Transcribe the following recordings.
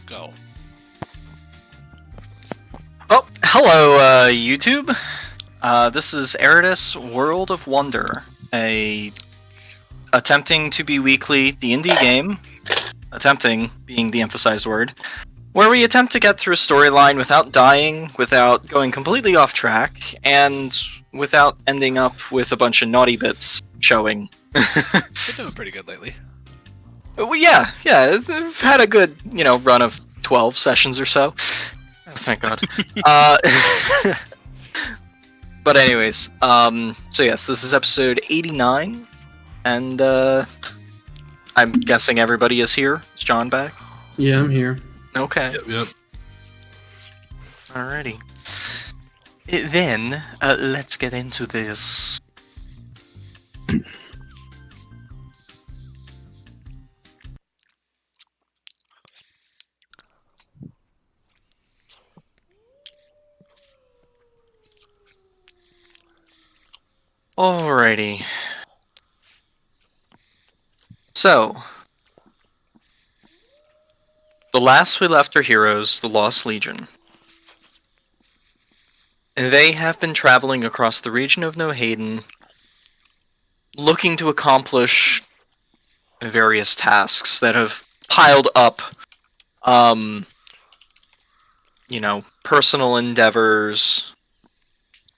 Go. Oh, hello, YouTube. This is Erudis World of Wonder, a attempting to be weekly D&D game, attempting being the emphasized word, where we attempt to get through a storyline without dying, without going completely off track, and without ending up with a bunch of naughty bits showing. Been doing pretty good lately. Well, yeah, I've had a good, run of 12 sessions or so. Oh, thank God. But anyways, so yes, this is episode 89, and I'm guessing everybody is here. Is John back? Yeah, I'm here. Okay. Yep. Alrighty. Then, let's get into this. Alrighty. So, the last we left our heroes, the Lost Legion. They have been traveling across the region of Nohaden, looking to accomplish various tasks that have piled up, personal endeavors,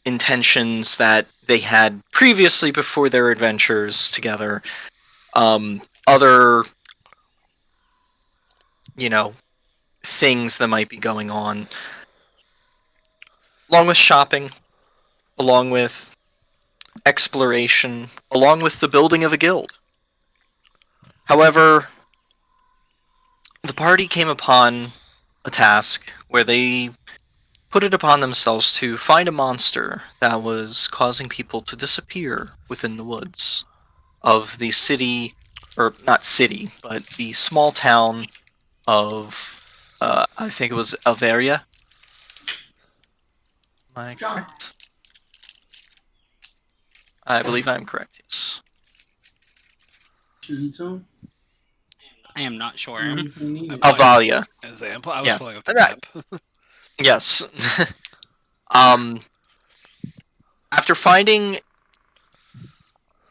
intentions that they had previously before their adventures together, other, things that might be going on, along with shopping, along with exploration, along with the building of a guild. However, the party came upon a task where they put it upon themselves to find a monster that was causing people to disappear within the woods of the city, or not city, but the small town of, I think it was Averia. Am I correct? I believe I'm correct, yes. Shizito? I am not sure. Avalia. I was Yeah. pulling up the Right. map. Yes. After finding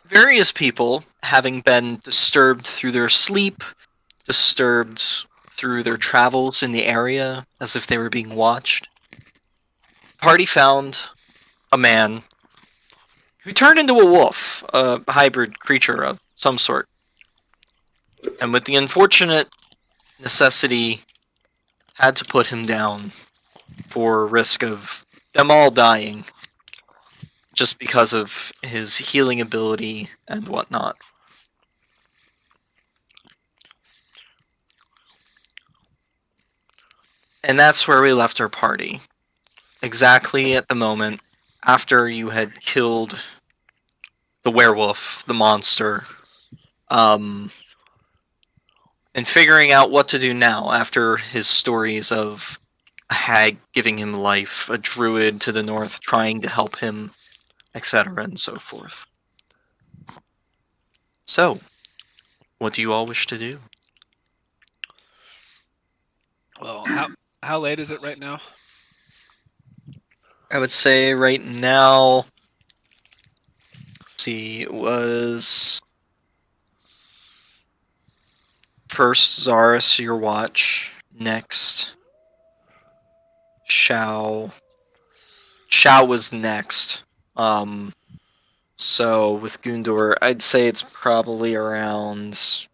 various people having been disturbed through their sleep, disturbed through their travels in the area as if they were being watched, the party found a man who turned into a wolf, a hybrid creature of some sort. And with the unfortunate necessity, had to put him down for risk of them all dying just because of his healing ability and whatnot. And that's where we left our party. Exactly at the moment after you had killed the werewolf, the monster, and figuring out what to do now after his stories of a hag giving him life, a druid to the north trying to help him, etc. and so forth. So, what do you all wish to do? Well, how late is it right now? I would say right now, let's see, it was first Zaris, your watch, next Shao was next. So with Gundor, I'd say it's probably around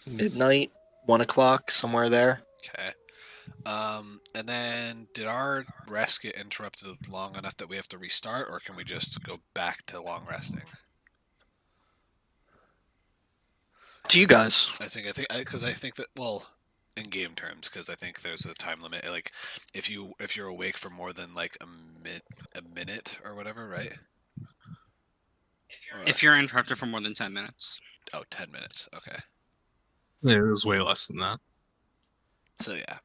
midnight, 1 o'clock, somewhere there. Okay. And then did our rest get interrupted long enough that we have to restart, or can we just go back to long resting? To you guys. I think that, well, in game terms, because I think there's a time limit. Like, if you're awake for more than like a minute or whatever, right? If you're interrupted for more than 10 minutes. Oh, 10 minutes. Okay. Yeah, it was way less than that. So yeah,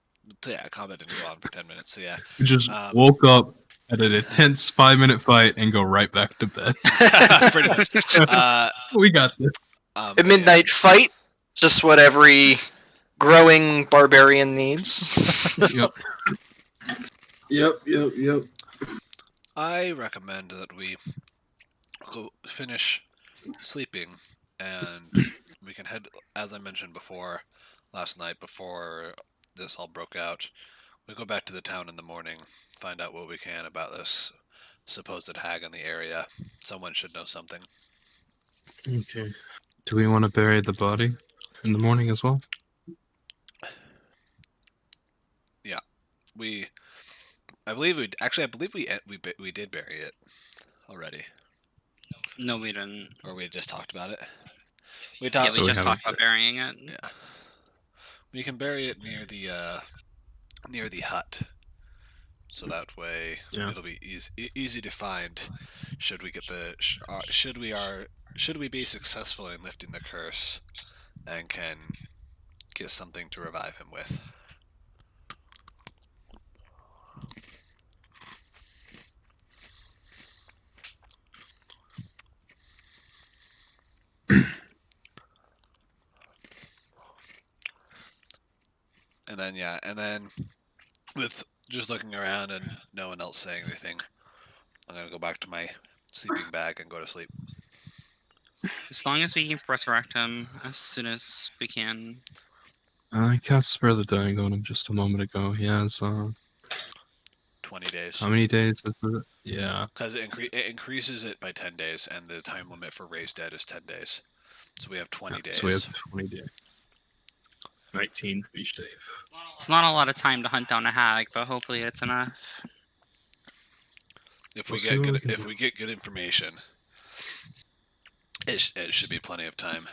combat didn't go on for 10 minutes. So yeah, We just woke up, had an intense 5-minute fight, and go right back to bed. pretty much. We got this. A midnight fight, just what every growing barbarian needs. Yep. Yep. I recommend that we go finish sleeping, and we can head, as I mentioned before, last night before this all broke out. We go back to the town in the morning, find out what we can about this supposed hag in the area. Someone should know something. Okay. Do we want to bury the body in the morning as well? I believe we did bury it already, No, we didn't. or we had just talked about it. We Yeah, talked. we we just haven't- talked about burying it. Yeah, we can bury it near the hut, so that way Yeah. it'll be easy to find. Should we get should we be successful in lifting the curse, and can get something to revive him with. And then with just looking around and no one else saying anything, I'm gonna go back to my sleeping bag and go to sleep. As long as we can resurrect him as soon as we can. I cast Spare the Dying on him just a moment ago. He has 20 days. how many days is it? Yeah. Because it increases it by 10 days, and the time limit for Raised Dead is 10 days. So we have 20 days. So we have 20 days. 19 for each day. It's not a lot of time to hunt down a hag, but hopefully it's enough. If We'll we see get what we good, can if do. we get good information, it should be plenty of time.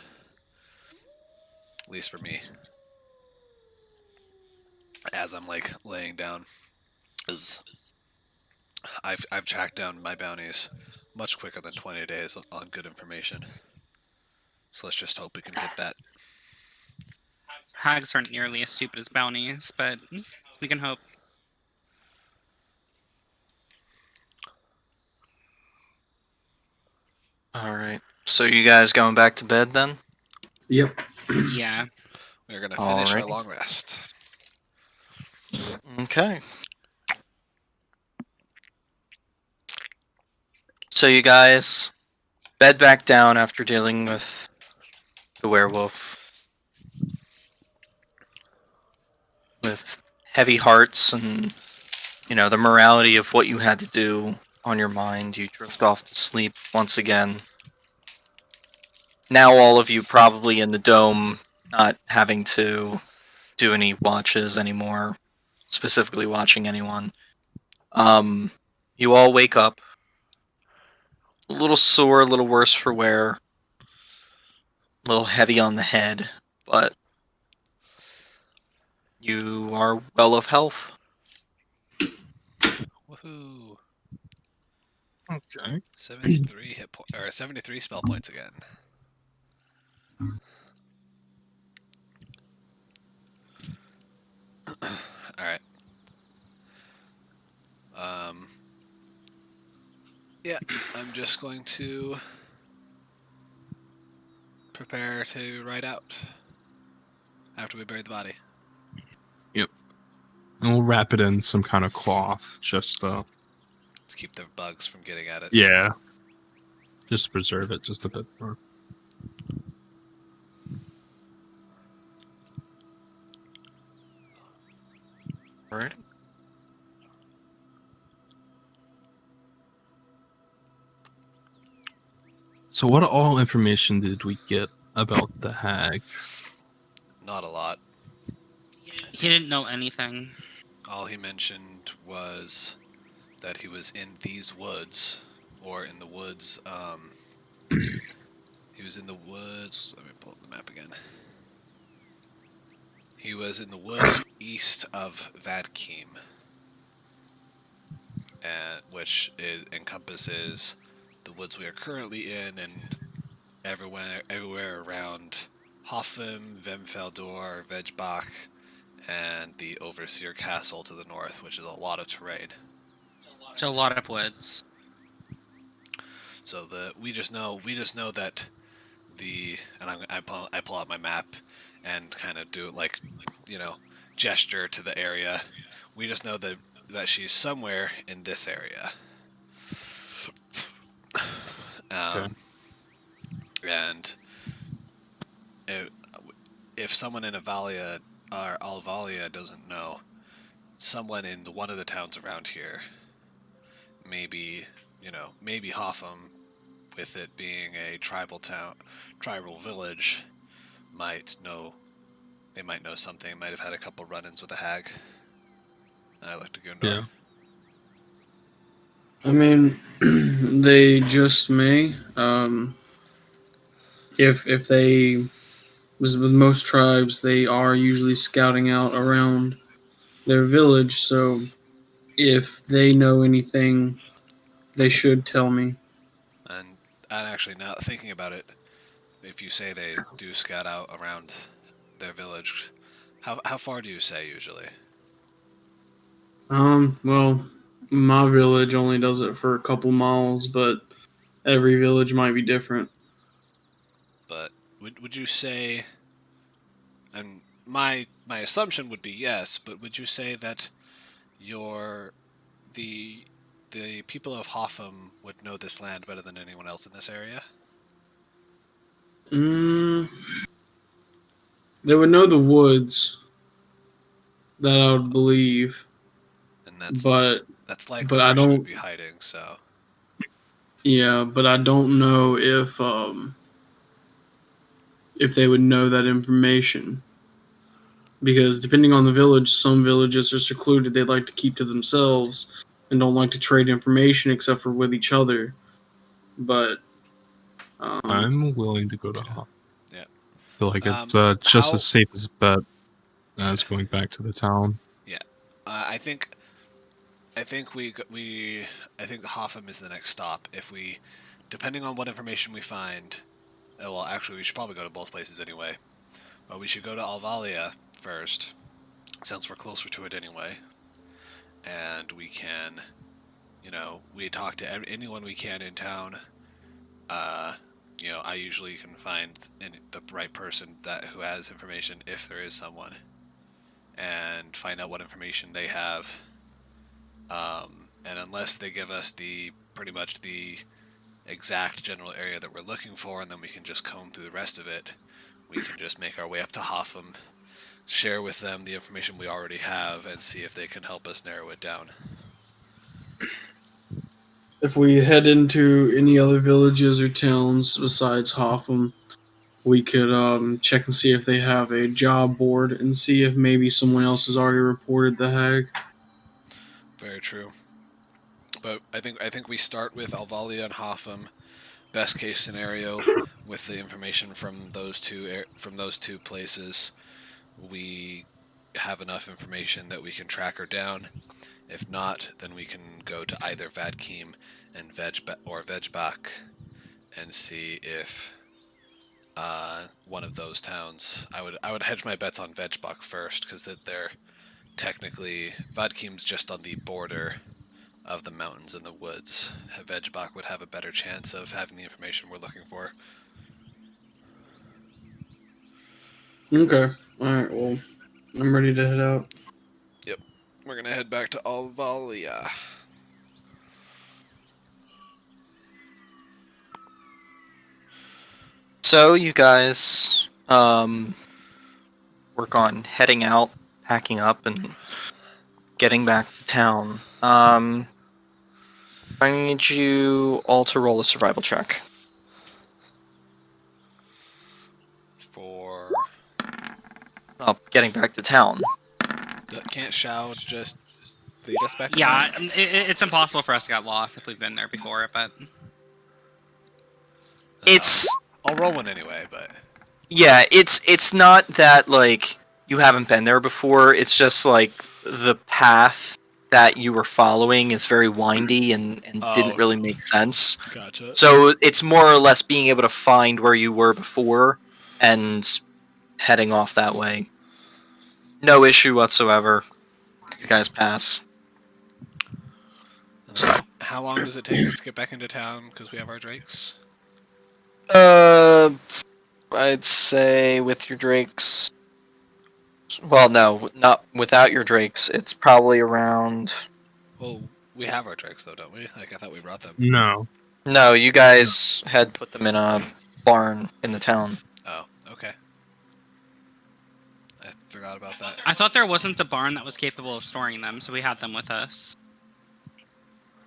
At least for me. As I'm like laying down, as I've tracked down my bounties much quicker than 20 days on good information. So let's just hope we can get that. Hags aren't nearly as stupid as bounties, but we can hope. All right. So you guys going back to bed then? Yep. Yeah. We're gonna finish our Alrighty. long rest. Okay. So you guys bed back down after dealing with the werewolf with heavy hearts and the morality of what you had to do on your mind. You drift off to sleep once again. Now all of you probably in the dome, not having to do any watches anymore, specifically watching anyone. You all wake up a little sore, a little worse for wear, a little heavy on the head, but you are well of health. Woohoo! Okay. 73 or 73 spell points again. All right. Yeah, I'm just going to prepare to ride out after we bury the body. And we'll wrap it in some kind of cloth, just To keep the bugs from getting at it. yeah, just to preserve it just a bit more. Alright. So, what all information did we get about the hag? Not a lot. He didn't know anything. All he mentioned was that he was in these woods, or in the woods. He was in the woods. Let me pull up the map again. He was in the woods east of Vadkeem, which encompasses the woods we are currently in, and everywhere around Hoffim, Vemfeldor, Vejbach, and the Overseer Castle to the north, which is a lot of terrain. It's a lot of woods. So we just know that I pull out my map, and kind of do like, gesture to the area. We just know that she's somewhere in this area. Okay. And if, if someone in Avalia or Alvalia doesn't know, someone in one of the towns around here, maybe maybe Hotham, with it being a tribal village, might know. They might know something. Might have had a couple run-ins with a hag. And I looked to Gundor. Yeah. I mean, they just may. If they was with most tribes, they are usually scouting out around their village. So if they know anything, they should tell me. And actually, now thinking about it, if you say they do scout out around their village, how far do you say usually? Well, my village only does it for a couple miles, but every village might be different. But would you say? And my assumption would be yes, but would you say that your the the people of Hotham would know this land better than anyone else in this area? Mm, they would know the woods, that I would believe, And that's but that's likely but I where she would don't. be hiding. So Yeah, but I don't know if they would know that information. Because depending on the village, some villages are secluded. They like to keep to themselves and don't like to trade information except for with each other. But I'm willing to go to Okay. Hop. Yeah. I feel like it's just How? as safe as bet as going back to the town. Yeah. I think Hotham is the next stop. If we, depending on what information we find, well, actually, we should probably go to both places anyway. But we should go to Alvalia first, since we're closer to it anyway, and we can, we talk to anyone we can in town. Uh, I usually can find the right person who has information if there is someone, and find out what information they have. And unless they give us pretty much the exact general area that we're looking for, and then we can just comb through the rest of it, we can just make our way up to Hotham, share with them the information we already have, and see if they can help us narrow it down. if we head into any other villages or towns besides Hotham, we could check and see if they have a job board and see if maybe someone else has already reported the hag. Very true. But I think we start with Alvalia and Hotham. Best case scenario, with the information from those two places, we have enough information that we can track her down. If not, then we can go to either Vadkeem and Vejbach and see if one of those towns. I would hedge my bets on Vejbach first, because they're technically, Vadkeem's just on the border of the mountains and the woods. Vejbach would have a better chance of having the information we're looking for. Okay. Alright, well, I'm ready to head out. Yep. We're gonna head back to Alvalia. So you guys work on heading out, packing up, and getting back to town. I need you all to roll a survival check. For Oh, getting back to town. can't Shao just lead us back to Yeah, town? it's impossible for us to get lost if we've been there before, but It's I'll roll one anyway, but yeah, it's not that like you haven't been there before. It's just like the path that you were following is very windy and Oh. didn't really make sense. gotcha. So it's more or less being able to find where you were before and heading off that way. No issue whatsoever. You guys pass. So How long does it take us to get back into town? Because we have our drakes. Uh, I'd say with your drakes. Well, no, not without your drakes. It's probably around. Well, we have our drakes though, don't we? Like I thought we brought them. No. No, you guys had put them in a barn in the town. Oh, okay. I forgot about that. I thought there wasn't a barn that was capable of storing them, so we had them with us.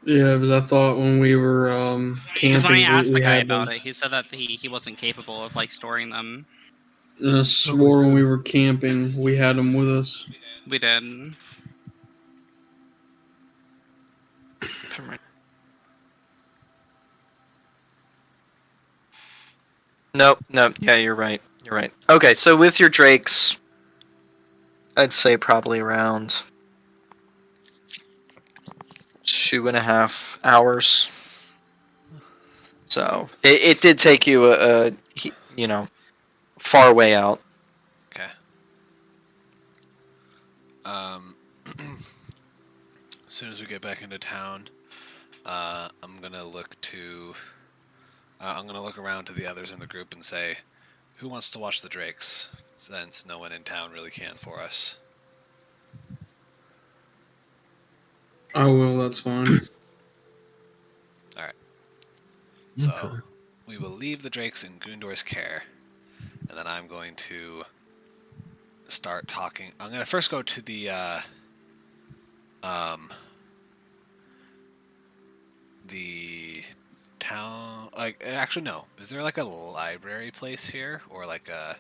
Yeah, because I thought when we were Because when I camping, asked we the guy had about them. it, he said that he wasn't capable of like storing them. And I swore when we were camping, we had them with us. We did. Nope, nope. Yeah, you're right. You're right. Okay, so with your drakes, I'd say probably around 2.5 hours. So it did take you far way out. Okay. As soon as we get back into town, I'm gonna look to. I'm gonna look around to the others in the group and say, "Who wants to watch the drakes?" Since no one in town really can for us. I will. That's fine. So Okay. we will leave the drakes in Gundor's care, and then I'm going to start talking. I'm gonna first go to the town. Like, actually, no. Is there like a library place here, or like a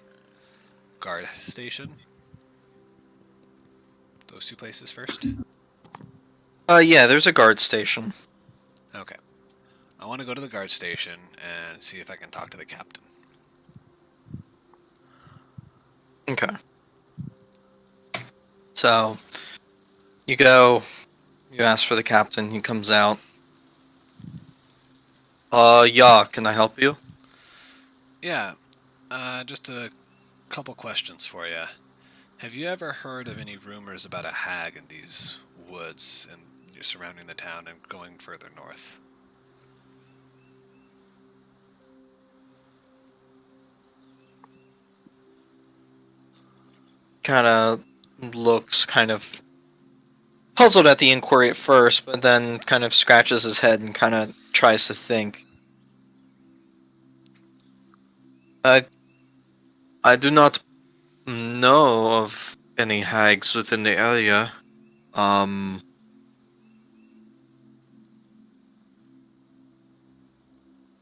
guard station? Those two places first. Yeah, there's a guard station. Okay. I want to go to the guard station and see if I can talk to the captain. Okay. So you go, you ask for the captain, he comes out. Yeah, can I help you? Yeah. Just a couple questions for you. Have you ever heard of any rumors about a hag in these woods and surrounding the town and going further north? Kind of looks kind of puzzled at the inquiry at first, but then kind of scratches his head and kind of tries to think. I do not know of any hags within the area. Um,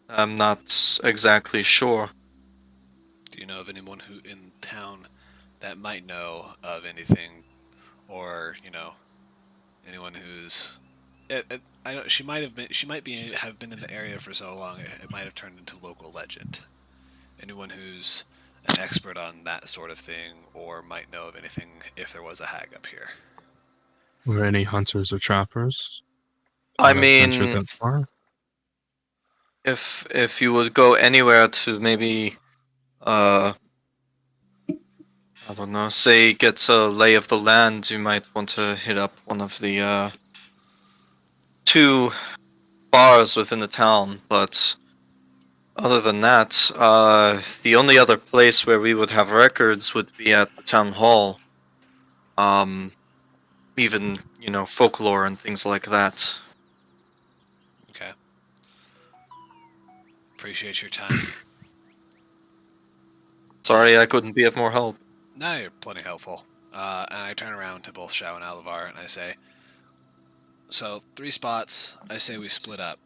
I'm not exactly sure. Do you know of anyone who in town that might know of anything, or anyone who's? I know she might have been. She might be have been in the area for so long. It might have turned into local legend. Anyone who's an expert on that sort of thing, or might know of anything if there was a hag up here. Were any hunters or trappers I that ventured mean, that far? if you would go anywhere to maybe I don't know, say get a lay of the land, you might want to hit up one of the two bars within the town, but other than that, the only other place where we would have records would be at the town hall. Even, folklore and things like that. Okay. Appreciate your time. Sorry I couldn't be of more help. No, you're plenty helpful. And I turn around to both Shao and Alivar and I say, so 3 spots, I say we split up.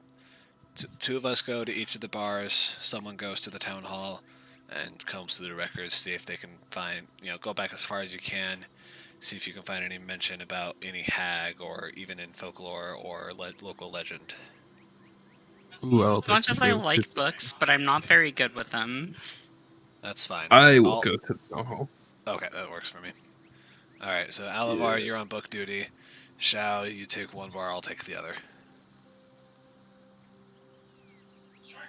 Two of us go to each of the bars, someone goes to the town hall and combs through the records, see if they can find, go back as far as you can, see if you can find any mention about any hag or even in folklore or local legend. Ooh, I'll As much as I go like to- books, but I'm not very good with them. That's fine. I will go to the town hall. Okay, that works for me. Alright, so Alivar, you're on book duty. Shao, you take one bar, I'll take the other.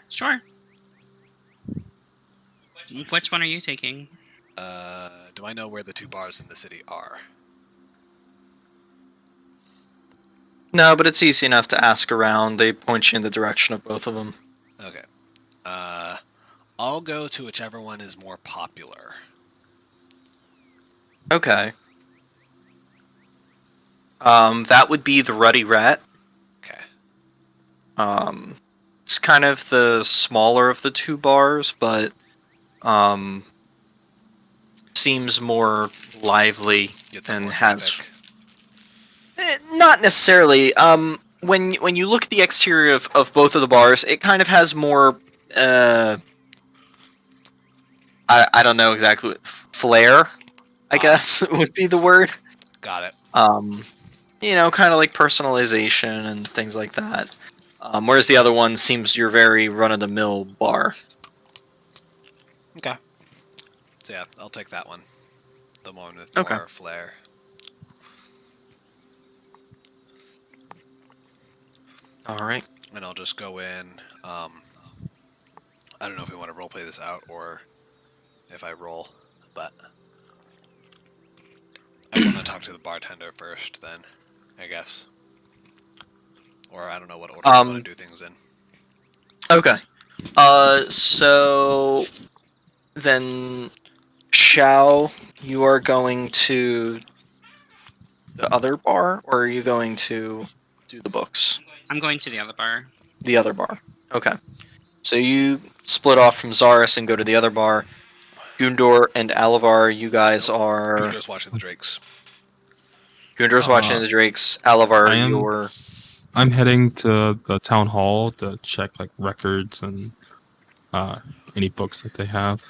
Sure. Which one are you taking? Do I know where the 2 bars in the city are? No, but it's easy enough to ask around. They point you in the direction of both of them. Okay. I'll go to whichever one is more popular. Okay. That would be the Ruddy Rat. Okay. It's kind of the smaller of the two bars, but um, seems more lively Get some and more has traffic. not necessarily. When you look at the exterior of both of the bars, it kind of has more. I don't know exactly flair. I guess would be the word. Got it. Um, kind of like personalization and things like that. Whereas the other one seems your very run of the mill bar. Okay. So yeah, I'll take that one. The one with Okay. more flair. All right. And I'll just go in. I don't know if we want to roleplay this out or if I roll, but I want to talk to the bartender first, then, I guess. Or I don't know what order we want to do things in. Okay. So then, Shao, you are going to the other bar, or are you going to do the books? I'm going to the other bar. The other bar. Okay. So you split off from Zaris and go to the other bar. Gundor and Alavar, you guys are. Just watching the Drakes. Gundor's watching the Drakes. Alavar, you're. I'm heading to the town hall to check like records and any books that they have.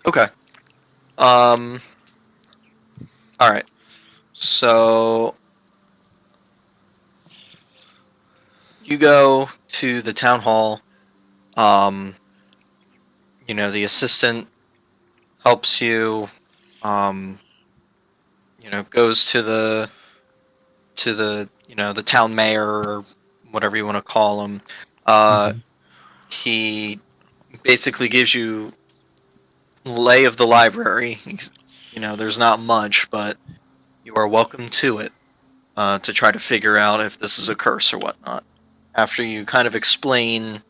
Okay. All right. So you go to the town hall. The assistant helps you. Goes to the town mayor or whatever you want to call him. He basically gives you lay of the library. There's not much, but you are welcome to it to try to figure out if this is a curse or whatnot. After you kind of explain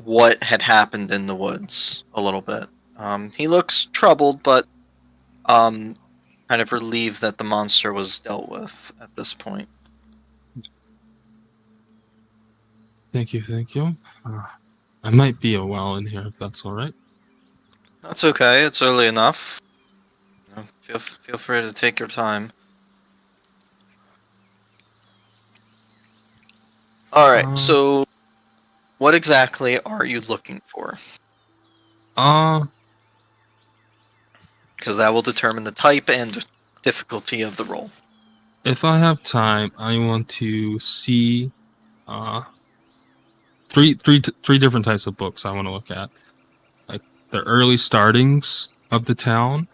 what had happened in the woods a little bit. He looks troubled, but kind of relieved that the monster was dealt with at this point. Thank you. I might be a while in here if that's all right. That's okay. It's early enough. Feel free to take your time. All right. So, what exactly are you looking for? Because that will determine the type and difficulty of the roll. If I have time, I want to see three different types of books I want to look at. Like the early startings of the town,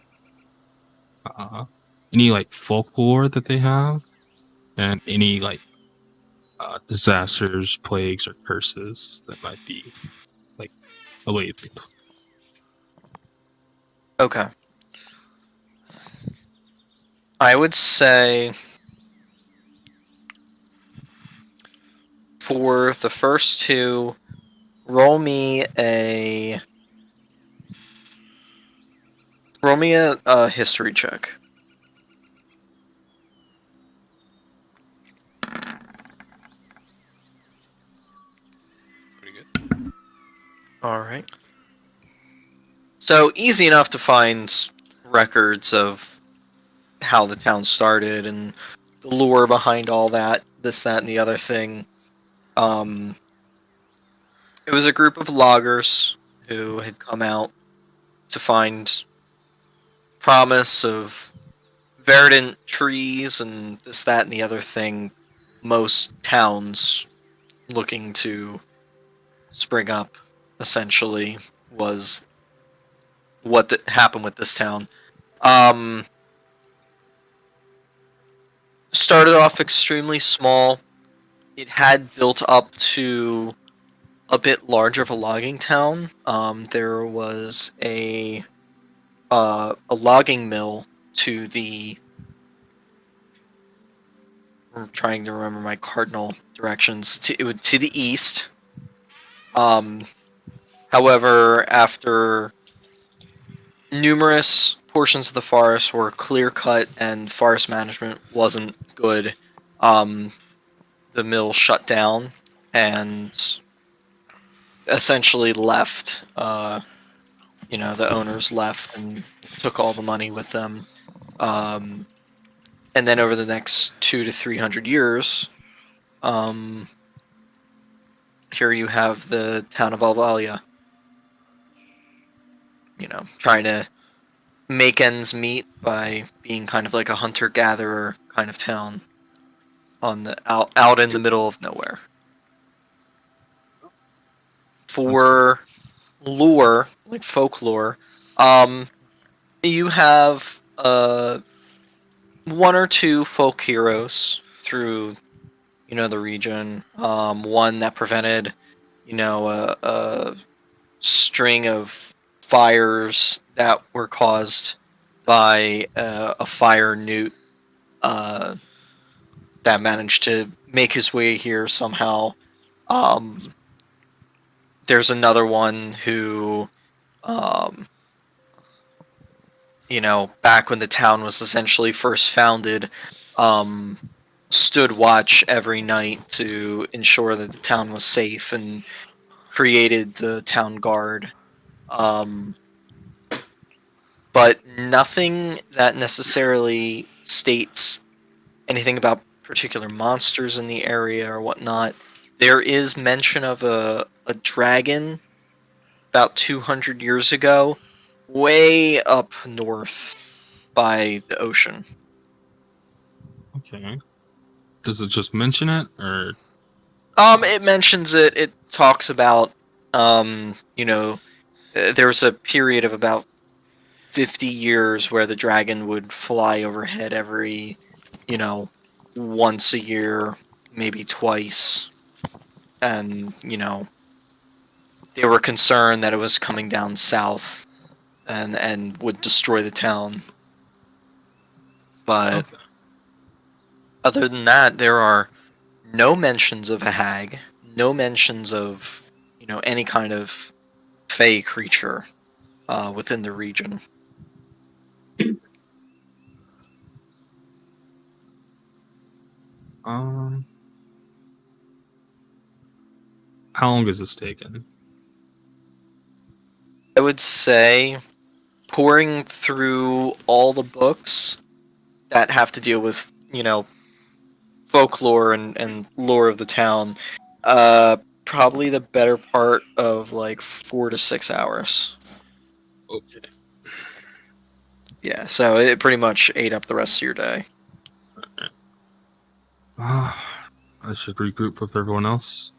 any like folklore that they have, and any like disasters, plagues, or curses that might be like related. Okay. I would say for the first two, roll me a history check. Pretty good. All right. So easy enough to find records of how the town started and the lore behind all that, this, that, and the other thing. It was a group of loggers who had come out to find promise of verdant trees and this, that, and the other thing. Most towns looking to spring up, essentially, was what happened with this town. Started off extremely small. It had built up to a bit larger of a logging town. There was a logging mill to the. I'm trying to remember my cardinal directions. To the east. Had However, after numerous portions of the forest were clear cut and forest management wasn't good, the mill shut down and essentially left. The owners left and took all the money with them. Um, and then over the next 200 to 300 years, here you have the town of Alvalia. Trying to make ends meet by being kind of like a hunter-gatherer kind of town out in the middle of nowhere. For lore, like folklore, you have one or two folk heroes through the region. One that prevented a string of fires that were caused by a fire newt that managed to make his way here somehow. There's another one who, back when the town was essentially first founded, stood watch every night to ensure that the town was safe and created the town guard. But nothing that necessarily states anything about particular monsters in the area or whatnot. There is mention of a dragon about 200 years ago, way up north by the ocean. Okay. Does it just mention it, or? It mentions it. It talks about, there was a period of about 50 years where the dragon would fly overhead every, once a year, maybe twice. And, they were concerned that it was coming down south and would destroy the town. But Okay. other than that, there are no mentions of a hag, no mentions of, any kind of fey creature within the region. Um, how long is this taking? I would say pouring through all the books that have to deal with, folklore and lore of the town, probably the better part of like 4 to 6 hours. Okay. Yeah, so it pretty much ate up the rest of your day. I should regroup with everyone else.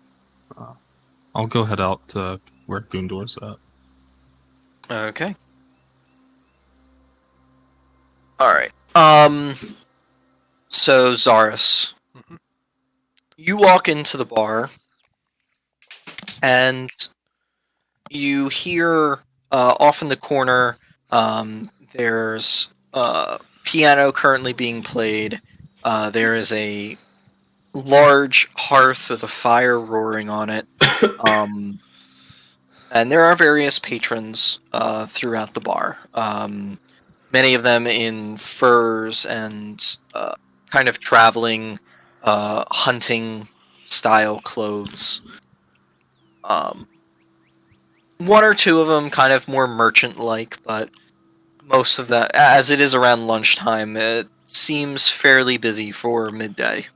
I'll go head out to where Goondor's at. Okay. Alright. So Zaris, Mhm. you walk into the bar and you hear off in the corner, there's piano currently being played. There is a large hearth with a fire roaring on it. And there are various patrons throughout the bar. Many of them in furs and kind of traveling, hunting style clothes. One or two of them kind of more merchant-like, but most of that, as it is around lunchtime, it seems fairly busy for midday.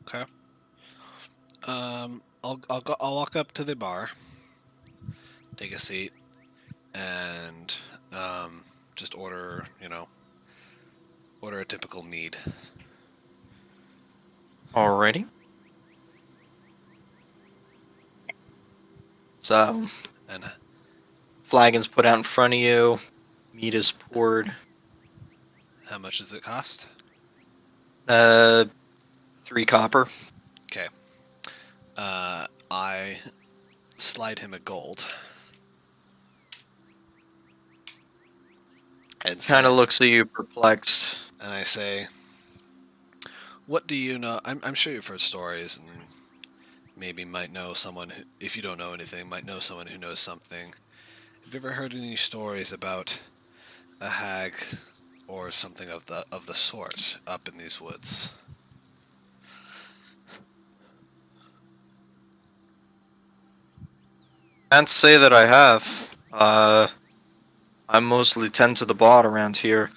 Okay. I'll walk up to the bar, take a seat, and just order a typical mead. Alrighty. So, And flagon's put out in front of you. Meat is poured. how much does it cost? 3 copper. Okay. I slide him a gold. And Kind of say, looks at you perplexed. and I say, "What do you know? I'm sure you've heard stories and maybe might know someone who, if you don't know anything, might know someone who knows something. Have you ever heard any stories about a hag or something of the sort up in these woods? Can't say that I have. I mostly tend to the bot around here.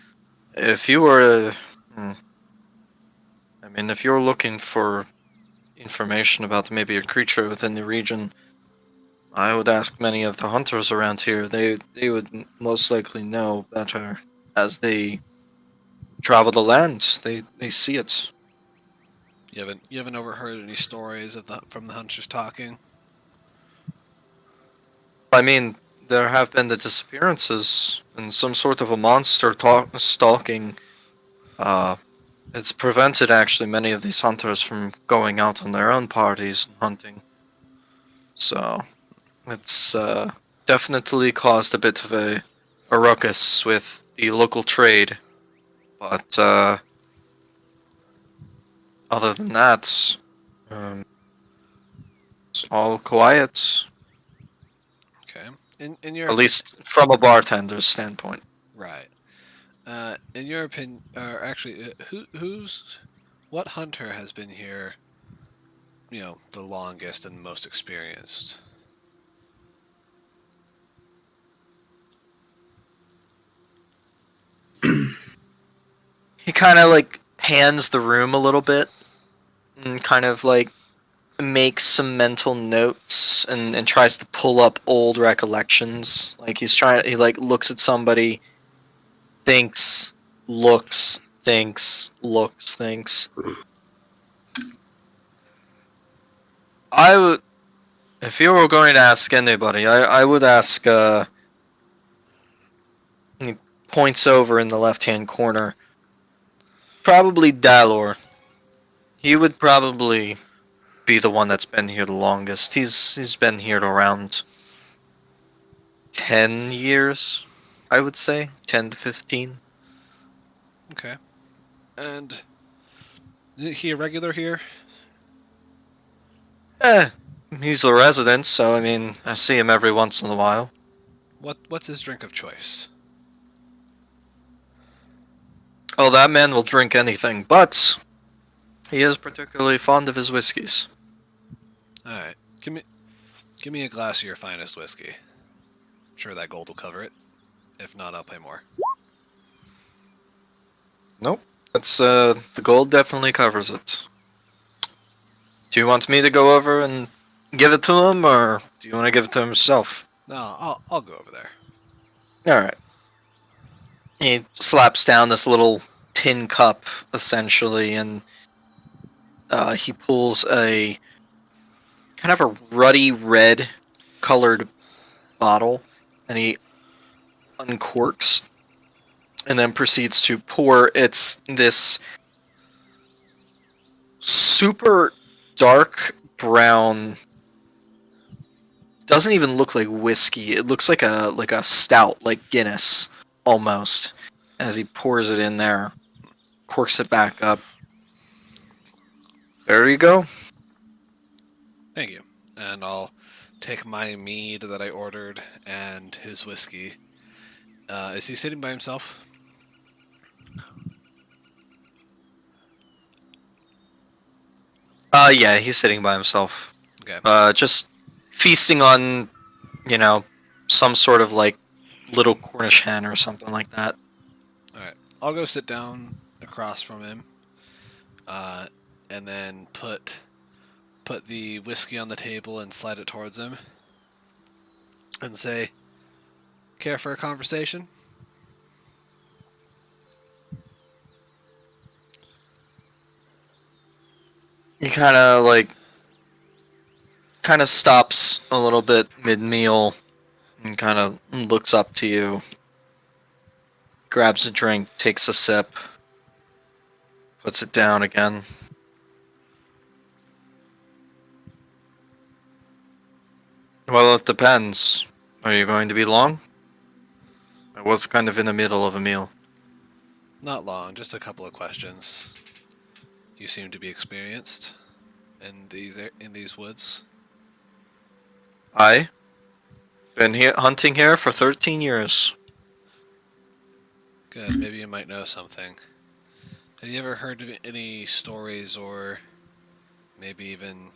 If you were to, I mean, if you're looking for information about maybe a creature within the region, I would ask many of the hunters around here. They would most likely know better as they travel the land. They see it. You haven't overheard any stories of from the hunters talking? I mean, there have been the disappearances and some sort of a monster stalking. Uh, it's prevented actually many of these hunters from going out on their own parties and hunting. So it's definitely caused a bit of a ruckus with the local trade. But other than that, um, it's all quiet. Okay. In your At least from a bartender's standpoint. right. In your opinion, actually, what hunter has been here? The longest and most experienced. He kind of like pans the room a little bit and kind of like makes some mental notes and tries to pull up old recollections. Like he like looks at somebody, thinks, looks, thinks, looks, thinks. I would, if you were going to ask anybody, I would ask, he points over in the left-hand corner, probably Dalor. He would probably be the one that's been here the longest. He's been here around 10 years, I would say. 10 to 15. Okay. And is he a regular here? Eh, he's the resident, so I mean, I see him every once in a while. What's his drink of choice? Oh, that man will drink anything, but he is particularly fond of his whiskeys. All right. Give me a glass of your finest whiskey. I'm sure that gold will cover it. If not, I'll pay more. Nope. That's, the gold definitely covers it. Do you want me to go over and give it to him, or do you want to give it to him yourself? No, I'll go over there. Alright. He slaps down this little tin cup, essentially, and he pulls a kind of a ruddy red colored bottle, and he uncorks and then proceeds to pour this super dark brown, doesn't even look like whiskey. It looks like a stout, like Guinness almost, as he pours it in there, corks it back up. There you go. Thank you. And I'll take my mead that I ordered and his whiskey. Is he sitting by himself? Yeah, he's sitting by himself. Okay. Just feasting on, you know, some sort of like little Cornish hen or something like that. All right. I'll go sit down across from him, and then put the whiskey on the table and slide it towards him, and say, "Care for a conversation?" He kind of stops a little bit mid-meal and kind of looks up to you, grabs a drink, takes a sip, puts it down again. Well, it depends. Are you going to be long? I was kind of in the middle of a meal. Not long, just a couple of questions. You seem to be experienced. in these woods? I been here hunting here for 13 years. Good. Maybe you might know something. Have you ever heard of any stories, or maybe even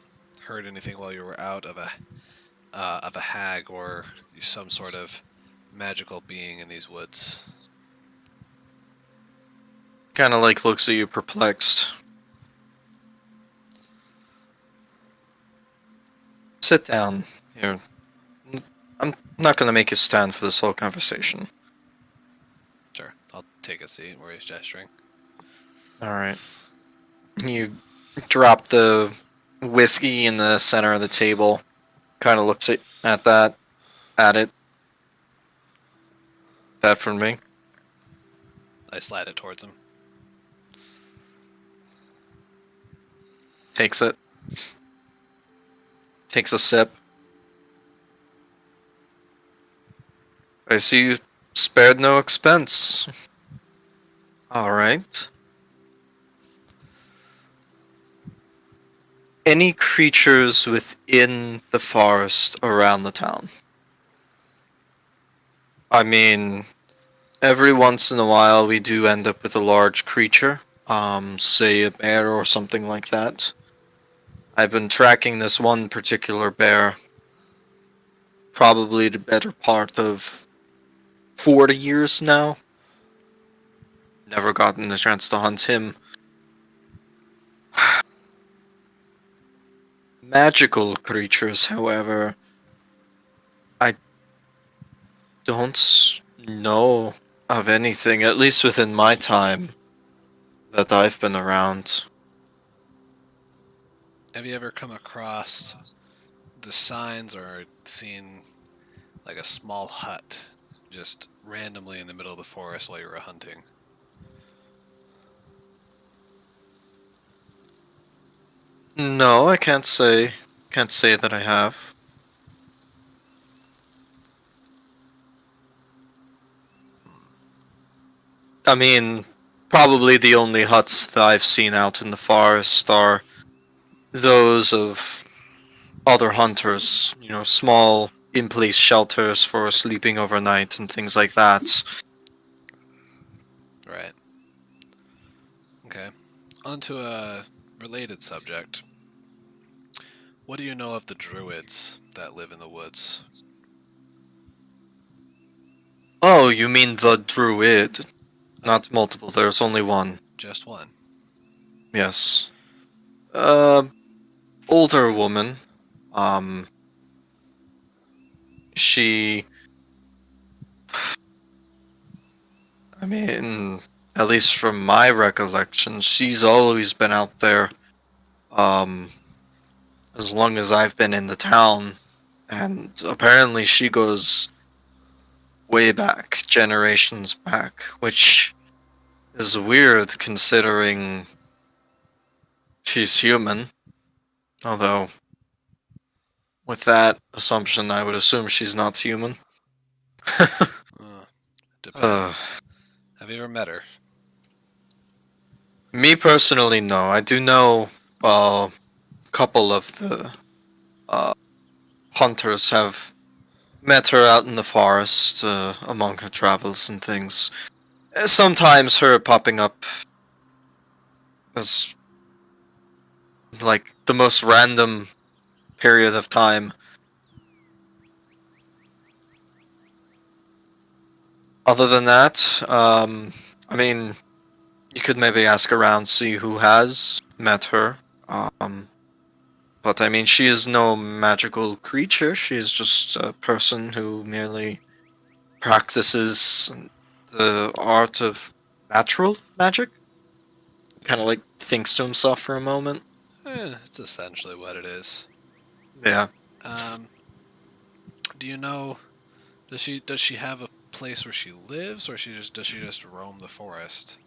heard anything while you were out of a hag or some sort of magical being in these woods? Kind of like looks at you perplexed. Sit down here. I'm not gonna make you stand for this whole conversation. Sure. I'll take a seat where he's gesturing. Alright. You drop the whiskey in the center of the table. Kind of looks at it. That from me. I slide it towards him. Takes it. Takes a sip. I see you spared no expense. Alright. Any creatures within the forest around the town? I mean, every once in a while we do end up with a large creature. Say a bear or something like that. I've been tracking this one particular bear probably the better part of 40 years now. Never gotten the chance to hunt him. Magical creatures, however, I don't know of anything, at least within my time that I've been around. Have you ever come across the signs or seen like a small hut just randomly in the middle of the forest while you were hunting? No, I can't say that I have. I mean, probably the only huts that I've seen out in the forest are those of other hunters, small in-place shelters for sleeping overnight and things like that. Right. Okay. On to a related subject. What do you know of the druids that live in the woods? Oh, you mean the druid? Not multiple, there's only one. Just one. Yes. Older woman. Um, she... I mean, at least from my recollection, she's always been out there, um, as long as I've been in the town. And apparently she goes way back, generations back, which is weird considering she's human. Although, with that assumption, I would assume she's not human. Depends. Have you ever met her? Me personally, no. I do know a couple of the hunters have met her out in the forest among her travels and things. Sometimes her popping up as like the most random period of time. Other than that, I mean, you could maybe ask around, see who has met her. But I mean, she is no magical creature. She is just a person who merely practices the art of natural magic. Kind of like thinks to himself for a moment. It's essentially what it is. Yeah. Um, do you know? Does she have a place where she lives, or does she just roam the forest?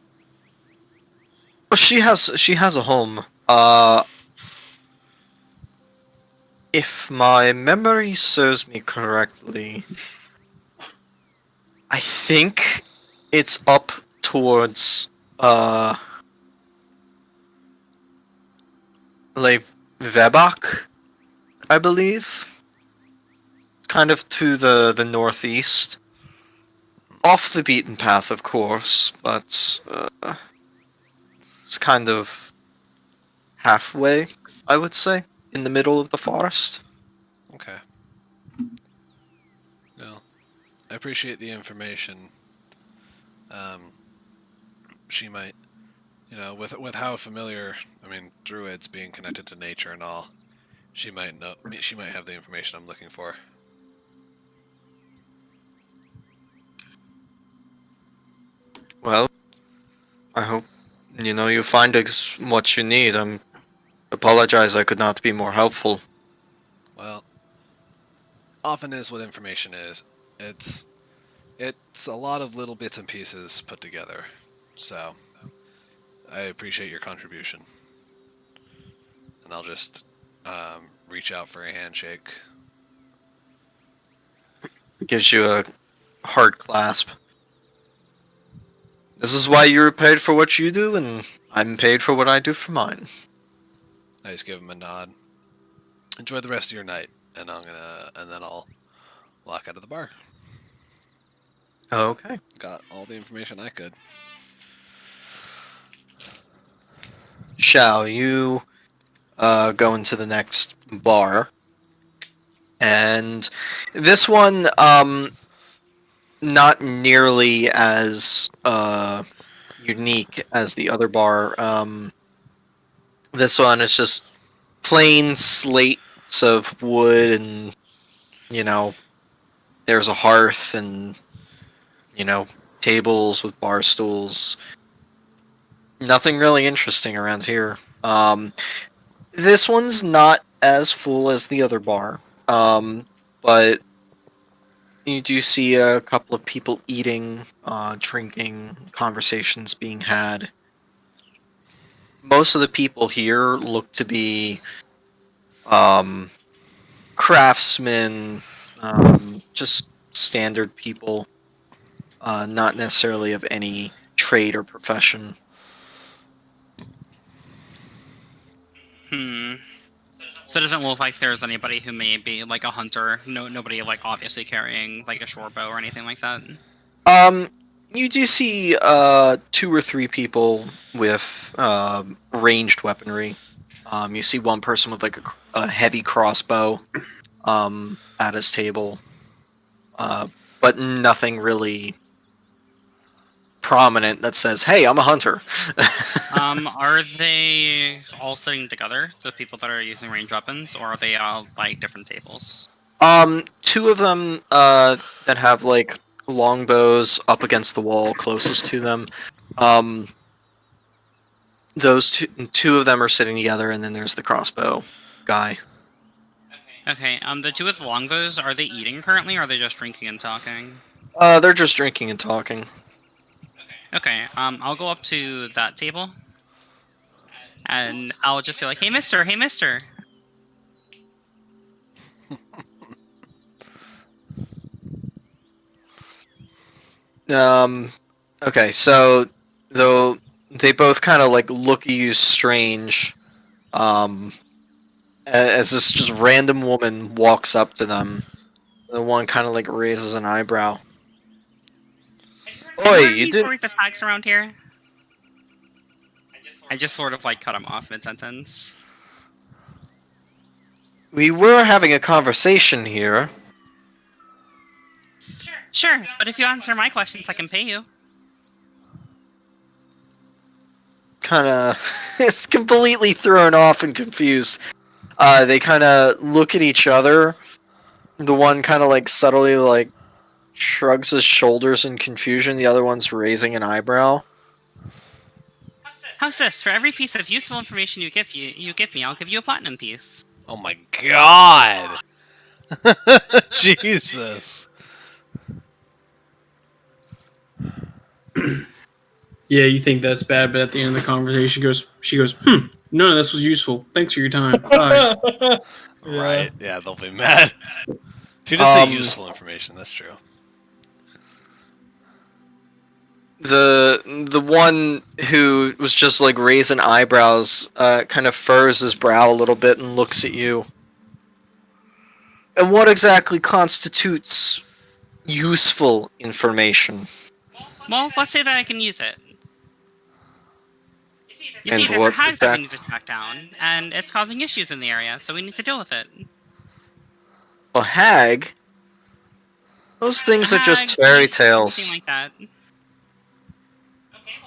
Well, she has a home. If my memory serves me correctly, I think it's up towards like Vebak, I believe. Kind of to the northeast. Off the beaten path, of course, but it's kind of halfway, I would say, in the middle of the forest. Okay. Well, I appreciate the information. She might, with how familiar, I mean, druids being connected to nature and all, she might know. She might have the information I'm looking for. Well, I hope you find what you need. Apologize I could not be more helpful. Well, often is what information is. It's a lot of little bits and pieces put together. So, I appreciate your contribution. And I'll just reach out for a handshake. Gives you a hard clasp. This is why you're paid for what you do, and I'm paid for what I do for mine. I just give him a nod. Enjoy the rest of your night, and then I'll walk out of the bar. Okay. Got all the information I could. Shall you go into the next bar? And this one, not nearly as unique as the other bar. This one is just plain slates of wood, and there's a hearth, and tables with bar stools. Nothing really interesting around here. This one's not as full as the other bar, but you do see a couple of people eating, drinking, conversations being had. Most of the people here look to be craftsmen, just standard people, not necessarily of any trade or profession. So it doesn't look like there's anybody who may be like a hunter. Nobody like obviously carrying like a short bow or anything like that. You do see 2 or 3 people with ranged weaponry. You see one person with like a heavy crossbow at his table, but nothing really prominent that says, "Hey, I'm a hunter." Are they all sitting together, the people that are using ranged weapons, or are they all like different tables? 2 of them that have like longbows up against the wall closest to them. Those two of them are sitting together, and then there's the crossbow guy. Okay. The 2 with longbows, are they eating currently, or are they just drinking and talking? They're just drinking and talking. Okay. I'll go up to that table, and I'll just be like, "Hey, Mister! Hey, Mister!" Okay, so though they both kind of like look at you strange, as this just random woman walks up to them. The one kind of like raises an eyebrow. Have Oi, you heard you any did. stories of hacks around here? I just sort of like cut him off mid-sentence. We were having a conversation here. Sure, but if you answer my questions, I can pay you. Kind of it's completely thrown off and confused. They kind of look at each other. The one kind of like subtly like shrugs his shoulders in confusion. The other one's raising an eyebrow. How's this? For every piece of useful information you give me, I'll give you a platinum piece. Oh my god! Jesus. Yeah, you think that's bad, but at the end of the conversation, she goes, none of this was useful. Thanks for your time. Bye. Right, yeah, they'll be mad. She does say useful information, that's true. The one who was just like raising eyebrows, kind of furrows his brow a little bit and looks at you. And what exactly constitutes useful information? Well, let's say that I can use it. You see, And there's a what hag that we exact- need to track down, and it's causing issues in the area, so we need to deal with it. A hag? Those things are just Hags, fairy beasts, tales. anything like that.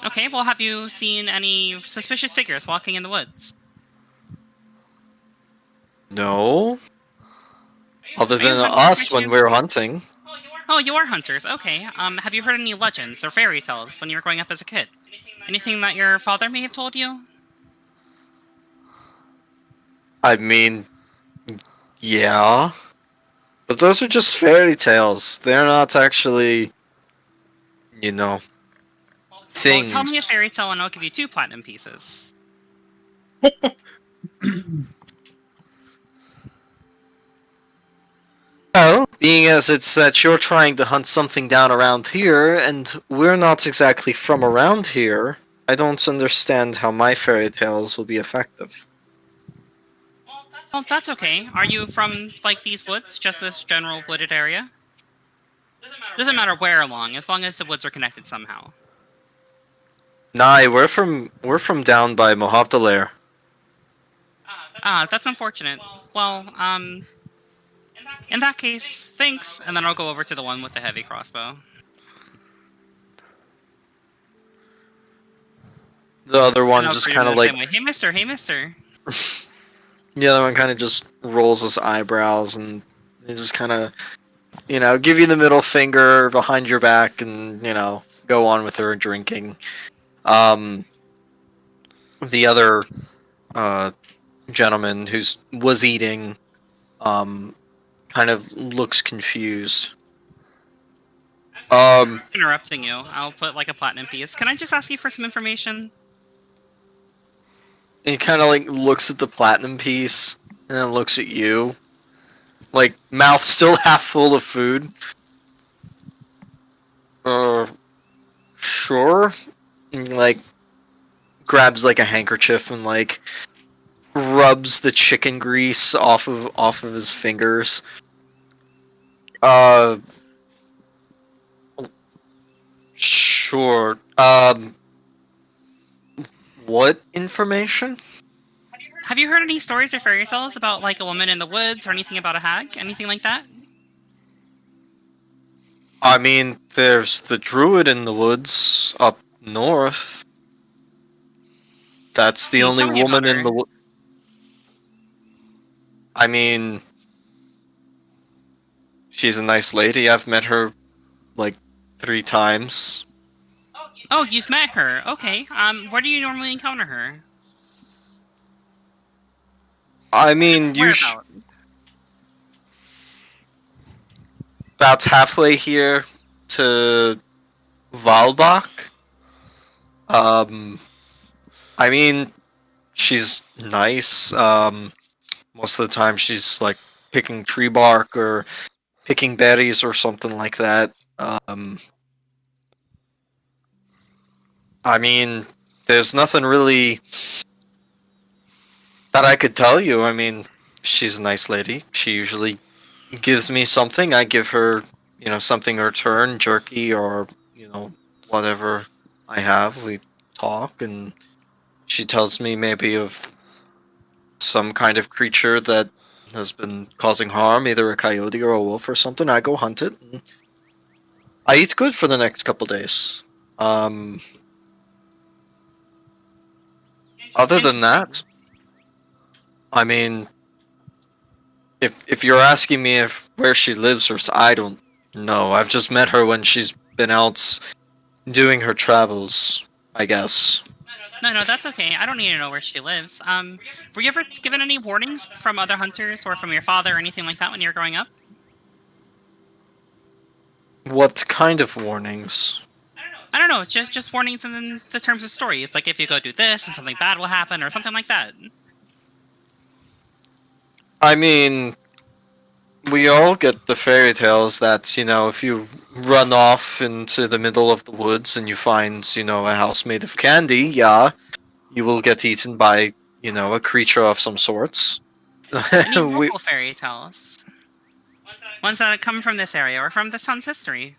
Okay, well, have you seen any suspicious figures walking in the woods? No. Other Are you than hunters us by when chance? we were hunting. Oh, you are hunters. Okay. Have you heard any legends or fairy tales when you were growing up as a kid? Anything that your father may have told you? I mean, yeah. But those are just fairy tales. They're not actually, you know, things. Well, tell me a fairy tale and I'll give you 2 platinum pieces. Well, being as it's that you're trying to hunt something down around here, and we're not exactly from around here, I don't understand how my fairy tales will be effective. Well, that's okay. Are you from, like, these woods? Just this general wooded area? Doesn't matter where along, as long as the woods are connected somehow. Nah, we're from down by Mohavdalair. Ah, that's unfortunate. Well, in that case, thanks, and then I'll go over to the one with the heavy crossbow. The other And one I'll just greet him kind in of the like same way. Hey, mister, hey, mister. the other one kind of just rolls his eyebrows and they just kind of, give you the middle finger behind your back and go on with her drinking. The other gentleman was eating, kind of looks confused. Interrupting you. I'll put like a platinum piece. Can I just ask you for some information? He kind of like looks at the platinum piece and then looks at you, like mouth still half full of food. Sure. And like grabs like a handkerchief and like rubs the chicken grease off of his fingers. Sure. What information? Have you heard any stories or fairy tales about like a woman in the woods or anything about a hag? Anything like that? I mean, there's the druid in the woods up north. That's the Can you only tell me woman about in her? the woods. I mean, she's a nice lady. I've met her like 3 times. Oh, you've met her. Okay. Where do you normally encounter her? I mean, Whereabout? about halfway here to Valbach. I mean, she's nice. Most of the time she's like picking tree bark or picking berries or something like that. I mean, there's nothing really that I could tell you. I mean, she's a nice lady. She usually gives me something. I give her, something in return, jerky or, whatever I have. We talk and she tells me maybe of some kind of creature that has been causing harm, either a coyote or a wolf or something. I go hunt it. And I eat good for the next couple days. Other than that, I mean, if you're asking me where she lives I don't know. I've just met her when she's been out doing her travels, I guess. No, that's okay. I don't need to know where she lives. Were you ever given any warnings from other hunters or from your father or anything like that when you were growing up? What kind of warnings? I don't know. It's just warnings in the terms of stories. Like if you go do this and something bad will happen or something like that. I mean, we all get the fairy tales that, if you run off into the middle of the woods and you find, a house made of candy, yeah, you will get eaten by, a creature of some sorts. Any we, local fairy tales? Ones that come from this area or from this town's history?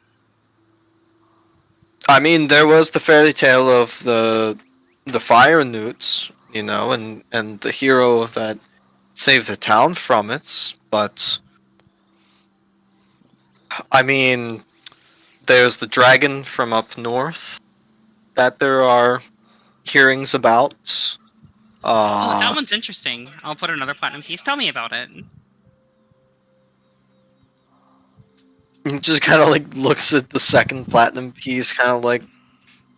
I mean, there was the fairy tale of the fire newts, and the hero that saved the town from it, but I mean, there's the dragon from up north that there are hearings about. Oh, that one's interesting. I'll put another platinum piece. Tell me about it. Just kind of like looks at the second platinum piece, kind of like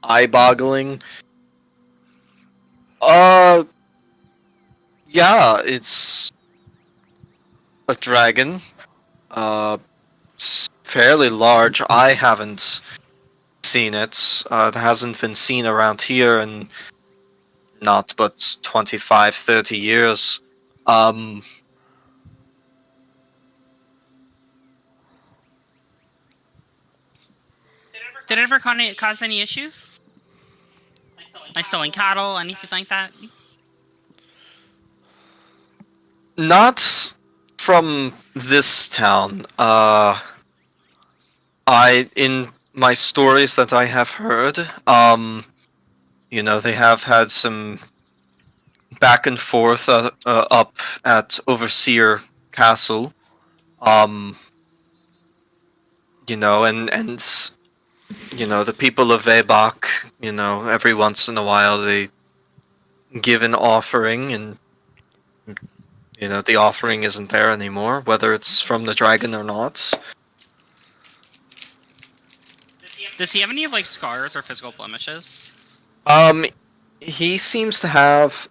eye-boggling. Yeah, it's a dragon. Fairly large. I haven't seen it. It hasn't been seen around here in not but 25, 30 years. Did it ever cause any issues? Like stealing cattle, anything like that? Not from this town. In my stories that I have heard, they have had some back and forth up at Overseer Castle. And the people of Vebak, every once in a while they give an offering, and the offering isn't there anymore, whether it's from the dragon or not. Does he have any like scars or physical blemishes? He seems to have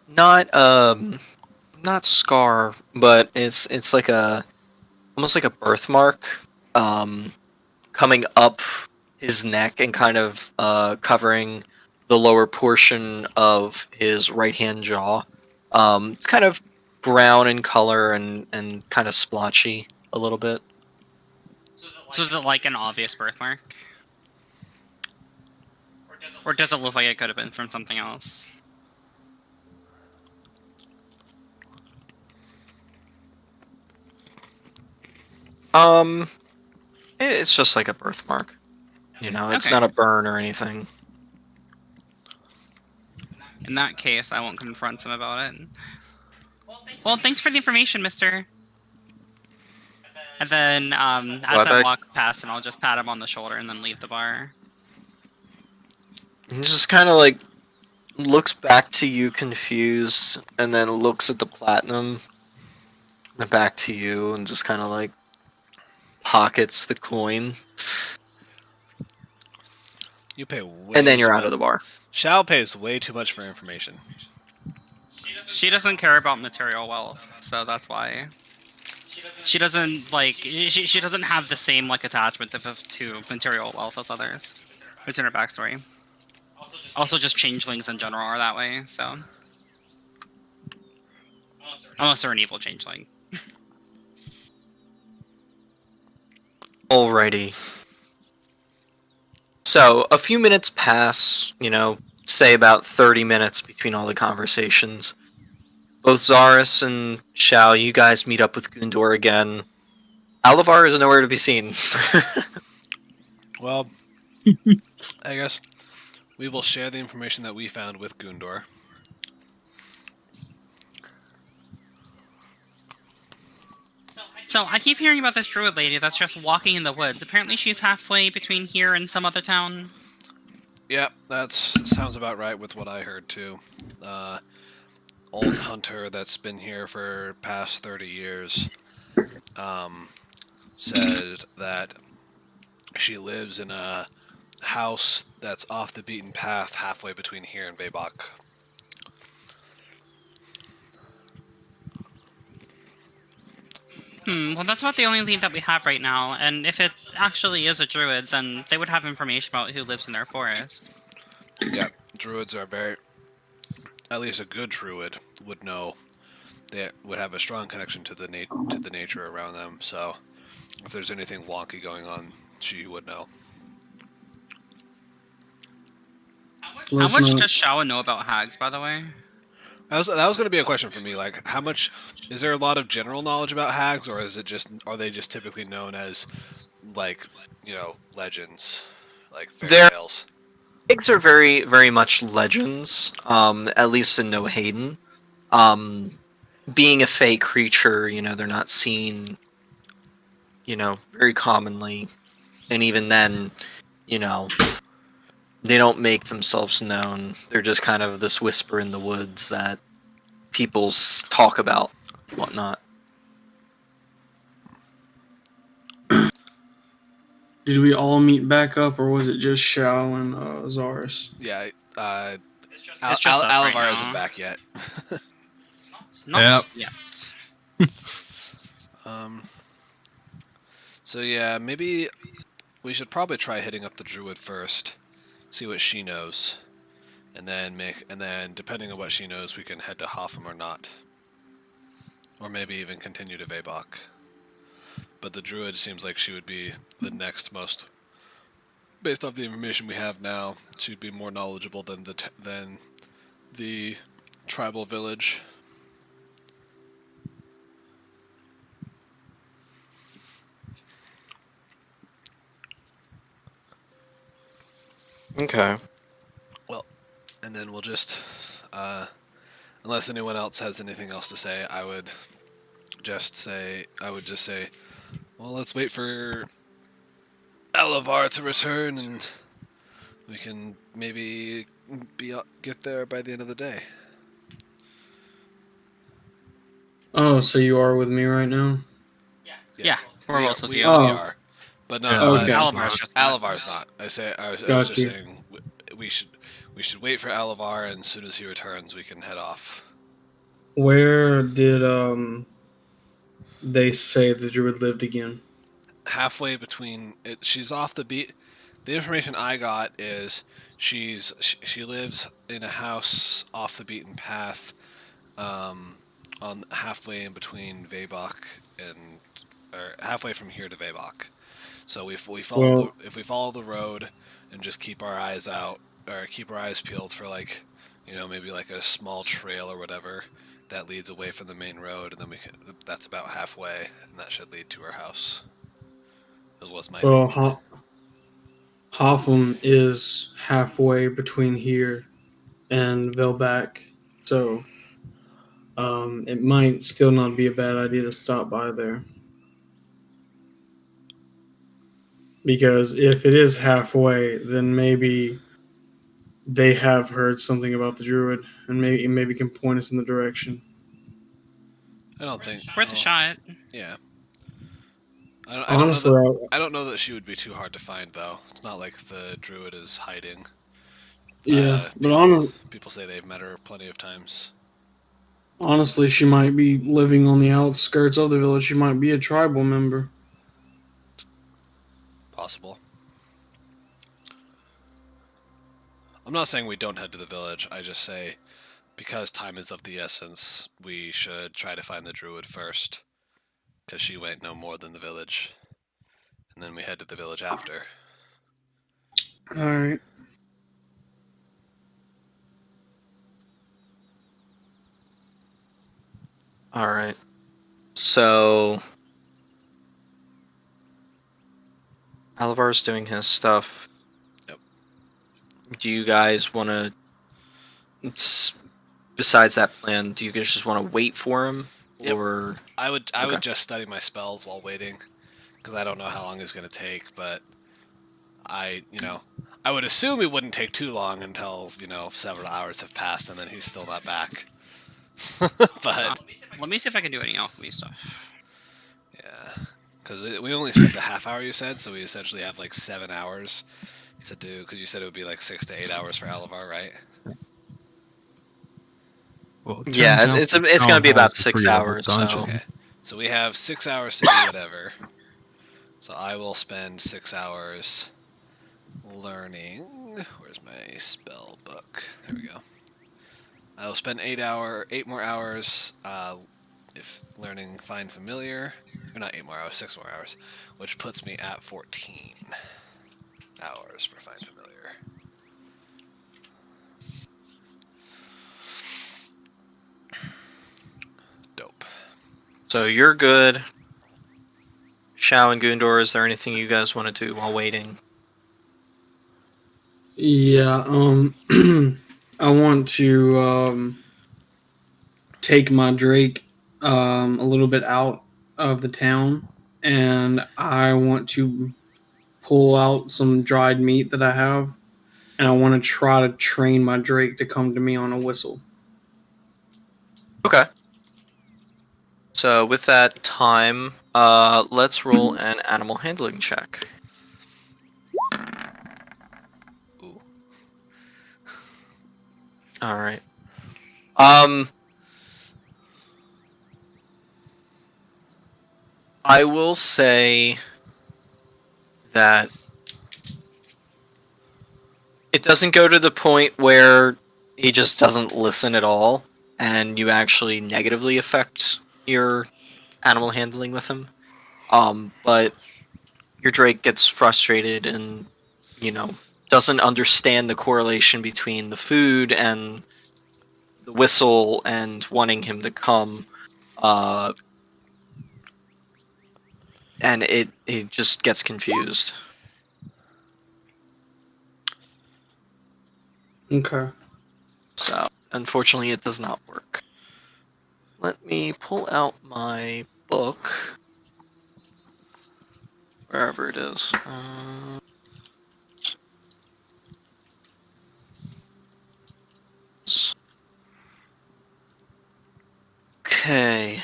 not scar, but it's like almost like a birthmark coming up his neck and kind of covering the lower portion of his right hand jaw. It's kind of brown in color and kind of splotchy a little bit. So is it like an obvious birthmark? Or does it look like it could have been from something else? It's just like a birthmark. It's Okay. not a burn or anything. In that case, I won't confront him about it. Well, thanks for the information, mister. And then, as I walk past him, I'll just pat him on the shoulder and then leave the bar. He just kind of like looks back to you confused, and then looks at the platinum, and back to you, and just kind of like pockets the coin. You pay way And then you're too out of the much. bar. Shao pays way too much for information. She doesn't care about material wealth, so that's why. She doesn't like. She doesn't have the same like attachment to material wealth as others. It's in her backstory. Also, just changelings in general are that way. So, unless they're an evil changeling. Alrighty. So, a few minutes pass, say about 30 minutes between all the conversations. Both Zaris and Shao, you guys meet up with Gundor again. Alavar is nowhere to be seen. Well, I guess we will share the information that we found with Gundor. So I keep hearing about this druid lady that's just walking in the woods. Apparently, she's halfway between here and some other town. Yep, that sounds about right with what I heard too. Old hunter that's been here for past 30 years said that she lives in a house that's off the beaten path halfway between here and Baybach. Well, that's about the only lead that we have right now, and if it actually is a druid, then they would have information about who lives in their forest. Yep, druids are very... At least a good druid would know they would have a strong connection to the nature around them. So if there's anything wonky going on, she would know. How Let's much not- does Shawa know about hags, by the way? That was going to be a question for me. Like, how much is there a lot of general knowledge about hags, or is it just are they just typically known as like legends, like fairy They're- tales? Pigs are very, very much legends, at least in No Hayden. Being a fey creature, they're not seen, very commonly. And even then, they don't make themselves known. They're just kind of this whisper in the woods that people talk about and whatnot. Did we all meet back up, or was it just Shao and Zaris? Yeah, It's just us right Alivar now. isn't back yet. Not Yep. yet. So yeah, maybe we should probably try hitting up the druid first, see what she knows, and then depending on what she knows, we can head to Hoffem or not, or maybe even continue to Vebok. But the druid seems like she would be the next most, based off the information we have now, she'd be more knowledgeable than the tribal village. Okay. And then we'll just, unless anyone else has anything else to say, I would just say, well, let's wait for Alivar to return, and we can maybe get there by the end of the day. Oh, so you are with me right now? Yeah, we're both with we, you. we Oh. are, but Yeah, not. okay. Alivar's just Alivar's not. I was Got just you. saying we should wait for Alivar, and as soon as he returns, we can head off. Where did they say the druid lived again? Halfway between she's off the beat. The information I got is she lives in a house off the beaten path, on halfway in between Vebok and or halfway from here to Vebok. So if we follow the road and just keep our eyes out or keep our eyes peeled for maybe like a small trail or whatever that leads away from the main road, and then that's about halfway, and that should lead to our house. That was my Well, thinking. Hoffem is halfway between here and Velbach, so it might still not be a bad idea to stop by there. Because if it is halfway, then maybe they have heard something about the druid, and maybe can point us in the direction. I don't think Worth a shot. Yeah. Honestly, I don't know that she would be too hard to find, though. It's not like the druid is hiding. yeah, but People say they've met her plenty of times. honestly, she might be living on the outskirts of the village. She might be a tribal member. Possible. I'm not saying we don't head to the village. I just say, because time is of the essence, we should try to find the druid first. Because she might know more than the village. And then we head to the village after. All right. All right. So Alivar's doing his stuff. Yep. Do you guys want to? Besides that plan, do you guys just want to wait for him, Yep. or I would Okay. just study my spells while waiting, because I don't know how long it's going to take, but I would assume it wouldn't take too long until, several hours have passed and then he's still not back. But Let me see if I can do any alchemy stuff. yeah, because we only spent a half hour, you said, so we essentially have like 7 hours to do, because you said it would be like 6 to 8 hours for Alivar, right? Well, it Yeah, turns out it's the gonna town be hall about is a 6 3-level hours, dungeon. so- Okay, so we have 6 hours to do whatever. So I will spend 6 hours learning. Where's my spell book? There we go. I will spend 8 more hours if learning Find Familiar, or not 8 more hours, 6 more hours, which puts me at 14 hours for Find Familiar. Dope. So you're good. Shao and Gundor, is there anything you guys want to do while waiting? Yeah, I want to take my Drake a little bit out of the town, and I want to pull out some dried meat that I have, and I want to try to train my Drake to come to me on a whistle. Okay. So with that time, let's roll an animal handling check. Ooh. All right. I will say that it doesn't go to the point where he just doesn't listen at all, and you actually negatively affect your animal handling with him. But your Drake gets frustrated and, doesn't understand the correlation between the food and the whistle and wanting him to come. And it just gets confused. Okay. So, unfortunately, it does not work. Let me pull out my book. Wherever it is. Okay.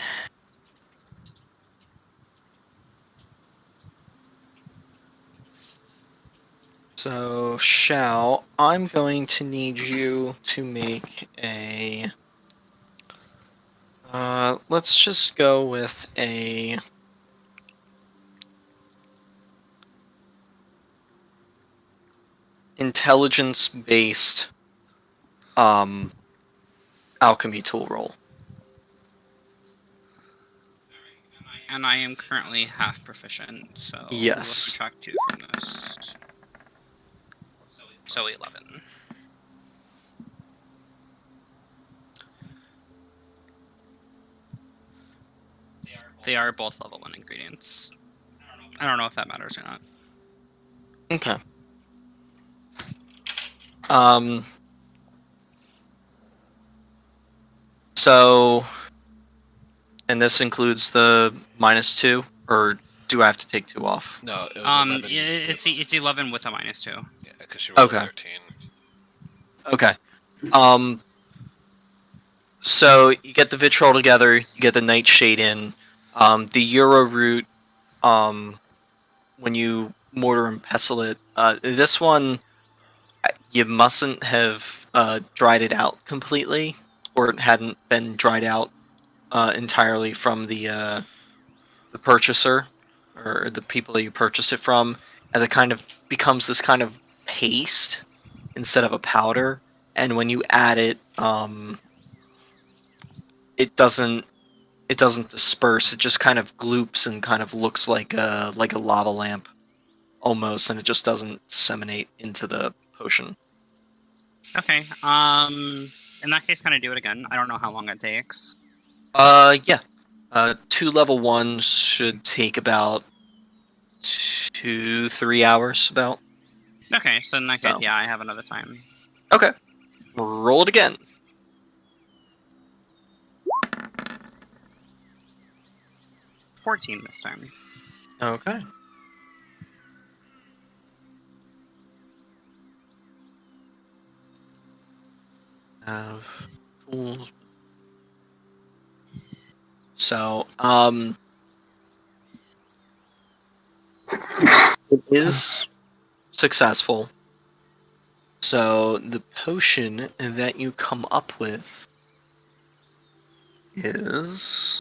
So, Shao, I'm going to need you to make a... let's just go with a... intelligence-based alchemy tool roll. And I am currently half proficient, so Yes. we'll subtract 2 from this. So 11. They are both level 1 ingredients. I don't know if that matters or not. Okay. So, and this includes the -2, or do I have to take 2 off? No, it was 11. It's 11 with a -2. Yeah, because she rolled Okay. 13. Okay. So you get the vitriol together, you get the nightshade in, the euro root, when you mortar and pestle it. This one, you mustn't have dried it out completely, or it hadn't been dried out entirely from the purchaser or the people that you purchase it from, as it kind of becomes this kind of paste instead of a powder. And when you add it, it doesn't disperse. It just kind of gloops and kind of looks like a lava lamp almost, and it just doesn't disseminate into the potion. Okay. In that case, kind of do it again. I don't know how long it takes. Yeah. 2 level 1s should take about 2-3 hours, about. Okay, so in that case, So. yeah, I have another time. Okay. Roll it again. 14 this time. Okay. Have tools. So, it is successful. So the potion that you come up with is...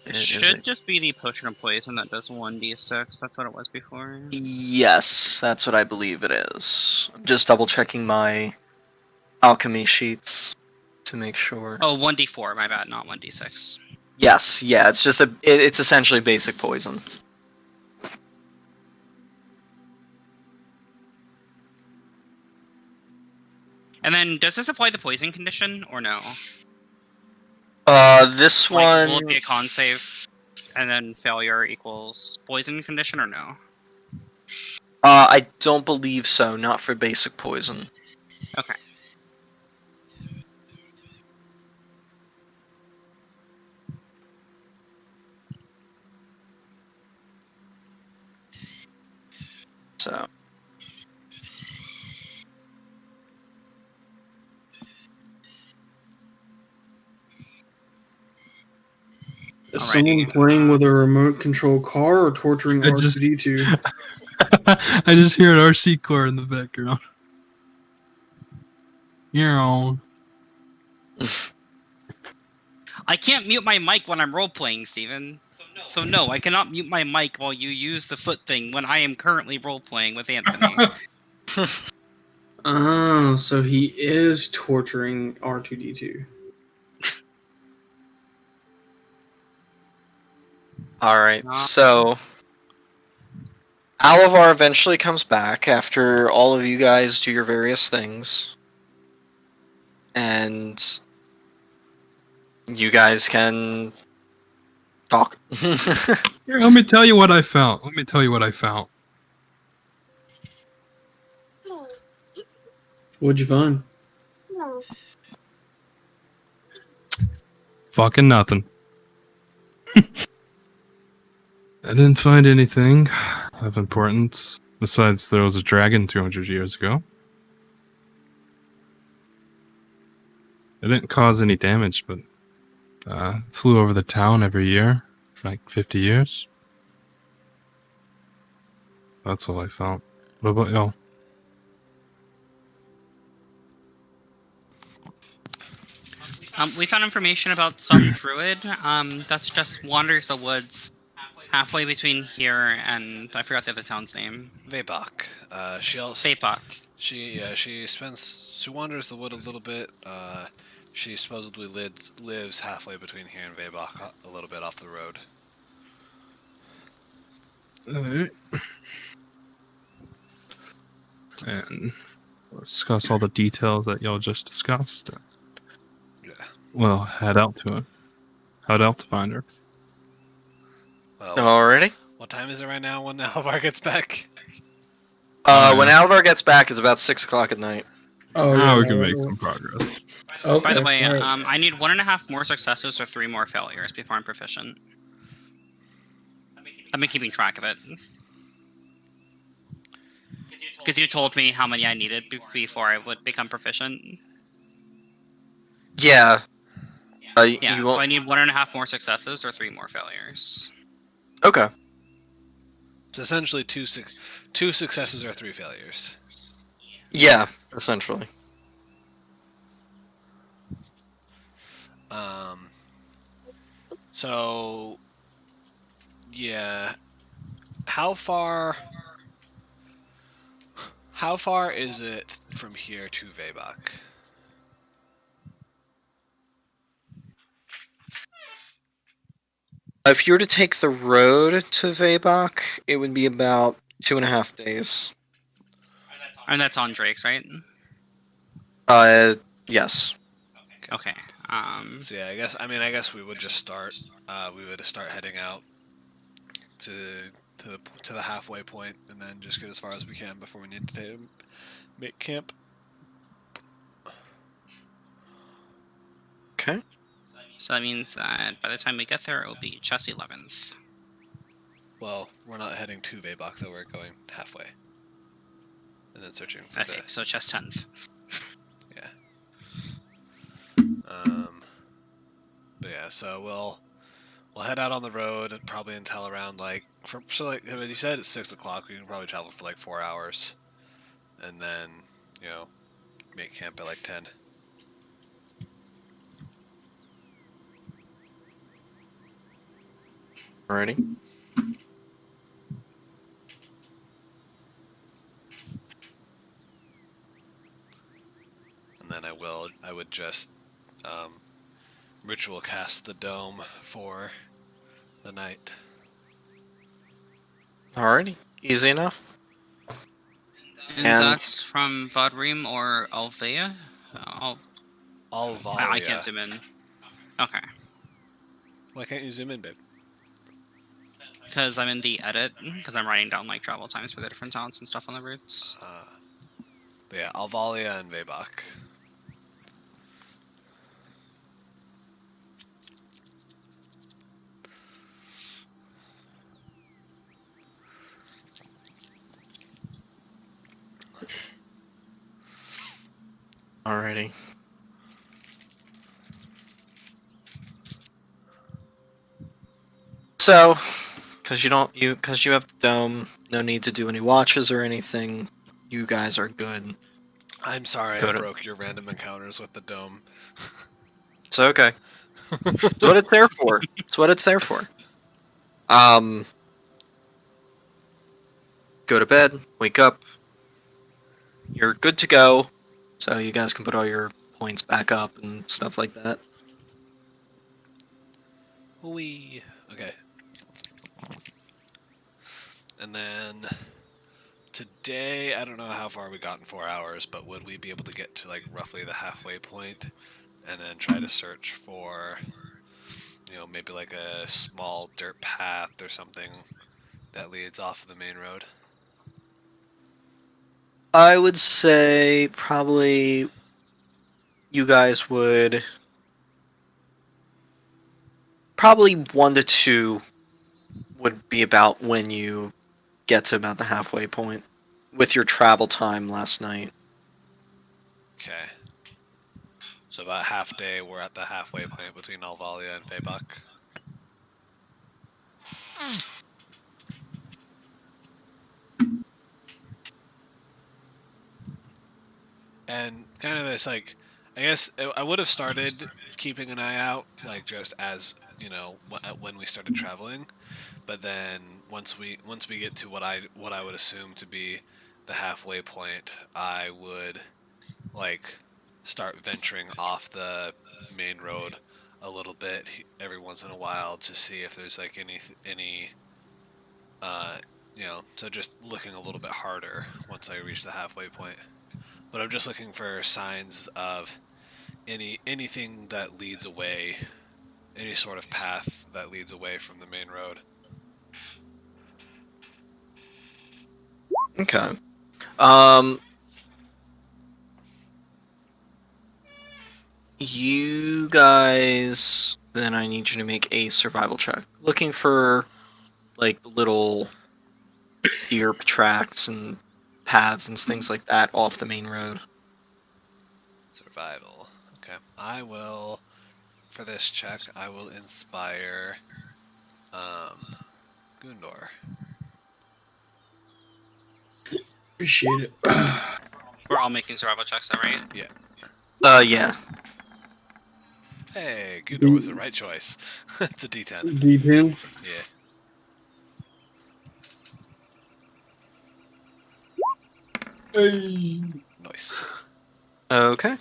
It should just be the potion of poison that does 1d6. That's what it was before. Yes, that's what I believe it is. I'm just double checking my alchemy sheets. to make sure. Oh, 1d4, my bad, not 1d6. Yes, yeah, it's just it's essentially basic poison. And then, does this apply the poison condition, or no? This Like, one. will it be a con save, and then failure equals poison condition, or no? I don't believe so. Not for basic poison. Okay. So. Is Alrighty. someone playing with a remote control car or torturing I just- R2D2? I just hear an RC car in the background. You're on. I can't mute my mic when I'm role-playing, Steven. So no, I cannot mute my mic while you use the foot thing when I am currently role-playing with Anthony. Oh, so he is torturing R2D2. Alright, so. Alavar eventually comes back after all of you guys do your various things. And. You guys can. Talk. Here, let me tell you what I found. What'd you find? Fucking nothing. I didn't find anything of importance. Besides, there was a dragon 200 years ago. It didn't cause any damage, but flew over the town every year for like 50 years. That's all I found. What about y'all? We found information about some druid that's just wanders the woods halfway between here and I forgot the other town's name. Vebok. She also Vapok. she wanders the wood a little bit. She supposedly lives halfway between here and Vebok, a little bit off the road. Alright. And we'll discuss all the details that y'all just discussed. Yeah. Well, head out to find her. Well, Alrighty. what time is it right now when Alvar gets back? When Alavar gets back, it's about 6 o'clock at night. Oh, Now yeah. we can make some progress. Okay, By the way, alright. I need 1.5 more successes or 3 more failures before I'm proficient. I've been keeping track of it. Because you told me how many I needed before I would become proficient. Yeah. Yeah, You so won't... I need 1.5 more successes or 3 more failures. Okay. It's essentially two successes or 3 failures. Yeah, essentially. So, yeah. How far is it from here to Vebok? If you were to take the road to Vebok, it would be about 2.5 days. And that's on Drake's, right? Yes. Okay. So yeah, I guess we would just start. We would start heading out to the halfway point, and then just get as far as we can before we need to make camp. Okay. So that means that by the time we get there, it will be chess 11th. Well, we're not heading to Vebok, though. We're going halfway, and then searching for Okay, so chess 10th. Yeah. But yeah, so we'll head out on the road and probably until around you said it's 6 o'clock. We can probably travel for like 4 hours, and then make camp at like 10. Alrighty. And then I would just ritual cast the dome for the night. Alrighty, easy enough. And And- that's from Vodream or Alvea? I can't Alvalia. zoom in. Okay. Why can't you zoom in, babe? Because I'm in the edit, because I'm writing down like travel times for the different towns and stuff on the routes. But yeah, Alvalia and Vebak. Alrighty. So, because you have the dome, no need to do any watches or anything. You guys are good. I'm sorry Go I to- broke your random encounters with the dome. It's okay. It's what it's there for. It's what it's there for. Go to bed, wake up. You're good to go. So you guys can put all your points back up and stuff like that. Wee. Okay. And then today, I don't know how far we got in 4 hours, but would we be able to get to like roughly the halfway point and then try to search for, maybe like a small dirt path or something that leads off of the main road? I would say probably you guys would probably 1 to 2 would be about when you get to about the halfway point with your travel time last night. Okay. So about half day, we're at the halfway point between Alvalia and Febak. And kind of it's like, I guess I would have started keeping an eye out, like just as when we started traveling, but then once we get to what I would assume to be the halfway point, I would like start venturing off the main road a little bit every once in a while to see if there's like any so just looking a little bit harder once I reach the halfway point. But I'm just looking for signs of anything that leads away, any sort of path that leads away from the main road. Okay. You guys, then I need you to make a survival check. Looking for like little deer tracks and paths and things like that off the main road. Survival. Okay. For this check, I will inspire Gundor. Appreciate it. We're all making survival checks, though, right? Yeah. Hey, Gundor was the right choice. It's a D10. D10. Yeah. Hey. Nice. Okay.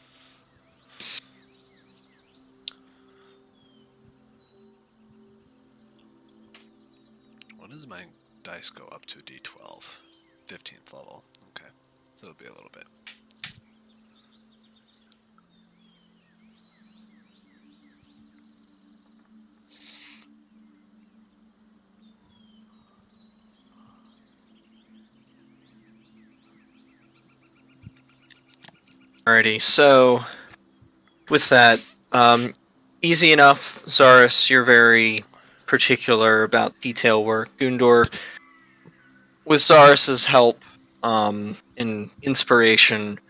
When does my dice go up to D12? 15th level. Okay. So it'll be a little bit. Alrighty, so with that, easy enough. Zaris, you're very particular about detail work. Gundor, with Zaris's help and inspiration,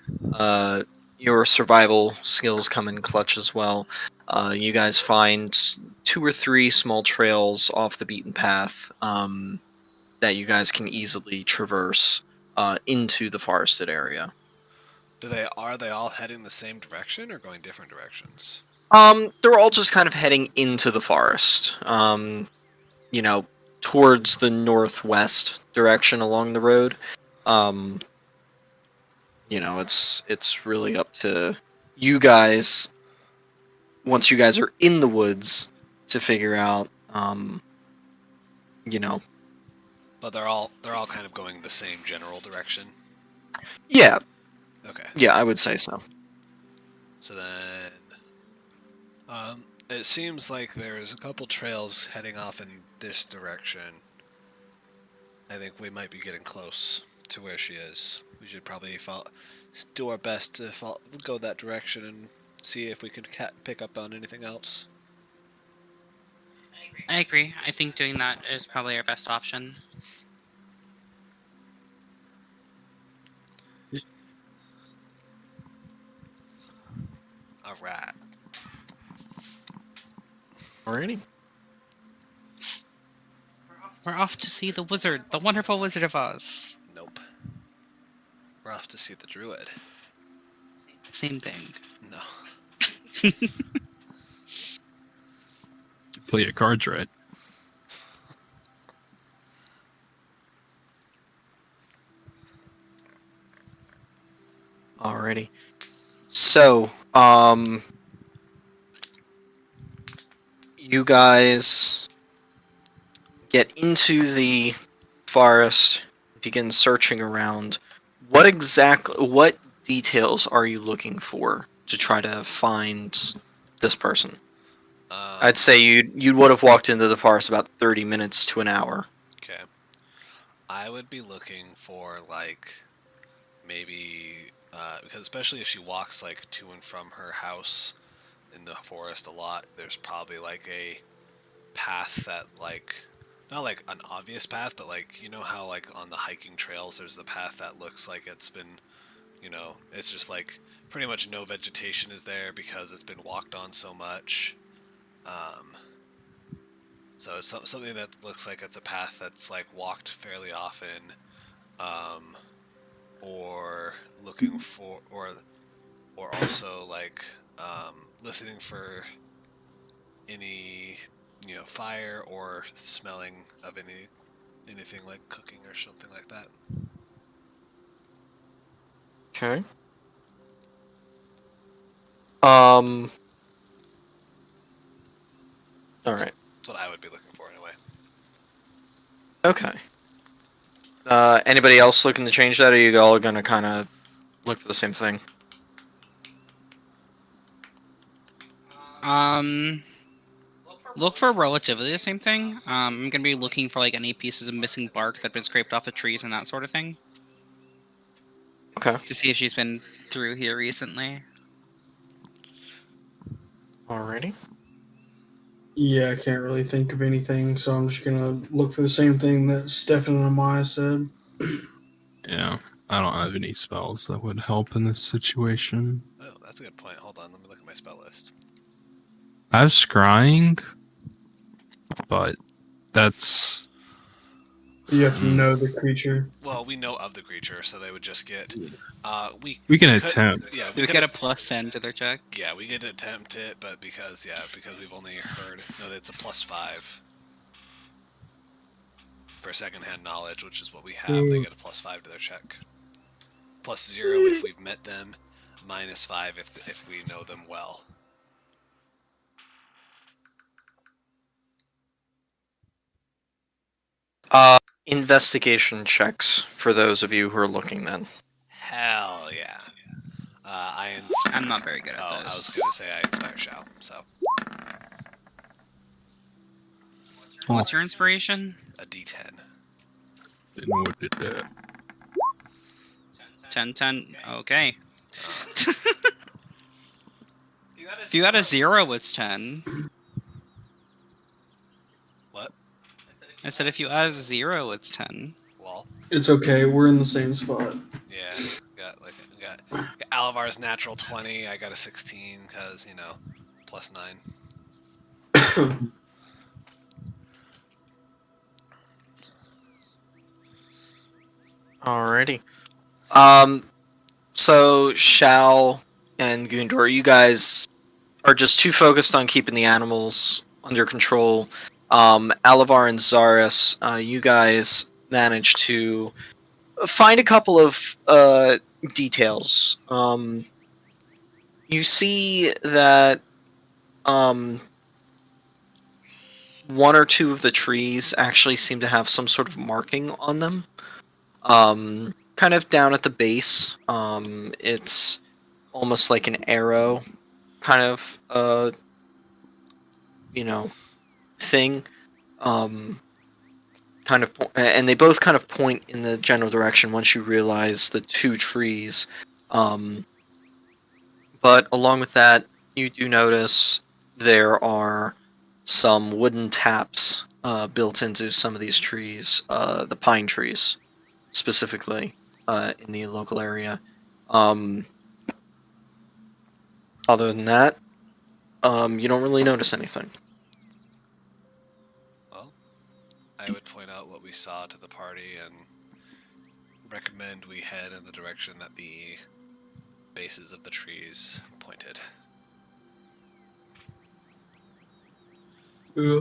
your survival skills come in clutch as well. You guys find 2 or 3 small trails off the beaten path that you guys can easily traverse into the forested area. Are they all heading the same direction or going different directions? They're all just kind of heading into the forest. Towards the northwest direction along the road. It's really up to you guys once you guys are in the woods to figure out, you know, But they're all kind of going the same general direction. yeah, Okay. yeah, I would say so. So then, it seems like there's a couple trails heading off in this direction. I think we might be getting close to where she is. We should probably do our best to go that direction and see if we can pick up on anything else. I agree. I think doing that is probably our best option. All right. Alrighty. We're off to see the wizard, the wonderful Wizard of Oz. Nope. We're off to see the druid. Same thing. No. Play your cards right. Alrighty. So, you guys get into the forest, begin searching around. What details are you looking for to try to find this person? I'd say you would have walked into the forest about 30 minutes to an hour. Okay. I would be looking for, like, maybe, because especially if she walks, like, to and from her house in the forest a lot, there's probably, like, a path that, like, not, like, an obvious path, but, like, you know how, like, on the hiking trails there's the path that looks like it's been, you know, it's just, like, pretty much no vegetation is there because it's been walked on so much. So it's something that looks like it's a path that's like walked fairly often, or looking for, or also like listening for any, you know, fire or smelling of anything like cooking or something like that. Okay. All right. That's what I would be looking for anyway. Okay. Anybody else looking to change that, or are you all gonna kind of look for the same thing? Look for relatively the same thing. I'm gonna be looking for like any pieces of missing bark that have been scraped off the trees and that sort of thing. Okay. To see if she's been through here recently. Alrighty. Yeah, I can't really think of anything, so I'm just gonna look for the same thing that Stefan and Amaya said. Yeah, I don't have any spells that would help in this situation. Oh, that's a good point. Hold on, let me look at my spell list. I have scrying, but that's You have to know the creature. Well, we know of the creature, so they would just get. we can attempt. Yeah, We get a +10 to their check. Yeah, we could attempt it, but because we've only heard. No, it's a +5 for secondhand knowledge, which is what we have. They get a +5 to their check. +0 if we've met them. -5 if we know them well. Investigation checks for those of you who are looking then. Hell yeah. I'm not very good at those. I was gonna say I inspire Shao. So What's your inspiration? a D10. Didn't know what did that. 10. Okay. If you got a 0, it's 10. What? I said if you add a 0, it's 10. Lol. It's okay, we're in the same spot. Yeah. Got Alavar's natural 20. I got a 16 because +9. Alrighty. So Shao and Gundor, you guys are just too focused on keeping the animals under control. Alavar and Zaris, you guys managed to find a couple of details. You see that one or two of the trees actually seem to have some sort of marking on them. Kind of down at the base. It's almost like an arrow, kind of thing. Kind of, and they both kind of point in the general direction once you realize the two trees. But along with that, you do notice there are some wooden taps built into some of these trees, the pine trees specifically in the local area. Other than that, you don't really notice anything. Well, I would point out what we saw to the party and recommend we head in the direction that the bases of the trees pointed. Yeah.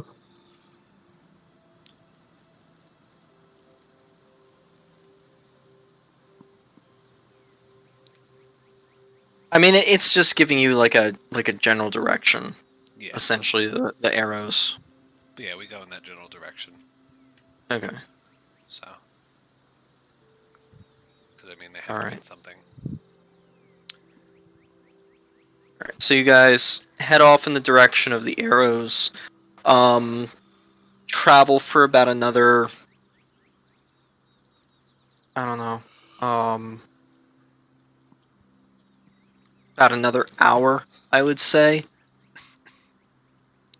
I mean, it's just giving you like a general direction. Yeah. Essentially, the arrows. But yeah, we go in that general direction. Okay. So. Because, I mean, they have All to right. mean something. All right. So you guys head off in the direction of the arrows. Travel for about another. I don't know. About another hour, I would say.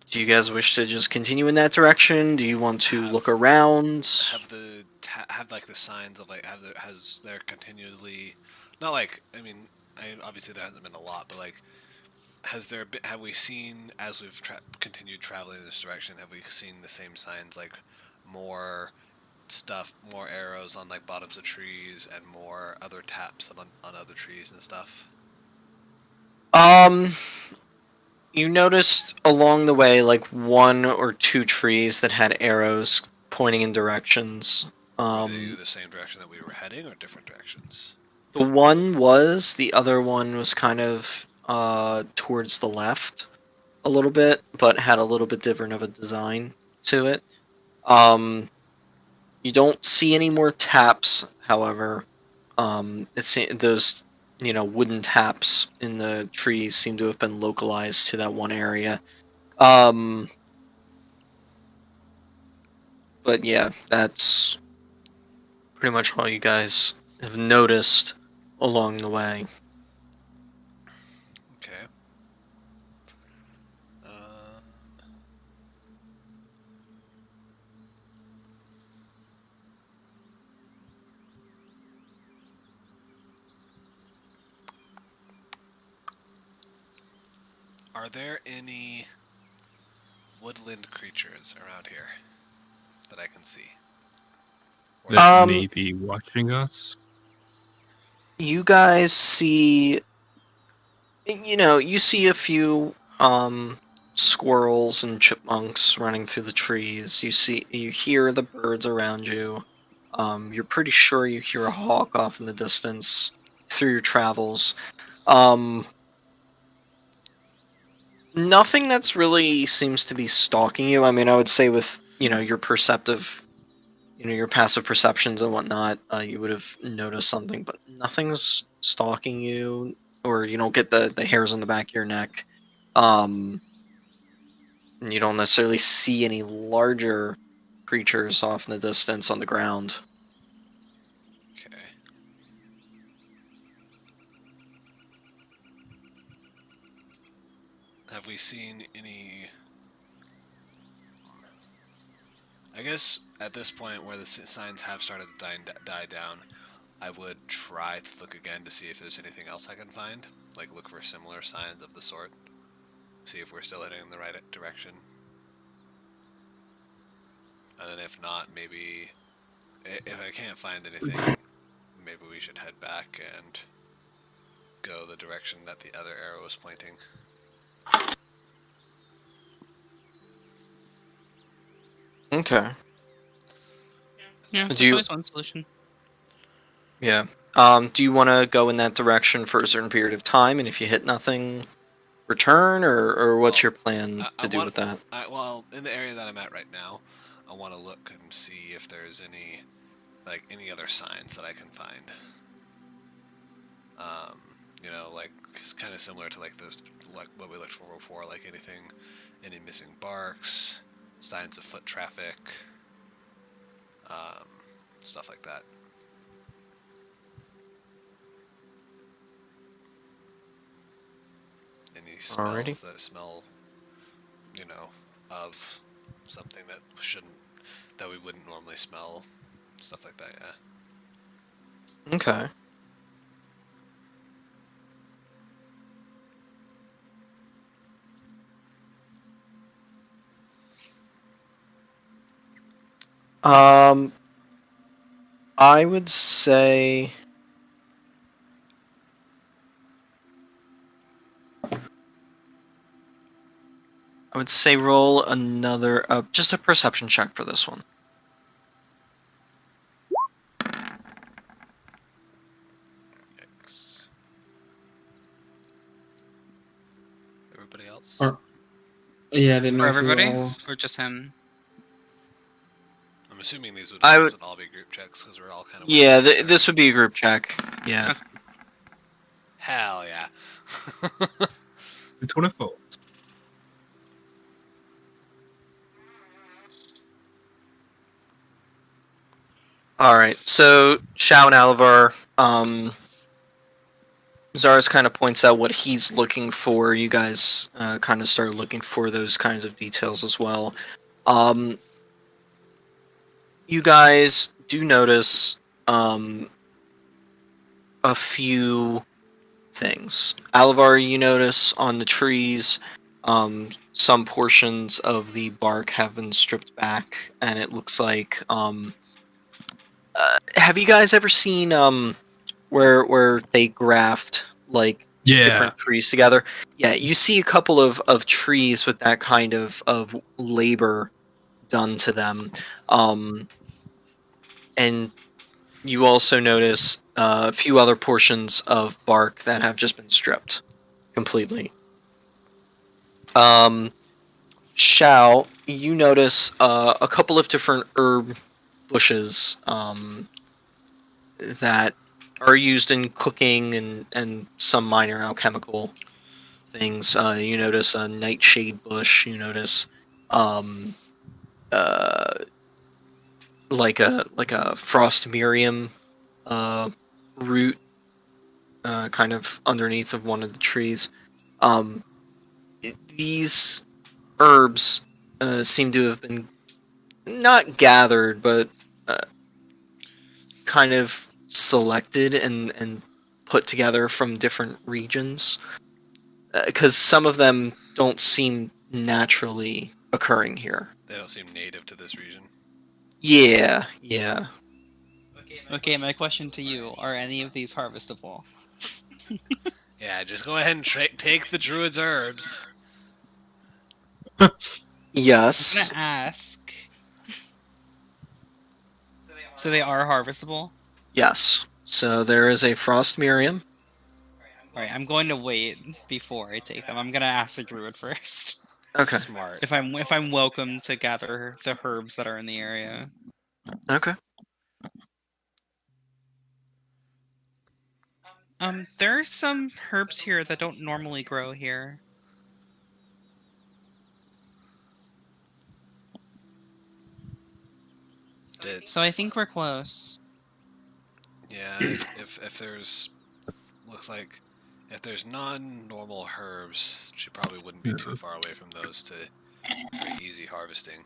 Do you guys wish to just continue in that direction? Do you want to look around? Have like the signs of like has there continually, not like obviously there hasn't been a lot, but like have we seen as we've continued traveling in this direction, have we seen the same signs, like more stuff, more arrows on like bottoms of trees and more other taps on other trees and stuff? You noticed along the way like one or two trees that had arrows pointing in directions. Were they the same direction that we were heading or different directions? The one was, the other one was kind of towards the left a little bit, but had a little bit different of a design to it. You don't see any more taps, however. It's those wooden taps in the trees seem to have been localized to that one area. But yeah, that's pretty much all you guys have noticed along the way. Okay. Are there any woodland creatures around here that I can see? That may be watching us. You guys see, you see a few squirrels and chipmunks running through the trees. You hear the birds around you. You're pretty sure you hear a hawk off in the distance through your travels. Nothing that's really seems to be stalking you. I mean, I would say with your perceptive, your passive perceptions and whatnot, you would have noticed something, but nothing's stalking you, or you don't get the hairs on the back of your neck. And you don't necessarily see any larger creatures off in the distance on the ground. Okay. Have we seen any... I guess at this point where the signs have started to die down, I would try to look again to see if there's anything else I can find. Like look for similar signs of the sort. See if we're still heading in the right direction. And then if not, maybe... If I can't find anything, maybe we should head back and go the direction that the other arrow was pointing. Okay. Yeah, Do that's you- always one solution. Yeah. Do you want to go in that direction for a certain period of time, and if you hit nothing, return, or what's Well, your plan I to do want- with that? well, in the area that I'm at right now, I want to look and see if there's any other signs that I can find. Like kind of similar to like those, like what we looked for before, like any missing barks, signs of foot traffic, um, stuff like that. Any smells Alrighty. that smell, of something that we wouldn't normally smell, stuff like that. Yeah. Okay. I would say roll another just a perception check for this one. Yikes. Everybody else? Yeah, I didn't know For if we were everybody, all... or just him? I'm assuming these would all be group checks because we're all kind of. Yeah, this would be a group check. Yeah. Hell yeah. 24. All right. So Shao and Alvar, Zaris kind of points out what he's looking for. You guys kind of start looking for those kinds of details as well. You guys do notice a few things. Alvar, you notice on the trees, some portions of the bark have been stripped back, and it looks like. Have you guys ever seen where they graft like Yeah. different trees together? Yeah, you see a couple of trees with that kind of labor done to them, and you also notice a few other portions of bark that have just been stripped completely. Shao, you notice a couple of different herb bushes that are used in cooking and some minor alchemical things. You notice a nightshade bush. You notice um, uh, like a frost miriam root kind of underneath of one of the trees. Um, these herbs seem to have been not gathered, but uh, kind of selected and put together from different regions. Because some of them don't seem naturally occurring here. They don't seem native to this region. Yeah, yeah. Okay, my question to you: are any of these harvestable? Yeah, just go ahead and take the druid's herbs. I'm Yes. gonna ask. So they are harvestable. Yes. So there is a frost miriam. All right, I'm going to wait before I take them. I'm gonna ask the druid first. Okay. Smart. If I'm welcome to gather the herbs that are in the area. Okay. There's some herbs here that don't normally grow here. So I think we're close. Yeah, if there's looks like if there's non-normal herbs, she probably wouldn't be too far away from those for easy harvesting.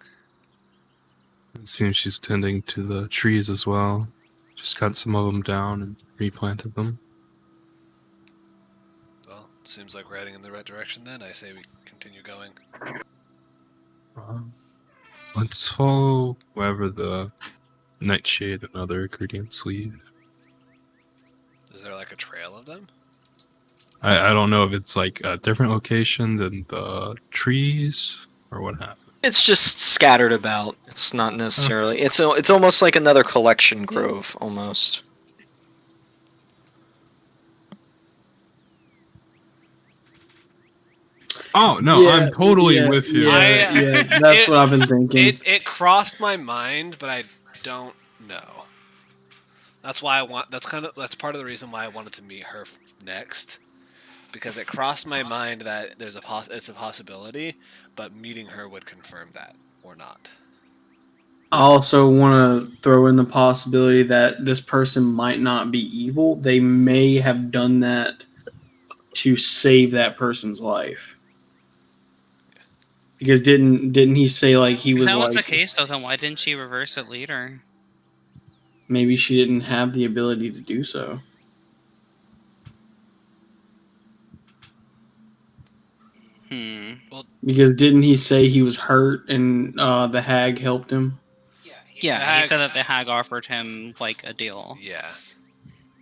It seems she's tending to the trees as well. Just cut some of them down and replanted them. Well, seems like we're heading in the right direction then. I say we continue going. Let's follow wherever the nightshade and other ingredients lead. Is there like a trail of them? I don't know if it's like a different location than the trees or what happened. It's just scattered about. It's not necessarily. It's almost like another collection grove, almost. Oh no, I'm totally with you. That's what I've been thinking. It crossed my mind, but I don't know. That's why that's part of the reason why I wanted to meet her next, because it crossed my mind that it's a possibility, but meeting her would confirm that or not. I also want to throw in the possibility that this person might not be evil. They may have done that to save that person's life. Because didn't he say like he If was that was the like case, though, then why didn't she reverse it later? maybe she didn't have the ability to do so? Because didn't he say he was hurt and the hag helped him? Yeah, he said that the hag offered him like a deal. Yeah.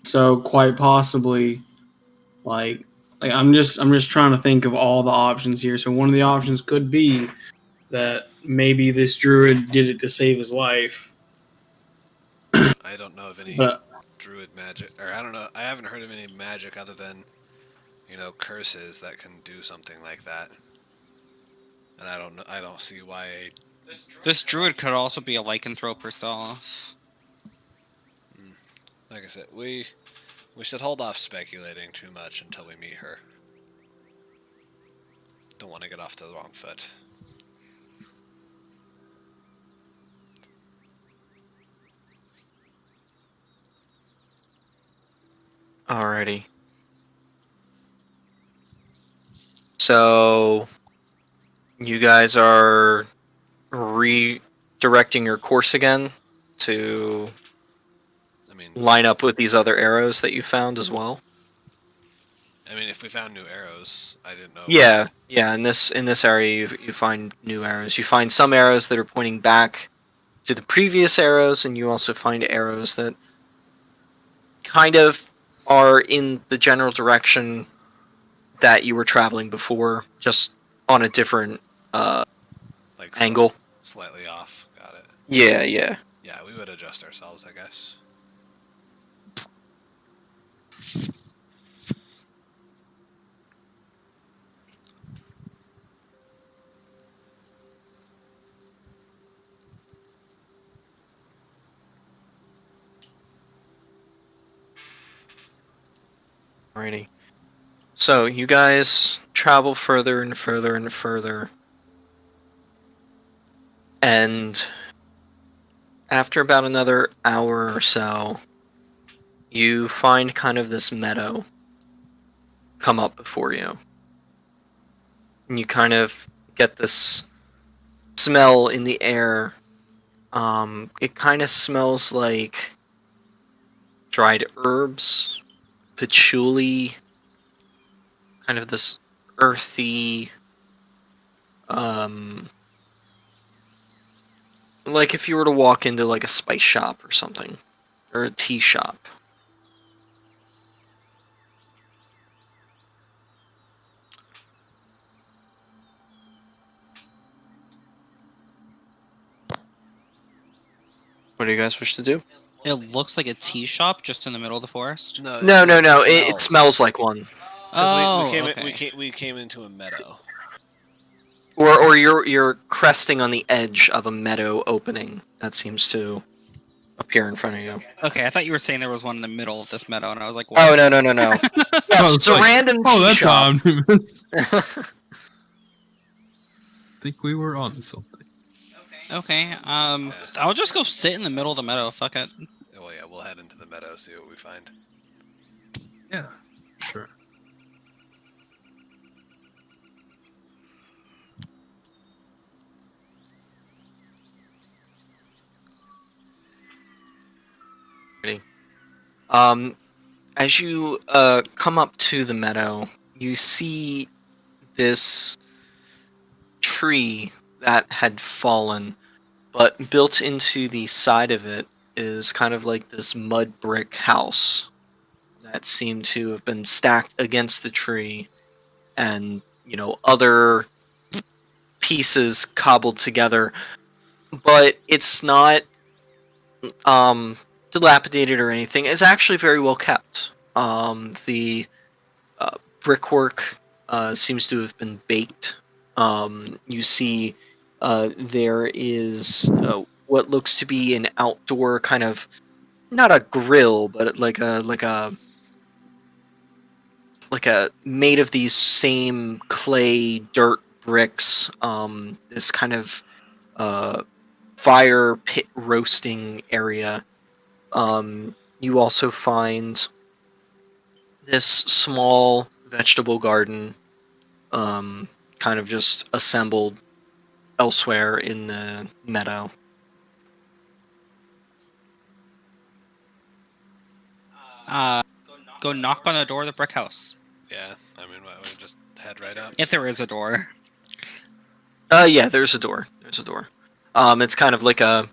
So quite possibly, like I'm just trying to think of all the options here. So one of the options could be that maybe this druid did it to save his life. I don't know of any But druid magic, or I don't know. I haven't heard of any magic other than, curses that can do something like that. And I don't know. I don't see why. This druid could also be a lycanthrope herself. Like I said, we should hold off speculating too much until we meet her. Don't want to get off to the wrong foot. Alrighty. So, you guys are redirecting your course again to line up with these other arrows that you found as well. If we found new arrows, I didn't know. Yeah. In this area, you find new arrows. You find some arrows that are pointing back to the previous arrows, and you also find arrows that kind of are in the general direction that you were traveling before, just on a different angle. Slightly off. Got it. Yeah. Yeah, we would adjust ourselves, I guess. Alrighty. So you guys travel further and further and further. And after about another hour or so, you find kind of this meadow come up before you. And you kind of get this smell in the air. It kind of smells like dried herbs, patchouli, kind of this earthy, like if you were to walk into like a spice shop or something, or a tea shop. What do you guys wish to do? It looks like a tea shop just in the middle of the forest. No. It smells like one. Oh, we came into a meadow. Or you're cresting on the edge of a meadow opening that seems to appear in front of you. Okay, I thought you were saying there was one in the middle of this meadow, and I was like, what? what? Oh, no. Yes, it's a random tea shop. I think we were on something. Okay, I'll just go sit in the middle of the meadow, fuck it. Well, yeah, we'll head into the meadow, see what we find. Yeah, sure. As you come up to the meadow, you see this tree that had fallen, but built into the side of it is kind of like this mud brick house that seemed to have been stacked against the tree, and other pieces cobbled together, but it's not dilapidated or anything. It's actually very well kept. The brickwork seems to have been baked. You see there is what looks to be an outdoor kind of, not a grill, but like a made of these same clay dirt bricks. This kind of fire pit roasting area. You also find this small vegetable garden, kind of just assembled elsewhere in the meadow. Go knock on the door of the brick house. Yeah, I mean, we just head right up. If there is a door. Yeah, there's a door. There's a door. It's kind of like a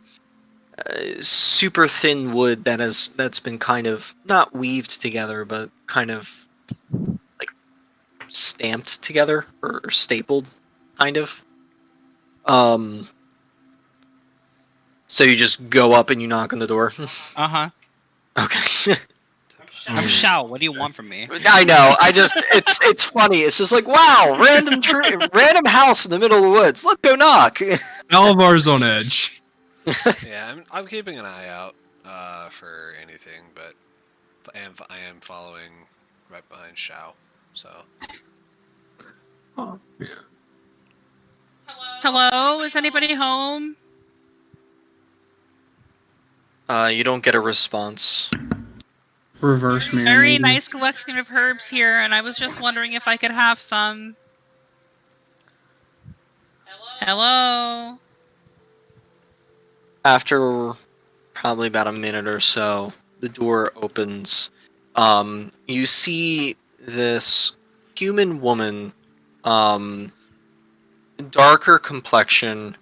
super thin wood that's been kind of not weaved together, but kind of like stamped together or stapled, kind of. So you just go up and you knock on the door. Uh-huh. Okay. I'm Shao. What do you want from me? I know. It's funny. It's just like, wow, random house in the middle of the woods. Let's go knock. Alvar's on edge. Yeah, I'm keeping an eye out for anything, but I am following right behind Shao. So Oh, yeah. Hello, is anybody home? You don't get a response. Reverse man. Very maybe. nice collection of herbs here, and I was just wondering if I could have some. Hello? After probably about a minute or so, the door opens. You see this human woman, darker complexion,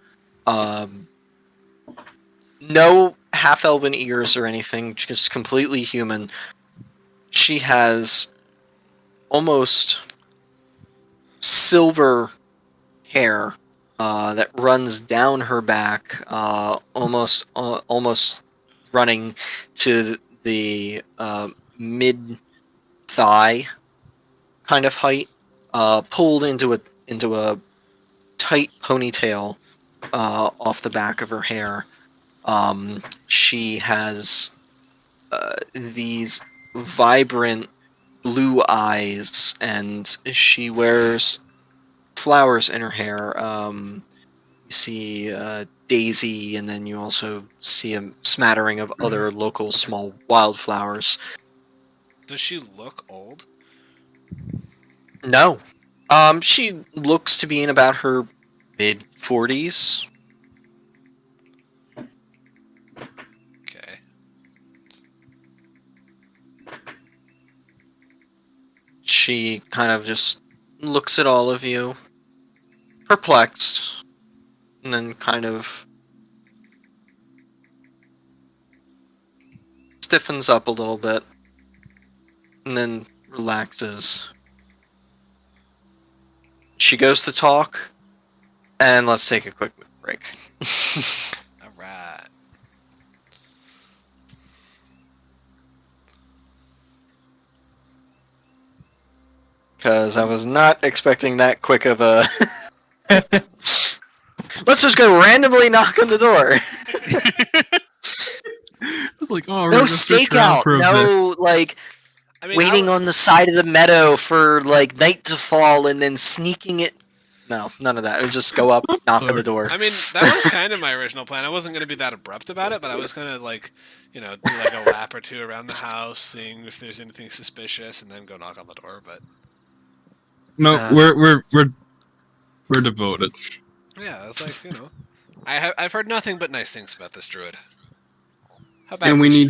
no half-elven ears or anything, just completely human. She has almost silver hair that runs down her back, almost running to the mid thigh kind of height, pulled into a tight ponytail off the back of her hair. She has these vibrant blue eyes, and she wears flowers in her hair. You see daisy, and then you also see a smattering of other local small wildflowers. does she look old? No. She looks to be in about her mid-40s. Okay. She kind of just looks at all of you, perplexed, and then kind of stiffens up a little bit, and then relaxes. She goes to talk, and let's take a quick break. All right. Because I was not expecting that quick of a... Let's just go randomly knock on the door. It's like, oh, we're No gonna search around stakeout, for a bit. no, like, I mean, waiting on the side of the meadow for, like, night to fall and then sneaking it. No, none of that. It would just go up, knock on the door. I mean, that was kind of my original plan. I wasn't going to be that abrupt about it, but I was going to, like, do like a lap or two around the house, seeing if there's anything suspicious, and then go knock on the door. But No, we're devoted. yeah, it's like, I've heard nothing but nice things about this druid. How bad And we was she?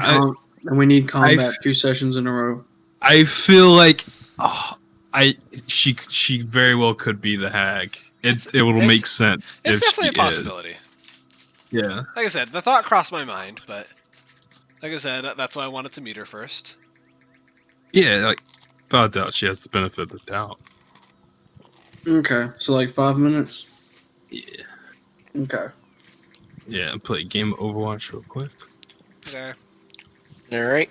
need combat 2 sessions in a row. I feel like she very well could be the hag. It will make sense. It's if definitely a she is. possibility. Yeah. Like I said, the thought crossed my mind, but like I said, that's why I wanted to meet her first. Yeah, like without doubt she has the benefit of the doubt. Okay, so like 5 minutes? Yeah. Okay. Yeah, play a game of Overwatch real quick. Okay. Alright.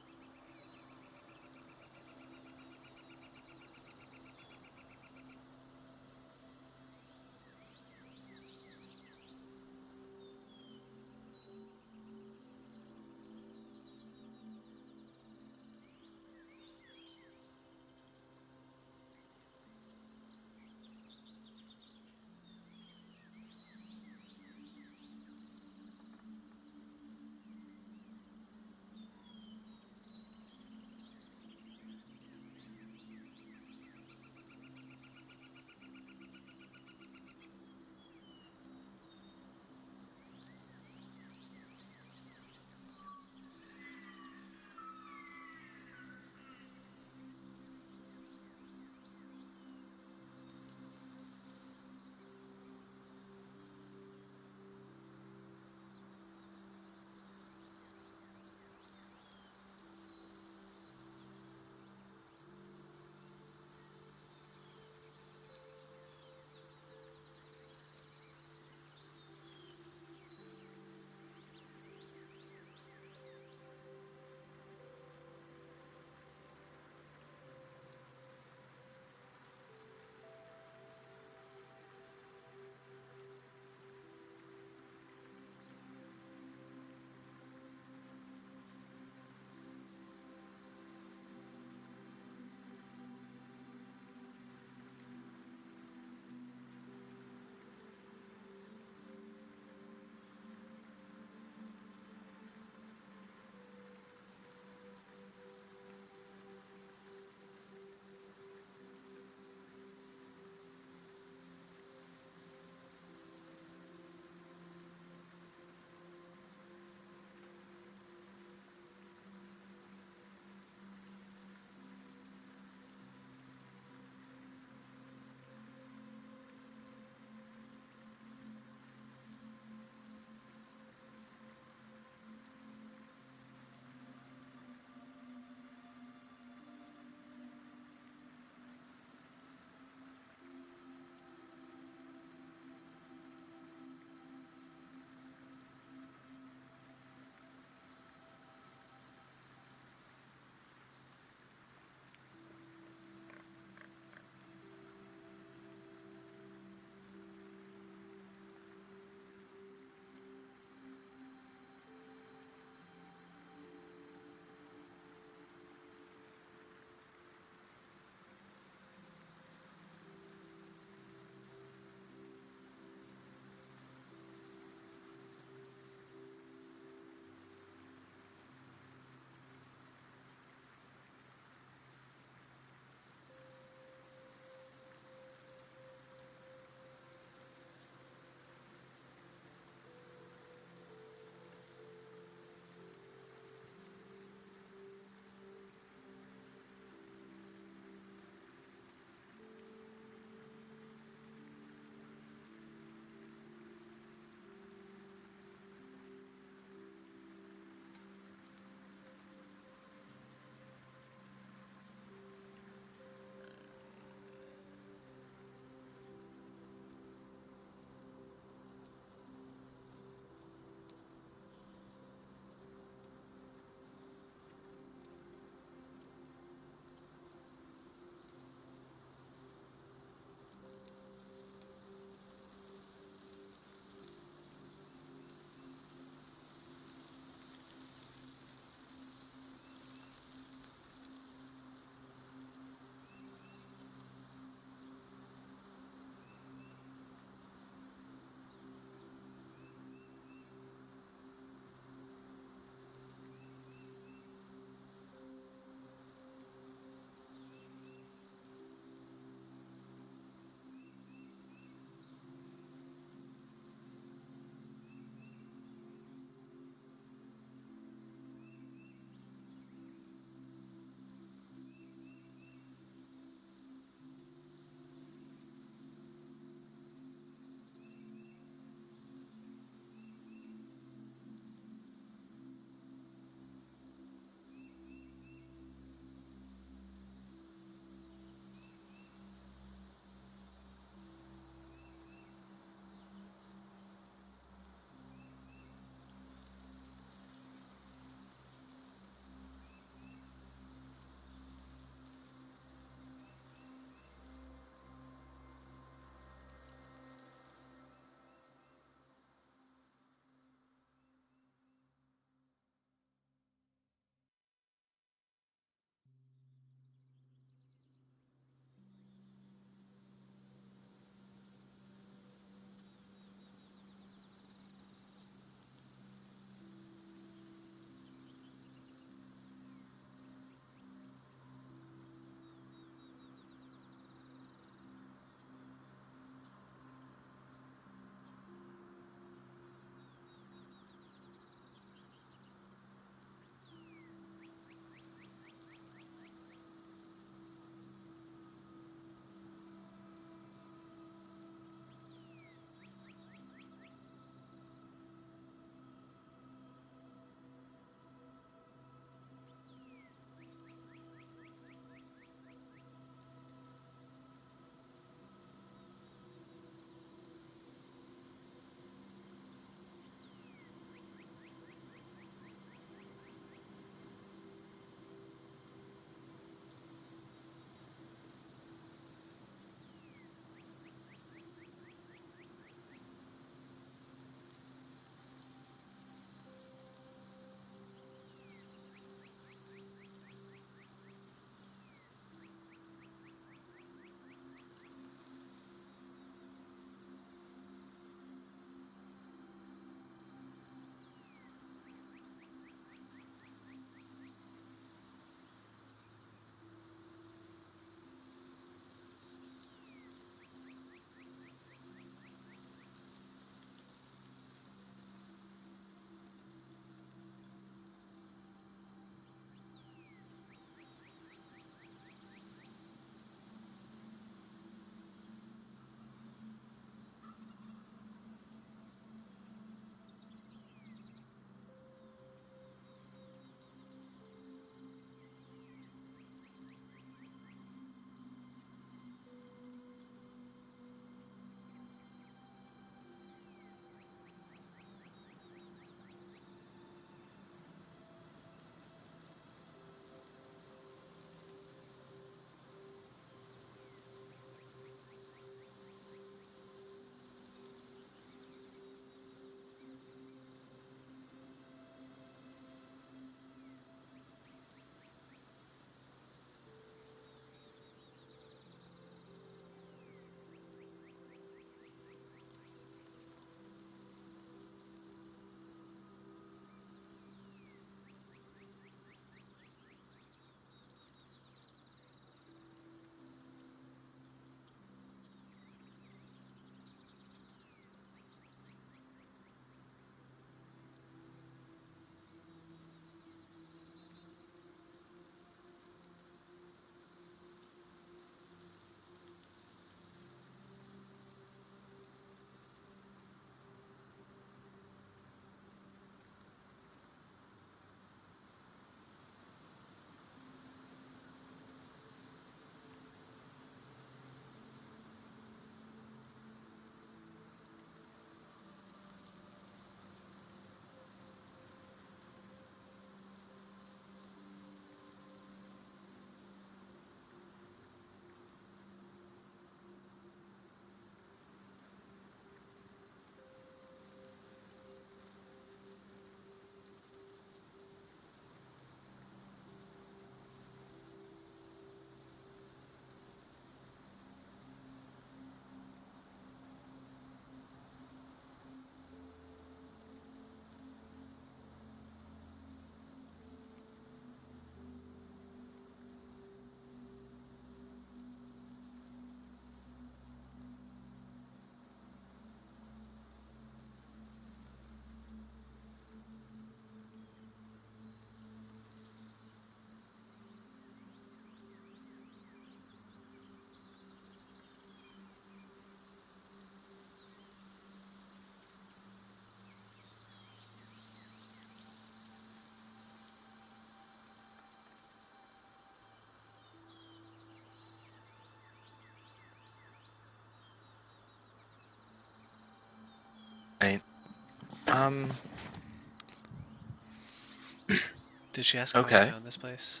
Did she ask how I Okay. found this place?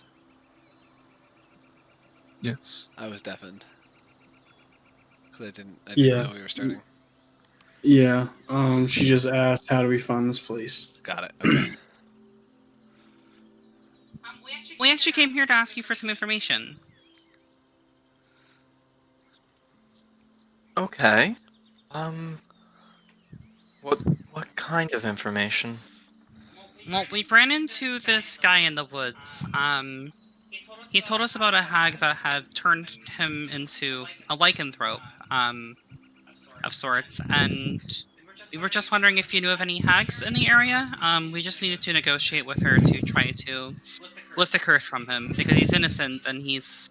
Yes. I was deafened. Because I didn't Yeah. know we were starting. Yeah. She just asked, "How do we find this place?" Got it. Okay. We actually came here to ask you for some information. Okay. What kind of information? Well, we ran into this guy in the woods. He told us about a hag that had turned him into a lycanthrope, of sorts, and we were just wondering if you knew of any hags in the area. We just needed to negotiate with her to try to lift the curse from him because he's innocent and he's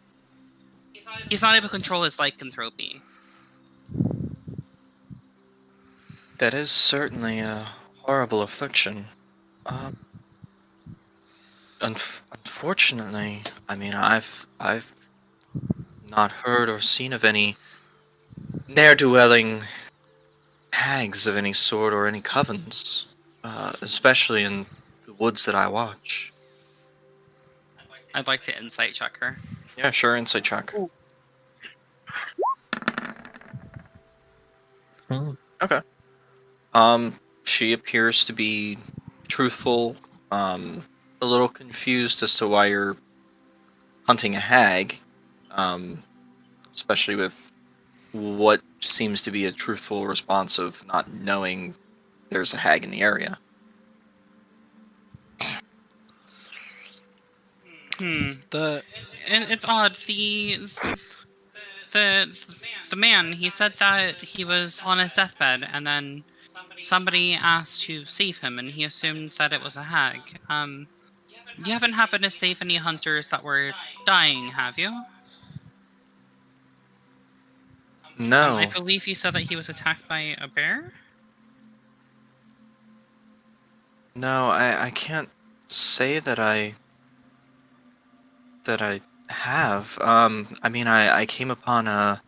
not able to control his lycanthropy. That is certainly a horrible affliction. Unfortunately, I mean, I've not heard or seen of any ne'er-dwelling hags of any sort or any covens, especially in the woods that I watch. I'd like to insight check her. Yeah, sure, insight check. Oh, Okay. She appears to be truthful, a little confused as to why you're hunting a hag, um, especially with what seems to be a truthful response of not knowing there's a hag in the area. The And it's odd. The the man, he said that he was on his deathbed, and then somebody asked to save him, and he assumed that it was a hag. You haven't happened to save any hunters that were dying, have you? I No, believe you said that he was attacked by a bear. no, I can't say that I have. I mean, I came upon a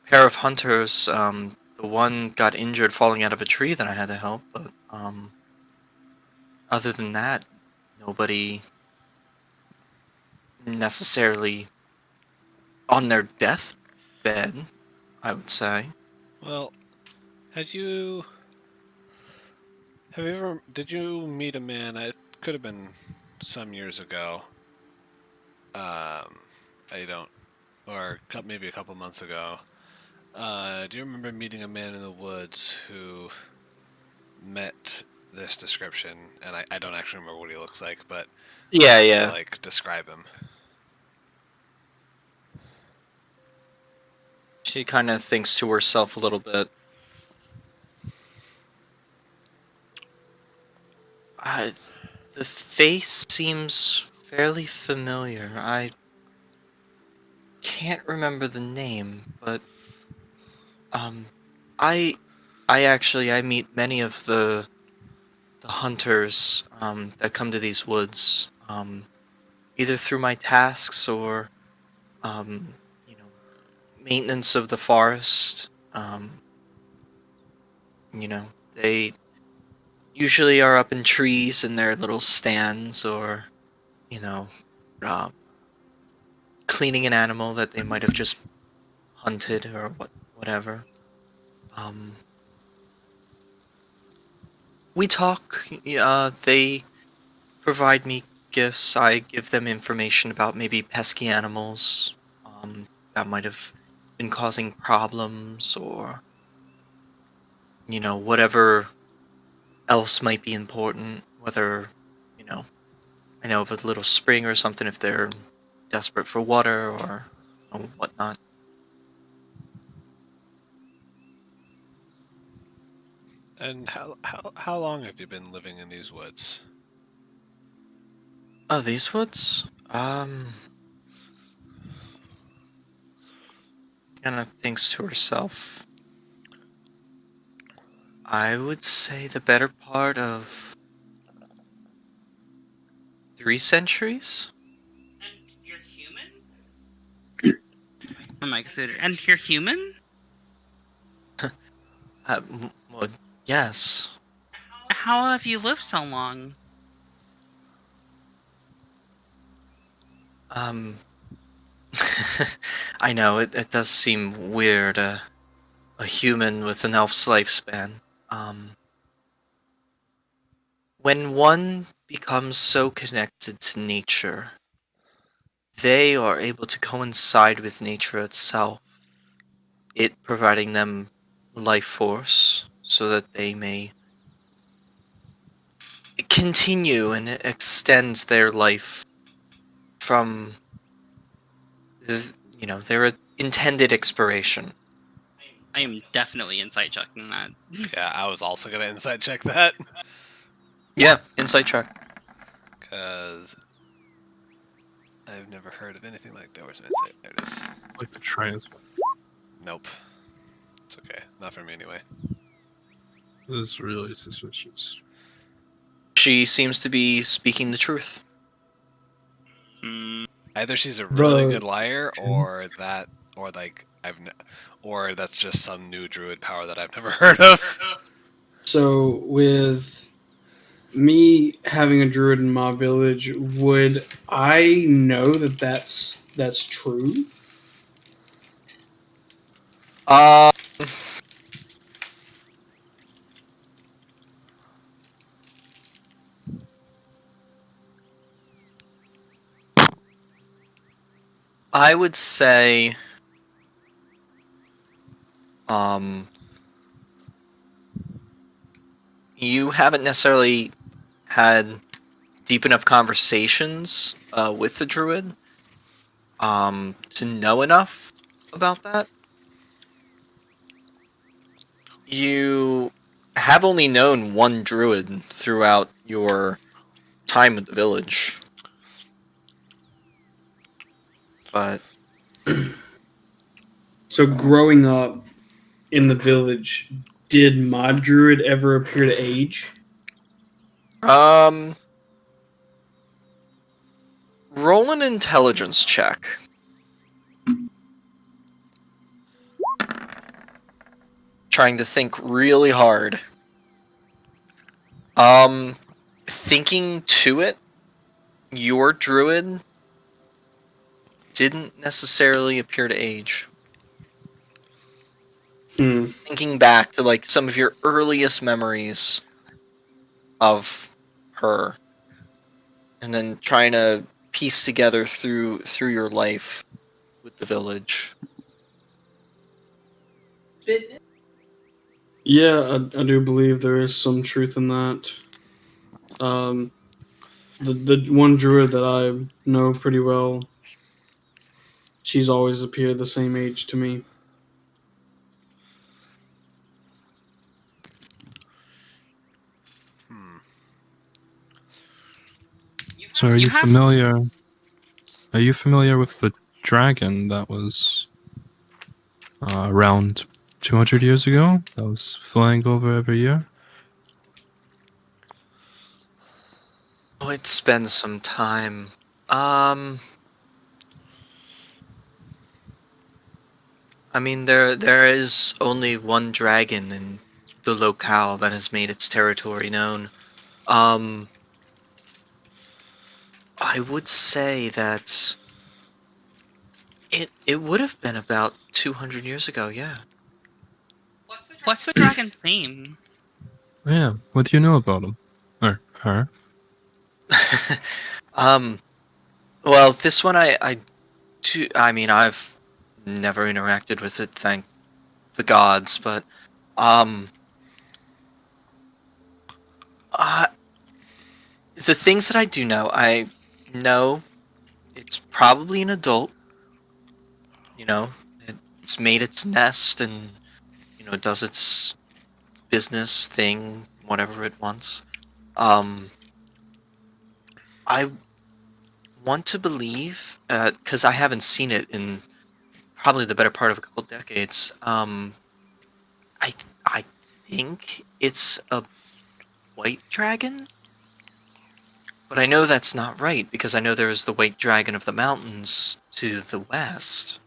pair of hunters. The one got injured falling out of a tree that I had to help, but other than that, nobody necessarily on their deathbed, I would say. well, has you have you ever did you meet a man? It could have been some years ago. I don't, or maybe a couple months ago. Do you remember meeting a man in the woods who met this description? And I don't actually remember what he looks like, but Yeah, to yeah. like describe him. She kind of thinks to herself a little bit. I, the face seems fairly familiar. I can't remember the name, but um, I, I meet many of the hunters that come to these woods, either through my tasks or um, you know, maintenance of the forest. You know, they usually are up in trees in their little stands, or you know, um, cleaning an animal that they might have just hunted or whatever. Um, we talk. They provide me gifts. I give them information about maybe pesky animals that might have been causing problems, or whatever else might be important. Whether you know, I know of a little spring or something if they're desperate for water or whatnot. And how long have you been living in these woods? Oh, these woods? Kind of thinks to herself. I would say the better part of 3 centuries? And you're human? Am I considered? And you're human? Well, yes. How have you lived so long? I know it does seem weird. A human with an elf's lifespan. When one becomes so connected to nature, they are able to coincide with nature itself, it providing them life force so that they may continue and extend their life from their intended expiration. I am definitely insight checking that. Yeah, I was also gonna inside check that Yeah, insight check. because I've never heard of anything like that. Where's my insight? There it is. I'd like to try as well. Nope. It's okay. Not for me anyway. This is really suspicious. She seems to be speaking the truth. Hmm. Either she's a really The- good liar, or or that's just some new druid power that I've never heard of. So with me having a druid in my village, would I know that that's true? Uh, I would say, you haven't necessarily had deep enough conversations with the druid to know enough about that. You have only known one druid throughout your time with the village, but So growing up in the village, did my druid ever appear to age? roll an intelligence check. Trying to think really hard. Thinking to it, your druid didn't necessarily appear to age. Thinking back to like some of your earliest memories of her, and then trying to piece together through your life with the village. Yeah, I do believe there is some truth in that. The one druid that I know pretty well, she's always appeared the same age to me. Hmm. So are You you have- familiar? Are you familiar with the dragon that was around 200 years ago? That was flying over every year. Oh, it's been some time. I mean, there is only one dragon in the locale that has made its territory known. Um, I would say that it would have been about 200 years ago, yeah. What's the dragon's name? Yeah. What do you know about him or her? um, well, this one I mean, I've never interacted with it, thank the gods, but um, uh, the things that I know it's probably an adult. You know, it's made its nest and does its business thing, whatever it wants. Um, I want to believe, because I haven't seen it in probably the better part of a couple decades. I think it's a white dragon, but I know that's not right because I know there's the white dragon of the mountains to the west.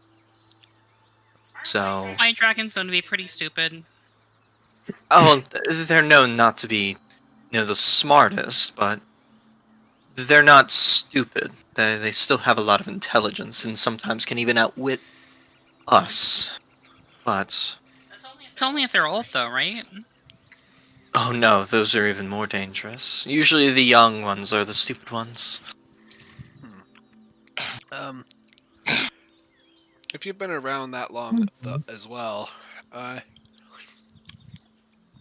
So, White dragons known to be pretty stupid. oh, they're known not to be the smartest, but they're not stupid. They still have a lot of intelligence and sometimes can even outwit us. But It's only if they're old, though, right? oh no, those are even more dangerous. Usually the young ones are the stupid ones. Um, if you've been around that long as well,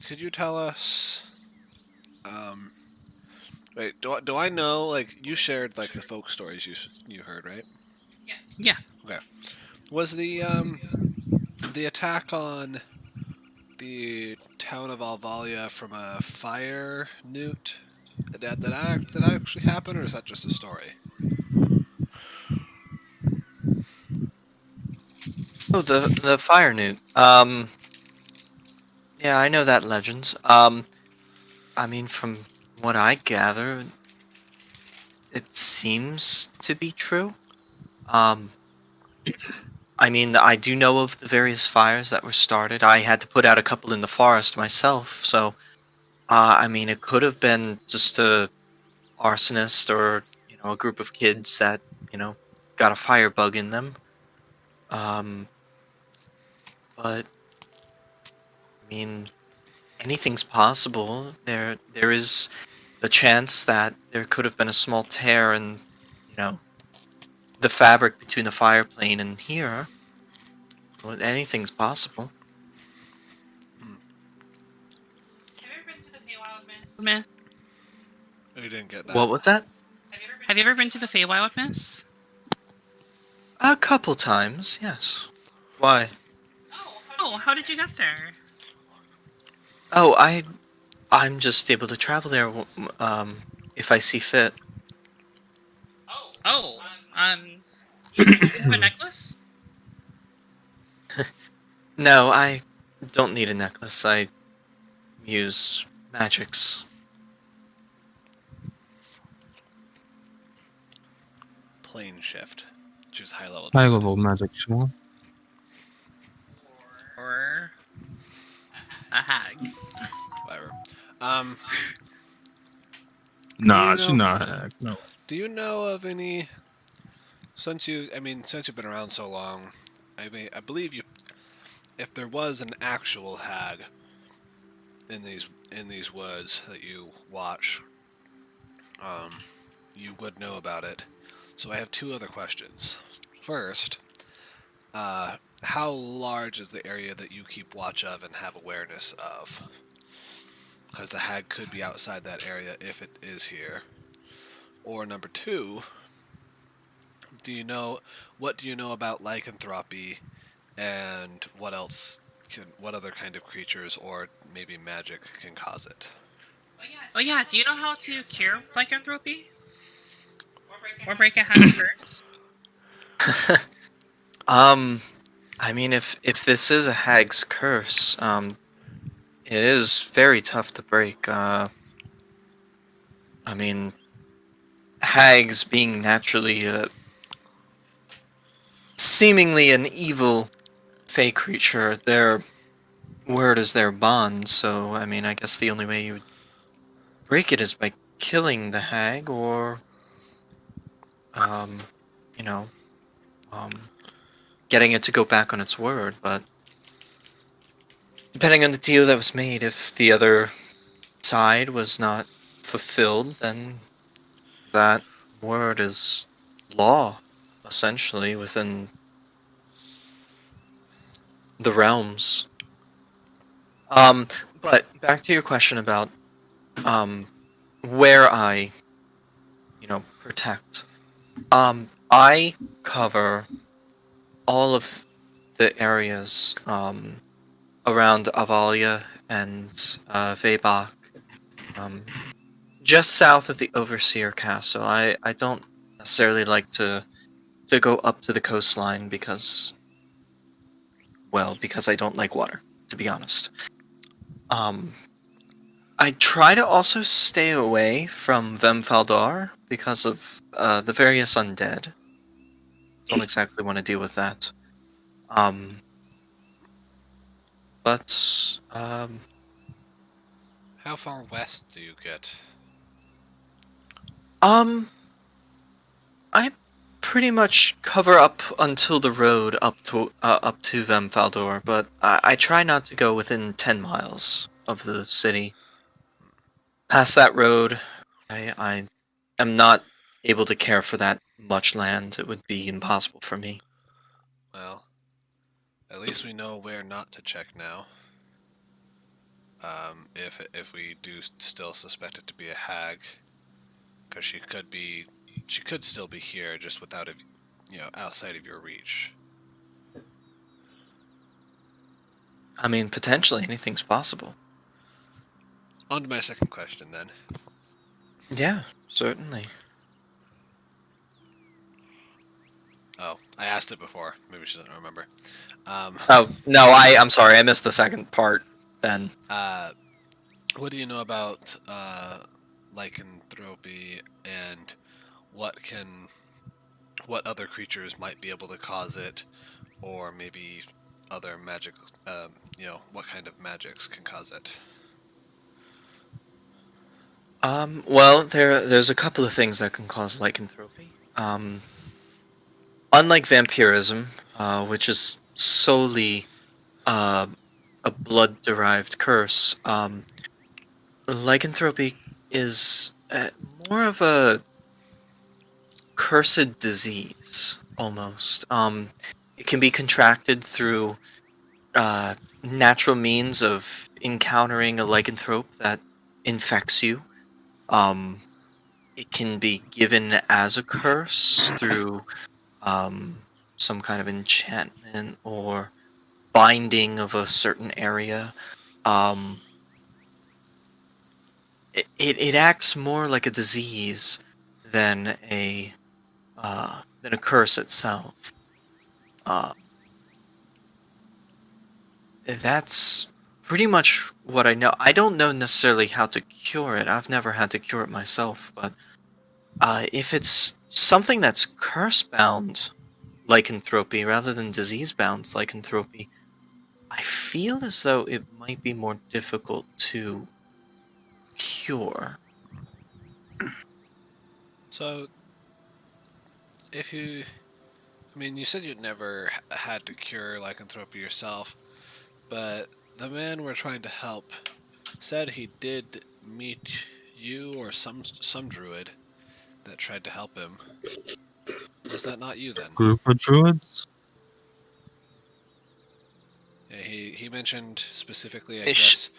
could you tell us? Um, wait, do I know? Like you shared like the folk stories you heard, right? Yeah. Okay. Was the attack on the town of Alvalia from a fire newt? Did that actually happen, or is that just a story? Oh, the fire newt. Yeah, I know that legend. I mean, from what I gather, it seems to be true. Um, I mean, I do know of the various fires that were started. I had to put out a couple in the forest myself, so I mean, it could have been just a arsonist or a group of kids that you know got a fire bug in them. Um, but I mean, anything's possible. There is the chance that there could have been a small tear in you know the fabric between the fire plane and here. Well, anything's possible. Miss, Oh, you didn't get that. What was that? have you ever been to the Feywild, Miss? A couple times, yes. Why? Oh, how did you get there? Oh, I'm just able to travel there if I see fit. Oh, do you have a necklace? No, I don't need a necklace. I use magics. Plane shift. Choose high level. High level magic swarm. Or a hag? Whatever. Um, Nah, you she's know- not. No. do you know of any? Since you've been around so long, I believe you. If there was an actual hag in these woods that you watch, um, you would know about it. So I have two other questions. First, how large is the area that you keep watch of and have awareness of? Because the hag could be outside that area if it is here. Or number two, what do you know about lycanthropy, and what other kind of creatures or maybe magic can cause it? Oh yeah, do you know how to cure lycanthropy? Or break a hag's curse? I mean, if this is a hag's curse, it is very tough to break. I mean, hags being naturally seemingly an evil fey creature, their word is their bond. So, I mean, I guess the only way you would break it is by killing the hag, or um, you know, um, getting it to go back on its word. But depending on the deal that was made, if the other side was not fulfilled, then that word is law, essentially, within the realms. Um, but back to your question about um, where I, protect. I cover all of the areas around Avalia and Vebach, um, just south of the Overseer Castle. I don't necessarily like to go up to the coastline because I don't like water, to be honest. Um, I try to also stay away from Vemfaldar because of the various undead. Don't exactly want to deal with that. Um, but How far west do you get? Um, I pretty much cover up until the road up to Vemfaldor, but I try not to go within 10 miles of the city. Past that road, I am not able to care for that much land. It would be impossible for me. Well, at least we know where not to check now. If we do still suspect it to be a hag, because she could still be here, just without it, outside of your reach. I mean, potentially anything's possible. On to my second question then. Yeah, certainly. Oh, I asked it before. Maybe she doesn't remember. Oh, no, I'm sorry. I missed the second part then. What do you know about lycanthropy, and what can what other creatures might be able to cause it, or maybe other magic? What kind of magics can cause it? Well, there's a couple of things that can cause lycanthropy. Unlike vampirism, which is solely uh, a blood-derived curse, lycanthropy is more of a cursed disease, almost. It can be contracted through natural means of encountering a lycanthrope that infects you. Um, it can be given as a curse through um, some kind of enchantment or binding of a certain area. Um, it acts more like a disease than a curse itself. Uh, that's pretty much what I know. I don't know necessarily how to cure it. I've never had to cure it myself, but if it's something that's curse bound lycanthropy rather than disease bound lycanthropy, I feel as though it might be more difficult to cure. So, if you, I mean, you said you'd never had to cure lycanthropy yourself, but the man we're trying to help said he did meet you or some druid that tried to help him. Was that not you then? Group of druids? Yeah, he mentioned specifically, I Ish. guess,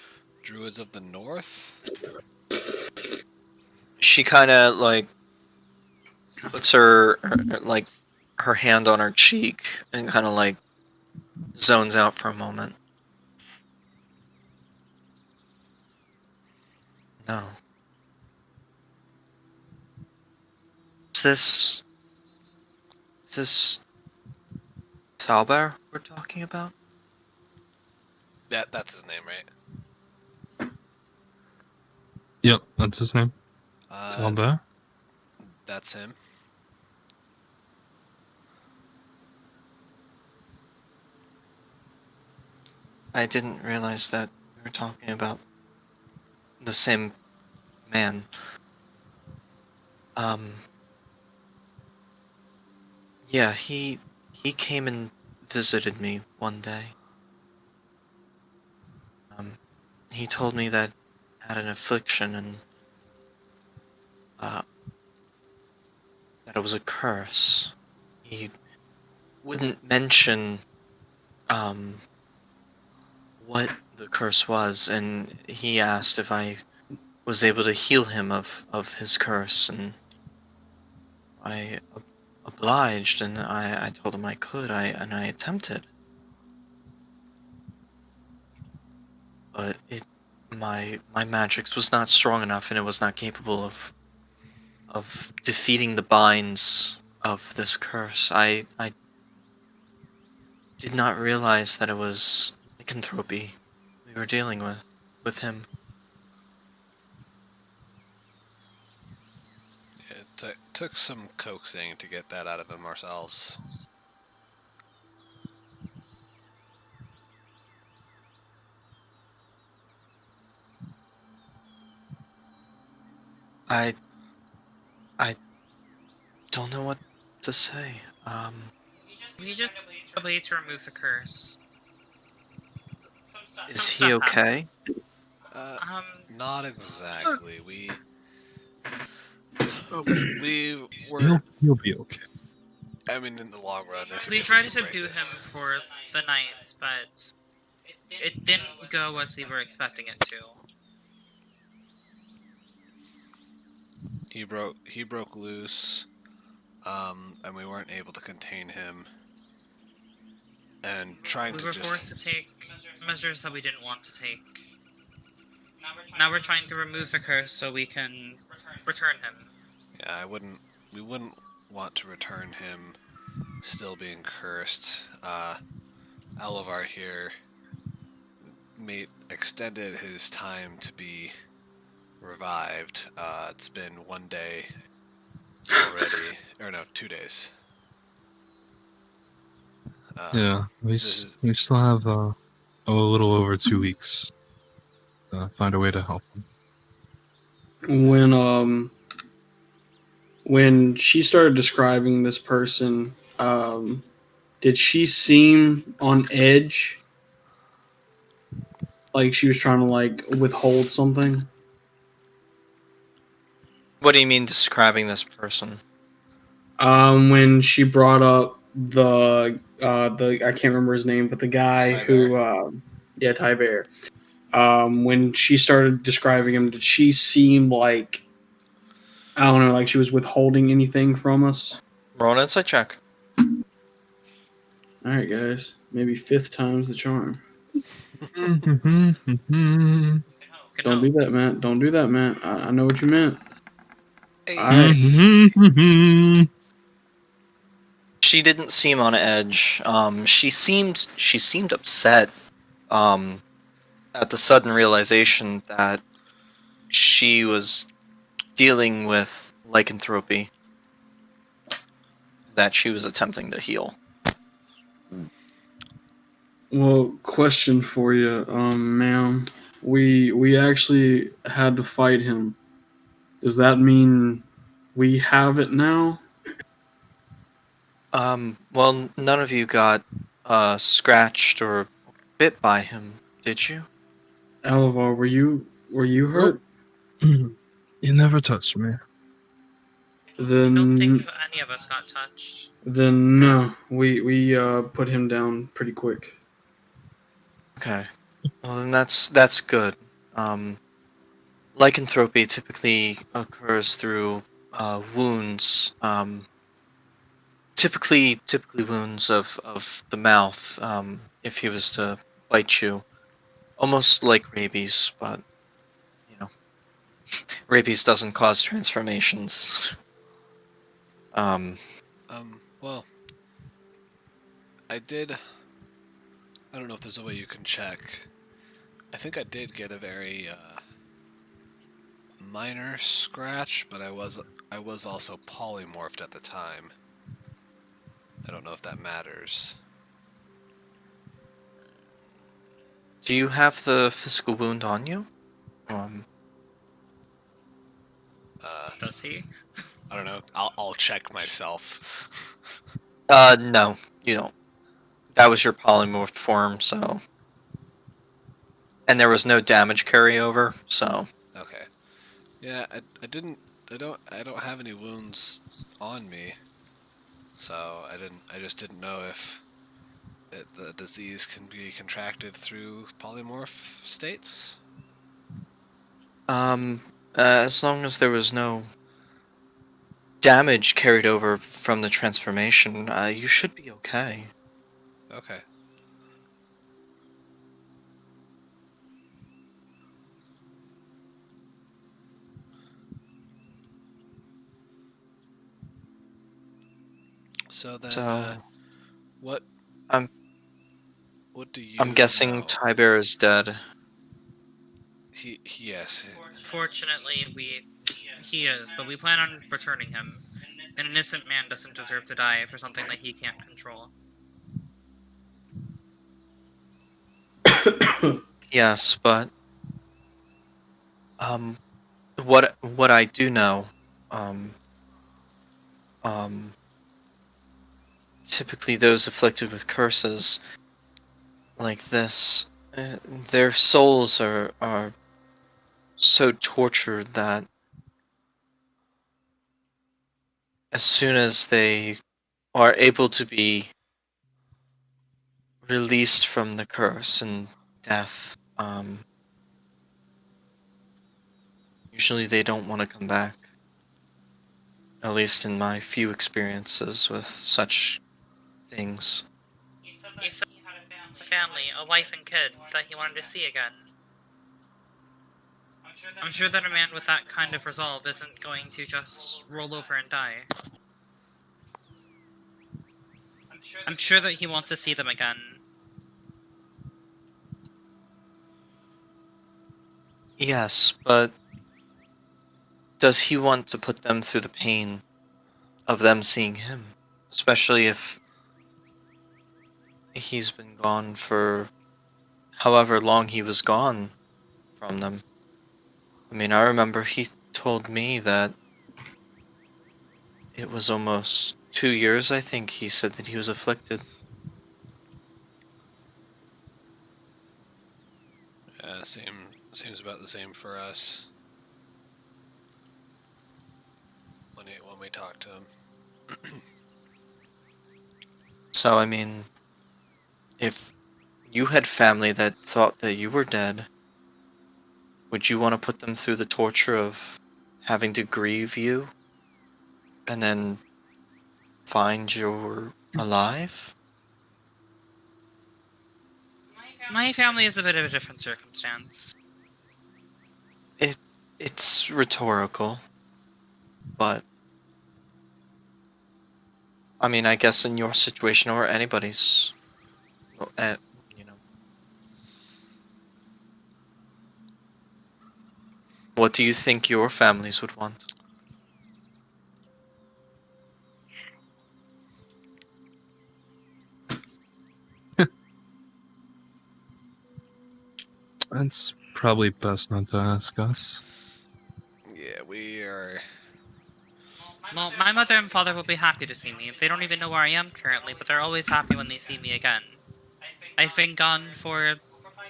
druids of the north. She kind of like puts like her hand on her cheek and kind of like zones out for a moment. No. Is this Salbar we're talking about? Yeah, that's his name, right? Yep, that's his name. Uh, Zelda. that's him. I didn't realize that we were talking about the same man. Um, yeah, he came and visited me one day. He told me that I had an affliction and uh, that it was a curse. He wouldn't mention um, what the curse was, and he asked if I was able to heal him of his curse, and I obliged, and I told him I could, and I attempted, but my magics was not strong enough, and it was not capable of defeating the binds of this curse. I did not realize that it was lycanthropy we were dealing with him. It took some coaxing to get that out of him ourselves. I don't know what to say. We just find a way to remove the curse. Is Some he stuff happened. okay? Uh, not exactly. We were. He'll be okay. I mean, in the long run, We if tried we to can break subdue this. him for the night, but it didn't go as we were expecting it to. He broke loose, and we weren't able to contain him. And trying We to were just forced to take measures that we didn't want to take. Now we're trying to remove the curse so we can return him. yeah, we wouldn't want to return him still being cursed. Alavar here extended his time to be revived. It's been 1 day already, or no, 2 days. Yeah, This is we still have a little over 2 weeks. Find a way to help him. When she started describing this person, did she seem on edge? Like she was trying to like withhold something? What do you mean describing this person? When she brought up the I can't remember his name, but the guy Cyber. who yeah, Tyber. When she started describing him, did she seem like, I don't know, like she was withholding anything from us? Roll an insight check. All right, guys, maybe fifth time's the charm. Can Don't do help. that, Matt. Don't do that, Matt. I know what you meant. Hey. All right. She didn't seem on edge. She seemed upset. At the sudden realization that she was dealing with lycanthropy that she was attempting to heal. Well, question for you, ma'am. We actually had to fight him. Does that mean we have it now? Well, none of you got scratched or bit by him, did you? Alavar, were you hurt? You never touched me. I don't Then think any of us got touched. then no. We put him down pretty quick. Okay. Well, then that's good. Lycanthropy typically occurs through wounds. Typically wounds of the mouth. If he was to bite you, almost like rabies, but you know, rabies doesn't cause transformations. Well, I did. I don't know if there's a way you can check. I think I did get a very minor scratch, but I was also polymorphed at the time. I don't know if that matters. Do you have the physical wound on you? Does he? I don't know. I'll check myself. No, you don't. That was your polymorphed form, so. And there was no damage carryover, so. Okay. Yeah, I didn't. I don't have any wounds on me, so I just didn't know if the disease can be contracted through polymorph states. As long as there was no damage carried over from the transformation, you should be okay. Okay. So then, So, what? I'm What do you I'm guessing know? Tiber is dead. Yes. Fortunately, he is, but we plan on returning him. An innocent man doesn't deserve to die for something that he can't control. Yes, but um, what I do know, um, um, typically those afflicted with curses like this, their souls are so tortured that as soon as they are able to be released from the curse and death, usually they don't want to come back. At least in my few experiences with such things. He said he had a family, a wife and kid that he wanted to see again. I'm sure that a man with that kind of resolve isn't going to just roll over and die. I'm sure that he wants to see them again. Yes, but does he want to put them through the pain of them seeing him? Especially if he's been gone for however long he was gone from them. I mean, I remember he told me that it was almost 2 years, I think he said that he was afflicted. Yeah, seems about the same for us. When we talk to him. So, I mean, if you had family that thought that you were dead, would you want to put them through the torture of having to grieve you and then find you're alive? My family is a bit of a different circumstance. It's rhetorical, but I mean, I guess in your situation or anybody's, well, you know, what do you think your families would want? That's probably best not to ask us. Yeah, we are. Well, my mother and father will be happy to see me. They don't even know where I am currently, but they're always happy when they see me again. I've been gone for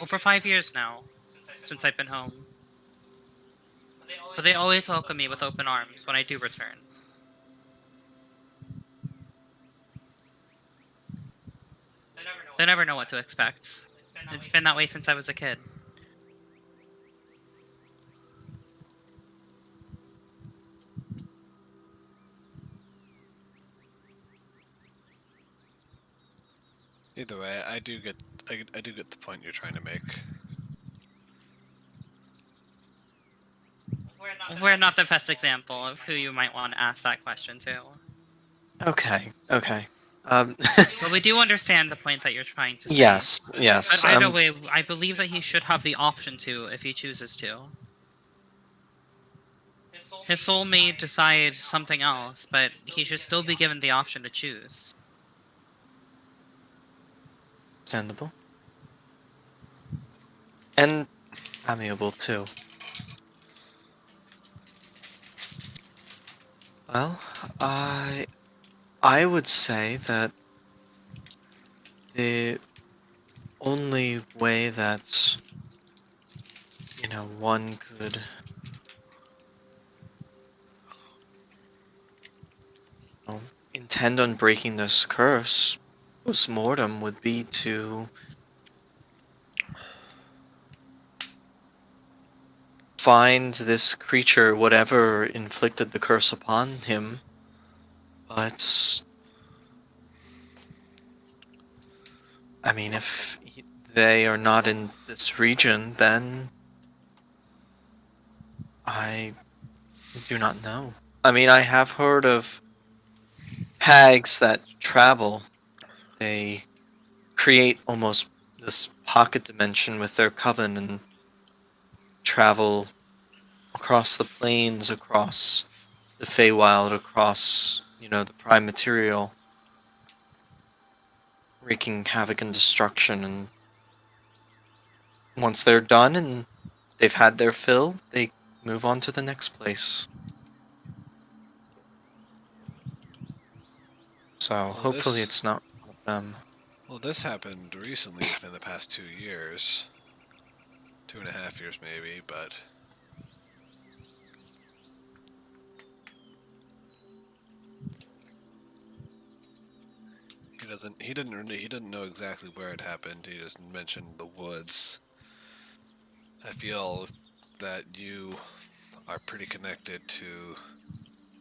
over 5 years now, since I've been home. But they always welcome me with open arms when I do return. They never know what to expect. It's been that way since I was a kid. Either way, I do get the point you're trying to make. We're not the best example of who you might want to ask that question to. Okay. But we do understand the point that you're trying to say. Yes. But either way, I believe that he should have the option to if he chooses to. His soul may decide something else, but he should still be given the option to choose. Understandable. And amiable too. Well, I would say that the only way that one could intend on breaking this curse post-mortem would be to find this creature, whatever inflicted the curse upon him, but I mean, if they are not in this region, then I do not know. I mean, I have heard of hags that travel. They create almost this pocket dimension with their coven and travel across the plains, across the Feywild, across, the prime material, wreaking havoc and destruction. And once they're done and they've had their fill, they move on to the next place. So hopefully this- it's not them. Well, this happened recently within the past 2 years. 2.5 years maybe, but he didn't know exactly where it happened. He just mentioned the woods. I feel that you are pretty connected to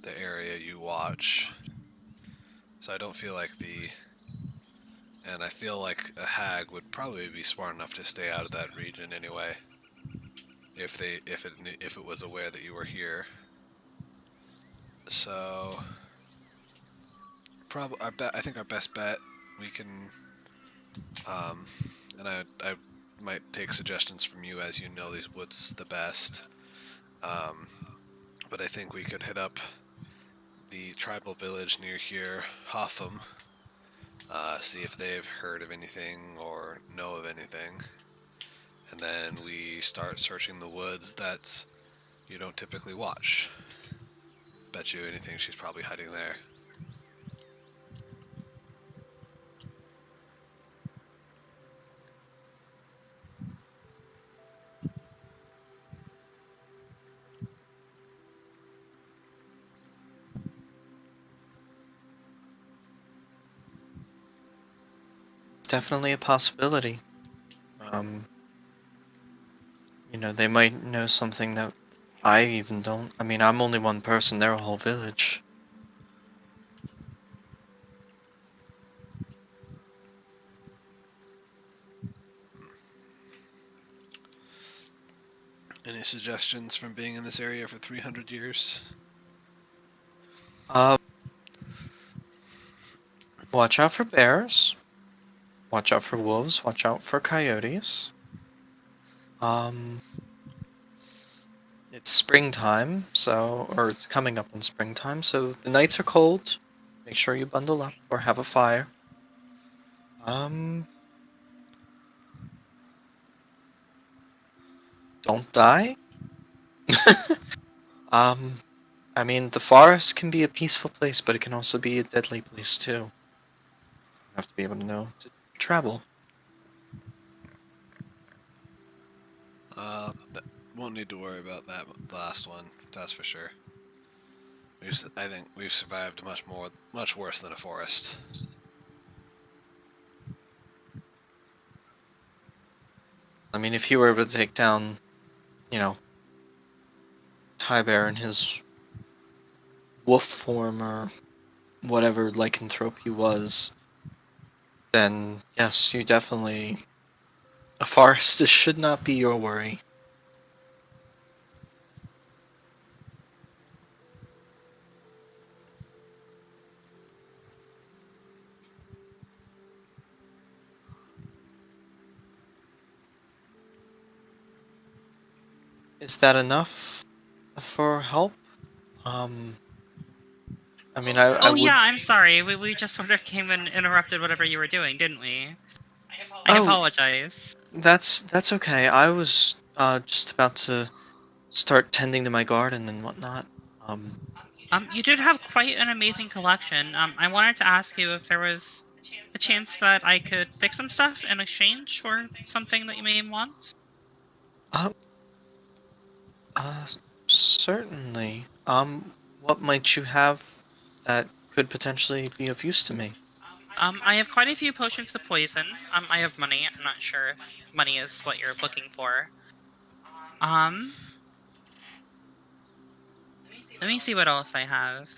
the area you watch. So I don't feel like and I feel like a hag would probably be smart enough to stay out of that region anyway. If it was aware that you were here. So probably I think our best bet we can and I might take suggestions from you as you know these woods the best. But I think we could hit up the tribal village near here, Hotham, see if they've heard of anything or know of anything. And then we start searching the woods that you don't typically watch. Bet you anything she's probably hiding there. It's definitely a possibility. They might know something that I even don't. I mean, I'm only one person, they're a whole village. Any suggestions from being in this area for 300 years? Watch out for bears. Watch out for wolves. Watch out for coyotes. It's springtime, or it's coming up on springtime, so the nights are cold. Make sure you bundle up or have a fire. Don't die. I mean, the forest can be a peaceful place, but it can also be a deadly place too. You have to be able to know to travel. Won't need to worry about that last one. That's for sure. I think we've survived much worse than a forest. I mean, if you were able to take down, Ty Bear in his wolf form or whatever lycanthrope he was, then yes, you definitely. A forest should not be your worry. Is that enough for help? I mean, I Oh would. yeah, I'm sorry. We just sort of came and interrupted whatever you were doing, didn't we? I Oh, apologize. that's okay. I was just about to start tending to my garden and whatnot. You did have quite an amazing collection. I wanted to ask you if there was a chance that I could pick some stuff in exchange for something that you may want. Uh, uh, certainly. What might you have that could potentially be of use to me? I have quite a few potions of poison. I have money. I'm not sure if money is what you're looking for. Um, let me see what else I have.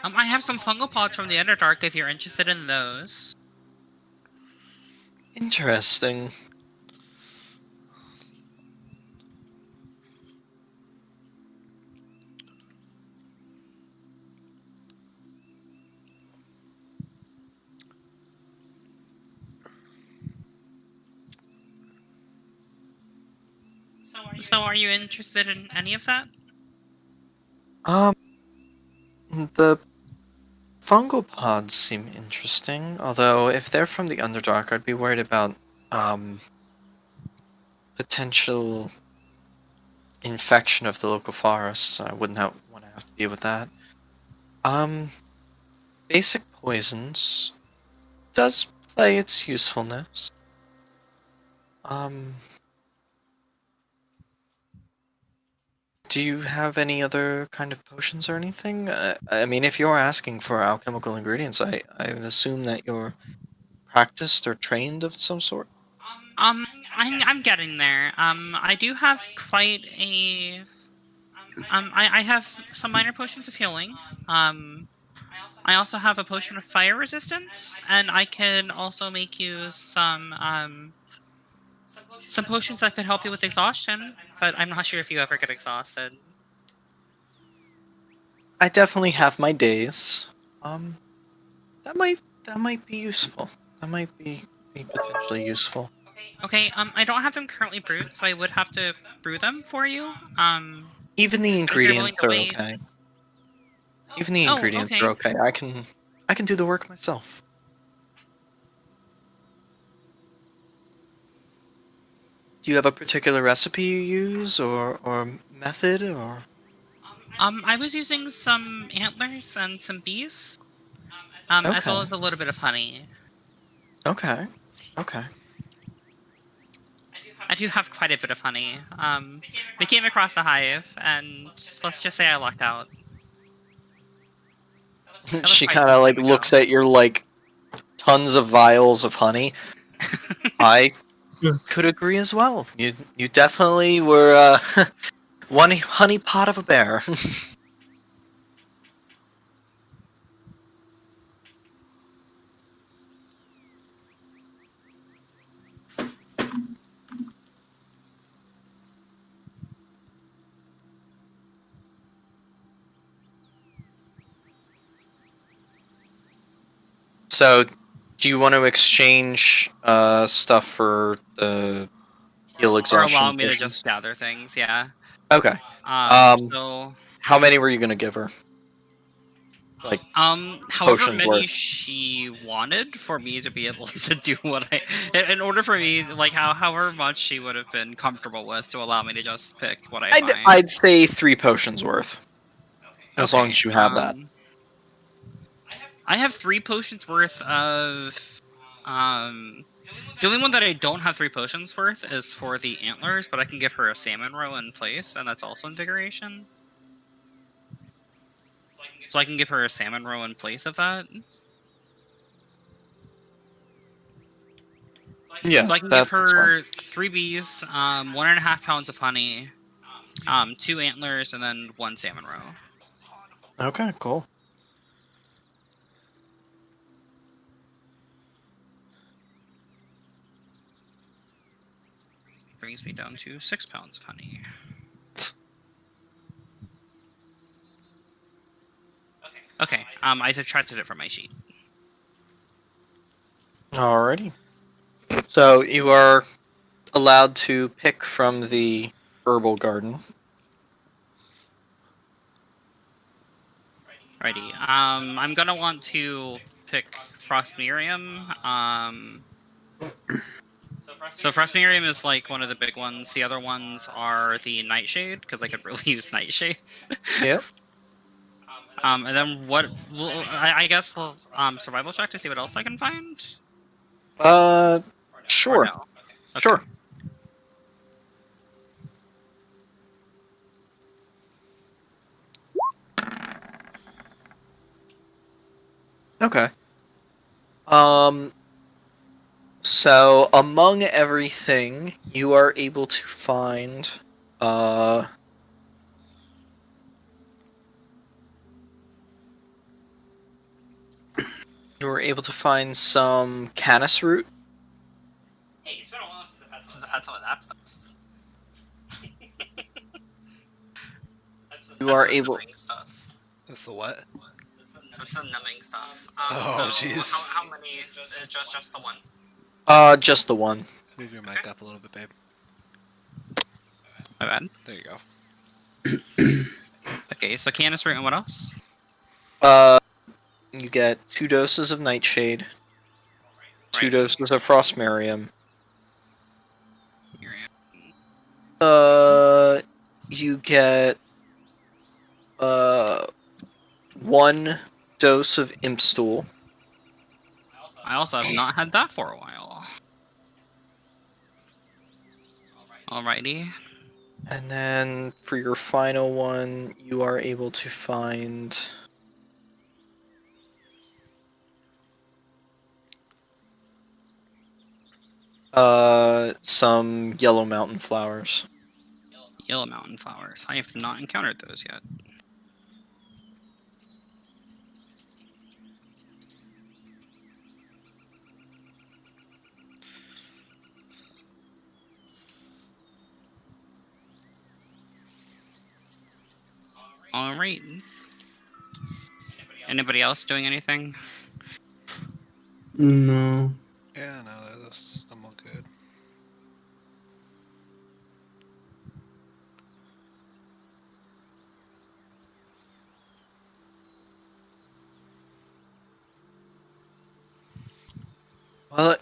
I have some fungal pods from the Underdark if you're interested in those. Interesting. So are you interested in any of that? Um, the fungal pods seem interesting, although if they're from the Underdark, I'd be worried about potential infection of the local forests. I wouldn't want to have to deal with that. Basic poisons does play its usefulness. Do you have any other kind of potions or anything? I mean, if you're asking for alchemical ingredients, I would assume that you're practiced or trained of some sort. I'm getting there. I do have quite a. I have some minor potions of healing. I also have a potion of fire resistance, and I can also make you some potions that could help you with exhaustion. But I'm not sure if you ever get exhausted. I definitely have my days. That might be useful. That might be potentially useful. Okay. I don't have them currently brewed, so I would have to brew them for you. Even the But if you're willing ingredients to are wait. okay. Even the Oh, ingredients okay. are okay. I can do the work myself. Do you have a particular recipe you use or method or I was using some antlers and some bees, as well Okay. as a little bit of honey. Okay. Okay. I do have quite a bit of honey. We came across a hive, and let's just say I lucked out. That was She quite kind some of like time ago. looks at your like tons of vials of honey. I Yeah. could agree as well. You definitely were one honey pot of a bear. So, do you want to exchange stuff for the heal Or exhaustion allow me to potions? just gather things, yeah. Okay. So, How many were you gonna give her? Like however potions many worth? she wanted for me to be able to do what in order for me, like however much she would have been comfortable with to allow me to just pick what I find. I'd say 3 potions worth. As long Okay, as you have that. I have 3 potions worth of. The only one that I don't have 3 potions worth is for the antlers, but I can give her a salmon roe in place, and that's also invigoration. So I can give her a salmon roe in place of that. Yeah, So I can give that's fine. her 3 bees, 1.5 pounds of honey, 2 antlers, and then 1 salmon roe. Okay, cool. Brings me down to 6 pounds of honey. Okay, I subtracted it from my sheet. Alrighty. So you are allowed to pick from the herbal garden. Righty. I'm gonna want to pick Frost Miriam. So Frost Miriam is like one of the big ones. The other ones are the Nightshade, because I could really use Nightshade. Yep. And then what? Well, I guess survival check to see what else I can find. Or Sure. no? Okay. Sure. Okay. So among everything, you are able to find you were able to find some canis root. Hey, it's been a while since I've had some of that stuff. You are able. Numbing stuff. That's the what? That's the numbing stuff. Oh, so jeez. How many? Just the one. Just the one. Move your mic up a little bit, babe. My bad. There you go. Okay, so Canis root and what else? You get 2 doses of Nightshade, 2 Right. doses of Frostmarium, get 1 dose of imp stool. I also have not had that for a while. Alrighty. And then for your final one, you are able to find some yellow mountain flowers. Yellow mountain flowers. I have not encountered those yet. Alright. Anybody else doing anything? No. Yeah, no, I'm all good. Well,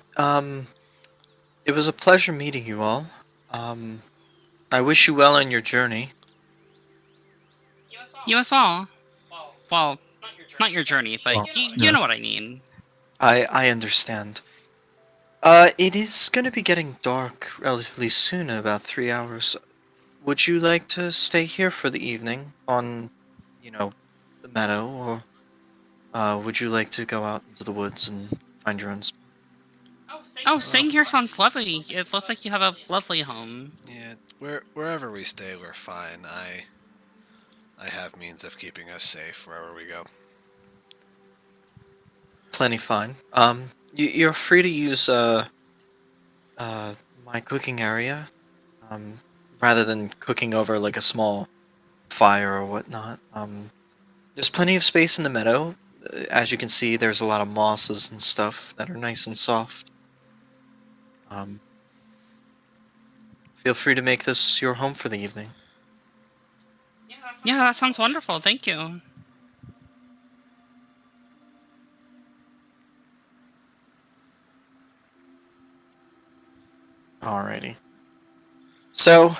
it was a pleasure meeting you all. I wish you well on your journey. You as well. Well, not your journey, but Well, you yeah. know what I mean. I understand. It is going to be getting dark relatively soon, in about 3 hours. Would you like to stay here for the evening on, the meadow, or would you like to go out into the woods and find your own spot? Oh, staying here sounds lovely. It looks like you have a lovely home. Yeah, wherever we stay, we're fine. I have means of keeping us safe wherever we go. Plenty fine. You're free to use my cooking area, um, rather than cooking over like a small fire or whatnot. There's plenty of space in the meadow. As you can see, there's a lot of mosses and stuff that are nice and soft. Um, Feel free to make this your home for the evening. Yeah, that sounds wonderful. Thank you. Alrighty. So,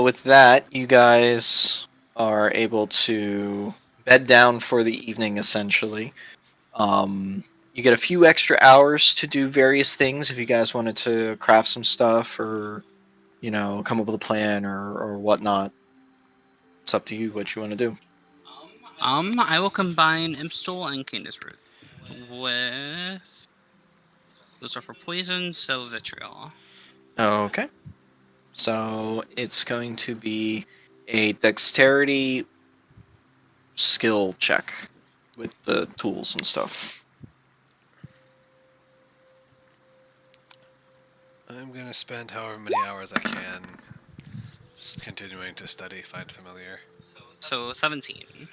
with that, you guys are able to bed down for the evening, essentially. You get a few extra hours to do various things if you guys wanted to craft some stuff or, come up with a plan or whatnot. It's up to you what you want to do. I will combine Impstool and Candace Root with. Those are for poison, so vitriol. Okay. So it's going to be a dexterity skill check with the tools and stuff. I'm gonna spend however many hours I can just continuing to study, find familiar. So 17.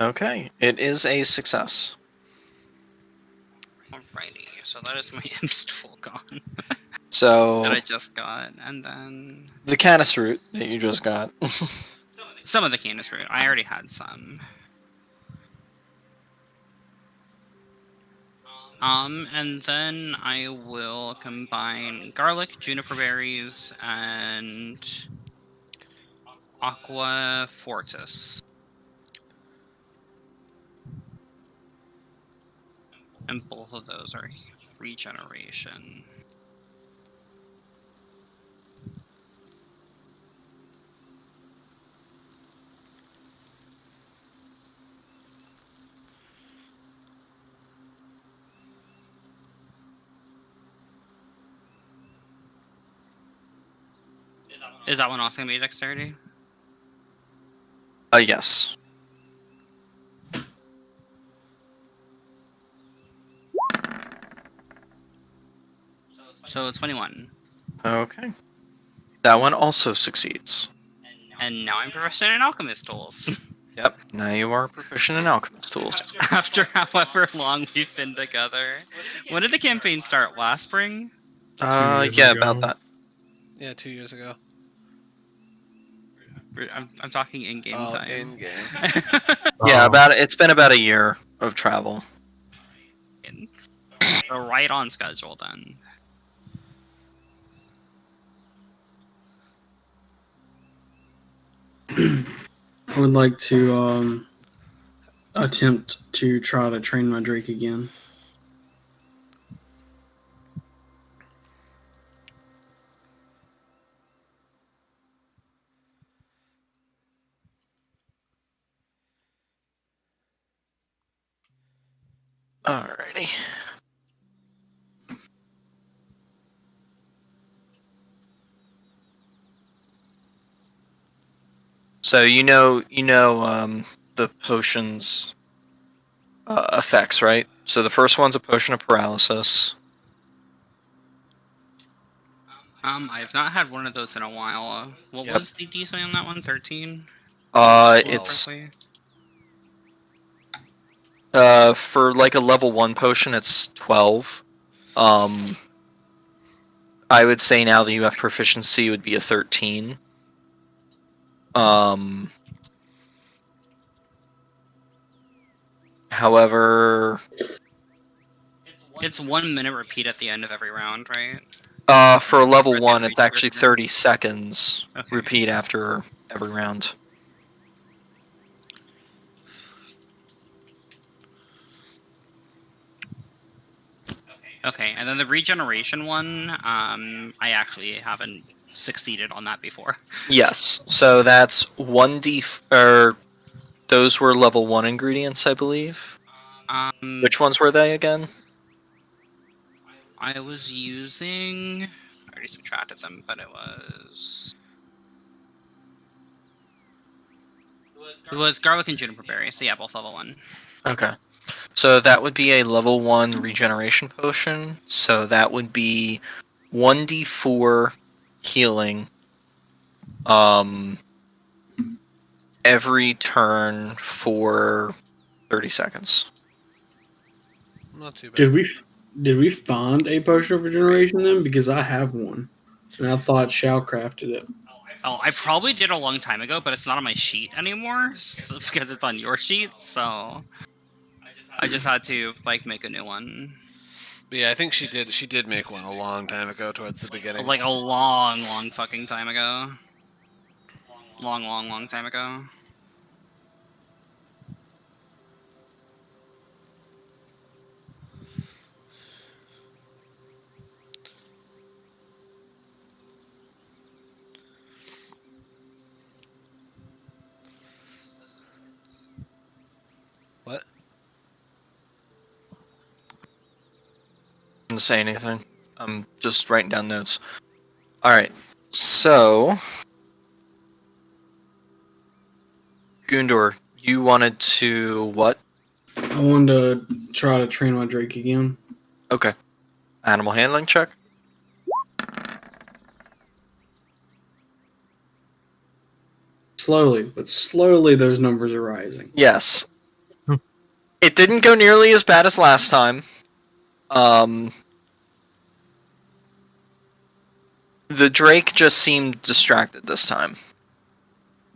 Okay, it is a success. Alrighty, so that is my Impstool gone that So I just got, and then the canis root that you just got. some of the Candace Root. I already had some. And then I will combine garlic, juniper berries, and aqua fortis. And both of those are regeneration. Is that one also gonna be dexterity? Yes. So 21. Okay. That one also succeeds. And now I'm proficient in alchemist tools. Yep. Now you are proficient in alchemist tools. After however long we've been together. When did the campaign start? Last spring? years Yeah, ago. about that. Yeah, 2 years ago. I'm talking in-game Oh, time. in game. Yeah, Oh, it's been about a year of travel. So right on schedule then. I would like to attempt to try to train my Drake again. Alrighty. So the potions effects, right? So the first one's a potion of paralysis. I have not had one of those in a while. What Yep. was the DC on that one? 13? It's Roughly? for like a level 1 potion, it's 12. I would say now that you have proficiency would be a 13. However, It's 1 minute repeat at the end of every round, right? for level Or at the 1, end of it's each actually person? 30 seconds Okay. repeat after every round. Okay, and then the regeneration one, I actually haven't succeeded on that before. Yes, so that's 1d, or those were level 1 ingredients, I believe. Which ones were they again? I was using. I already subtracted them, but it was. It was garlic and juniper berry, so yeah, both level 1. Okay. So that would be a level 1 regeneration potion. So that would be 1d4 healing every turn for 30 seconds. Not too bad. Did we find a potion of regeneration then? Because I have one, and I thought Shao crafted it. Oh, I probably did a long time ago, but it's not on my sheet anymore because it's on your sheet. So I just had to like make a new one, But yeah, I think she did. She did make one a long time ago, towards the beginning. like a long fucking time ago. Long time ago. What? Didn't say anything. I'm just writing down notes. Alright, so Gundor, you wanted to what? I wanted to try to train my Drake again. Okay. Animal handling check? Slowly, but slowly those numbers are rising. Yes. Hmm. It didn't go nearly as bad as last time. The Drake just seemed distracted this time,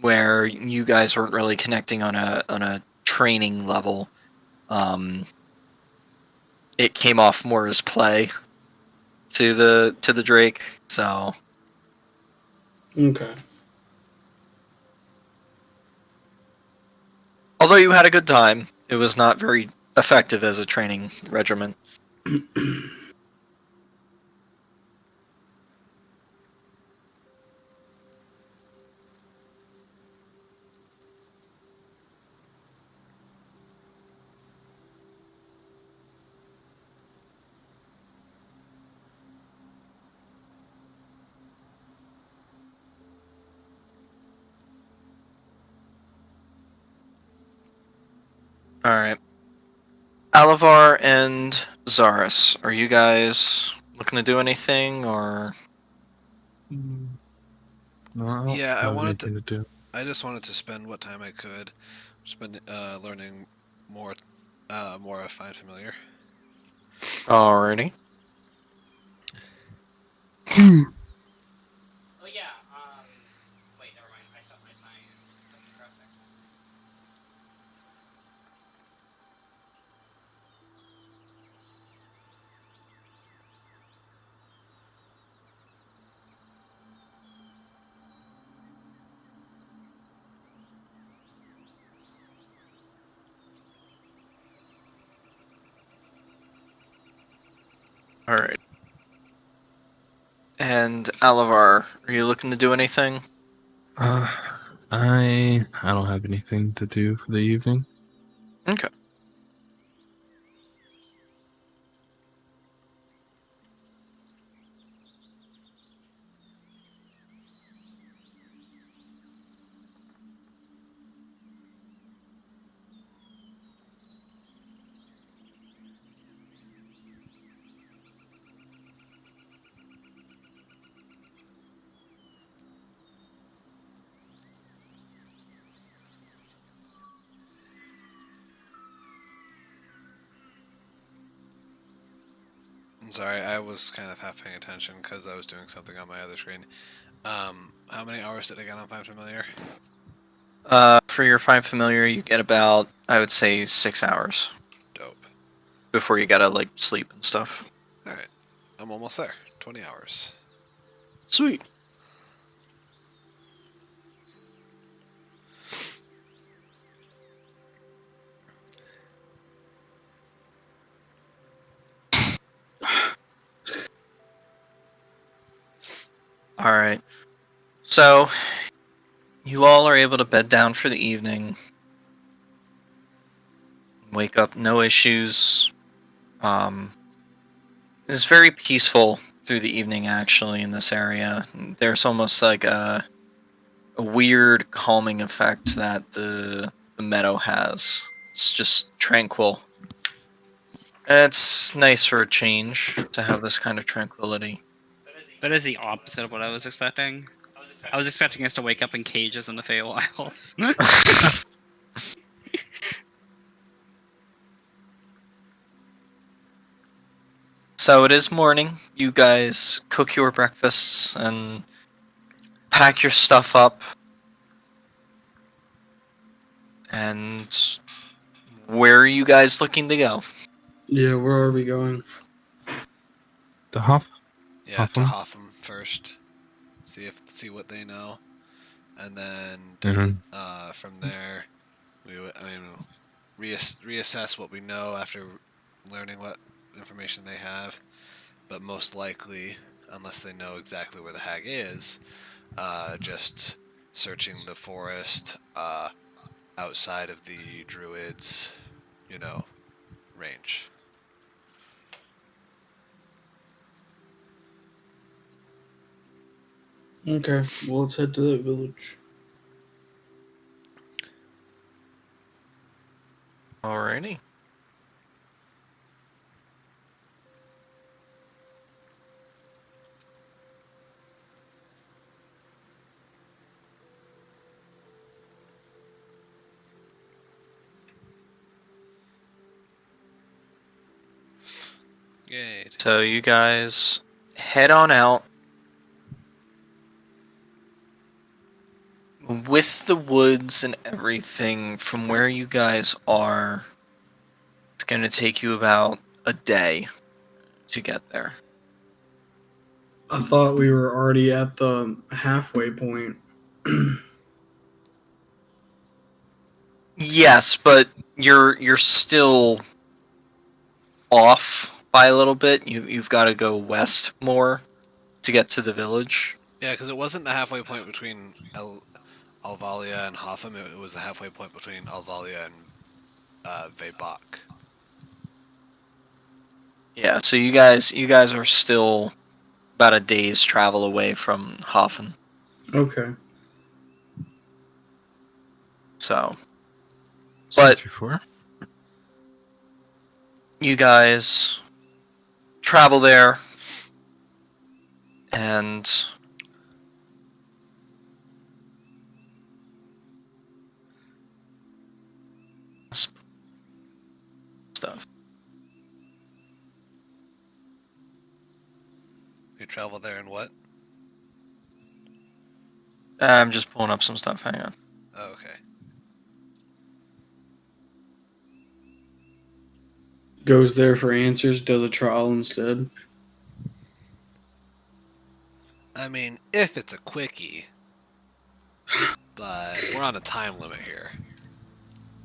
where you guys weren't really connecting on a training level. It came off more as play to the Drake. So Okay. although you had a good time, it was not very effective as a training regimen. All right. Alavar and Zaris, are you guys looking to do anything, or? No, I don't Yeah, I have wanted to. anything to do. I just wanted to spend what time I could spend learning more, more of Find Familiar. Alrighty. Oh yeah. Wait, never mind. I stopped my time. All right. And Alavar, are you looking to do anything? I don't have anything to do for the evening. Okay. I'm sorry, I was kind of half paying attention because I was doing something on my other screen. How many hours did I get on Find Familiar? For your Find Familiar, you get about, I would say, 6 hours Dope. before you gotta, like, sleep and stuff. Alright, I'm almost there. 20 hours. Sweet. Alright. So, you all are able to bed down for the evening. Wake up, no issues. It's very peaceful through the evening, actually, in this area. There's almost like a weird calming effect that the meadow has. It's just tranquil. And it's nice for a change to have this kind of tranquility. That is the opposite of what I was expecting. I was expecting us to wake up in cages in the Feywild. So it is morning. You guys cook your breakfasts and pack your stuff up. And where are you guys looking to go? Yeah, where are we going? The Hoff? Yeah, to Hoffman? Hoffham first. See what they know. And then Mhm. from there, reassess what we know after learning what information they have. But most likely, unless they know exactly where the hag is, just searching the forest outside of the druids, range. Okay, well, let's head to that village. Alrighty. Yay. So you guys head on out. With the woods and everything, from where you guys are, it's going to take you about a day to get there. I thought we were already at the halfway point. Yes, but you're still off by a little bit. You've got to go west more to get to the village. Yeah, because it wasn't the halfway point between Alvalia and Hoffham. It was the halfway point between Alvalia and Veibach. Yeah, so you guys are still about a day's travel away from Hoffen. Okay. So, But but before? you guys travel there and stuff. You travel there and what? I'm just pulling up some stuff. Hang on. Oh, okay. Goes there for answers, does a trial instead. I mean, if it's a quickie, but we're on a time limit here.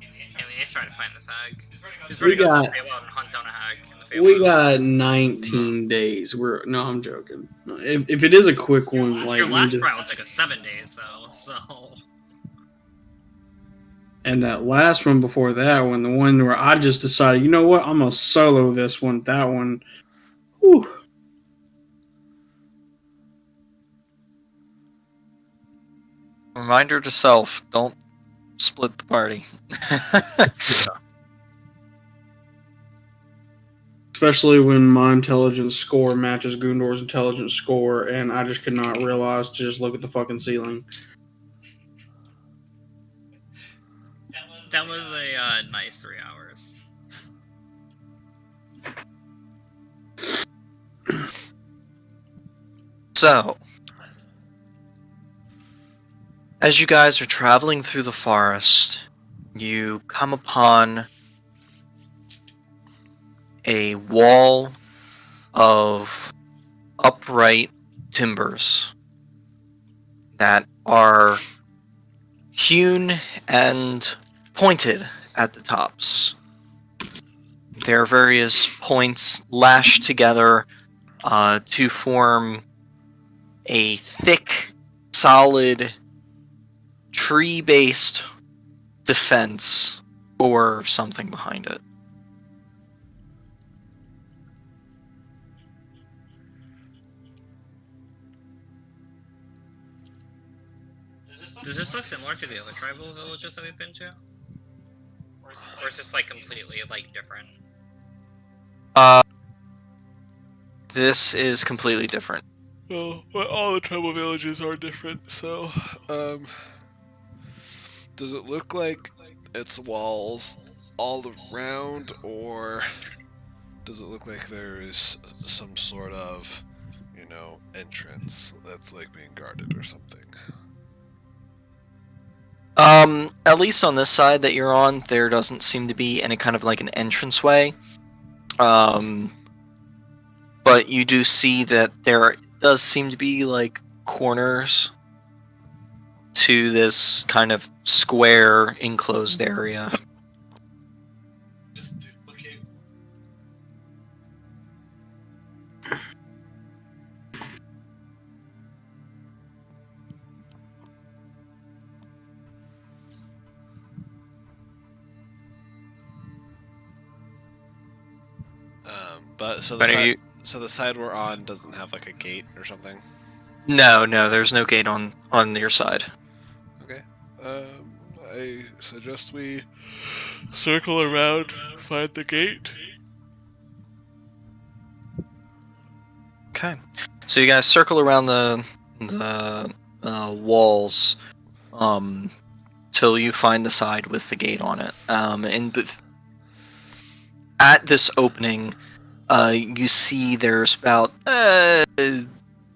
Yeah, we try to find this hag. He's We ready to go to got- the Feywild and hunt down a hag in the We Feywild. got 19 days. No, I'm joking. If it is a quick one, like Your last just- round took us 7 days, though, so... and that last one before that one, the one where I just decided, you know what, I'm gonna solo this one. That one, whew. Reminder to self: don't split the party. Especially when my intelligence score matches Gundor's intelligence score, and I just could not realize to just look at the fucking ceiling. That was a nice 3 hours. So, as you guys are traveling through the forest, you come upon a wall of upright timbers that are hewn and pointed at the tops. There are various points lashed together to form a thick, solid, tree-based defense or something behind it. Does this look similar to the other tribal villages that we've been to? Or is this, like, completely, like, different? This is completely different. Well, all the tribal villages are different, so, does it look like it's walls all around, or does it look like there is some sort of, entrance that's, like, being guarded or something? At least on this side that you're on, there doesn't seem to be any kind of like an entranceway. But you do see that there does seem to be like corners to this kind of square enclosed area. Just duplicate. But so the But are side, you? so the side we're on doesn't have like a gate or something. No, there's no gate on your side. Okay. I suggest we circle around, find the gate. Okay. So you guys circle around the walls till you find the side with the gate on it. At this opening, you see there's about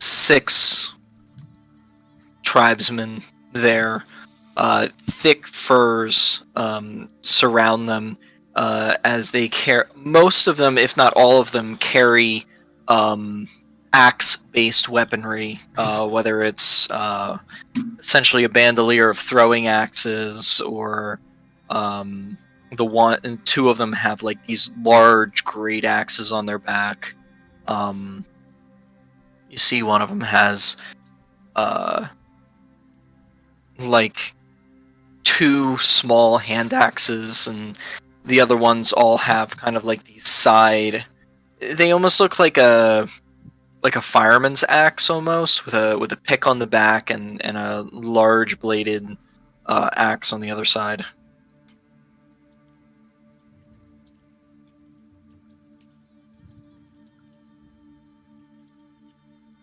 6 tribesmen there. Thick furs surround them as they carry. Most of them, if not all of them, carry axe-based weaponry, whether it's essentially a bandolier of throwing axes, or two of them have like these large great axes on their back. You see one of them has like 2 small hand axes, and the other ones all have kind of like these side. They almost look like a fireman's axe almost, with a pick on the back and a large bladed axe on the other side.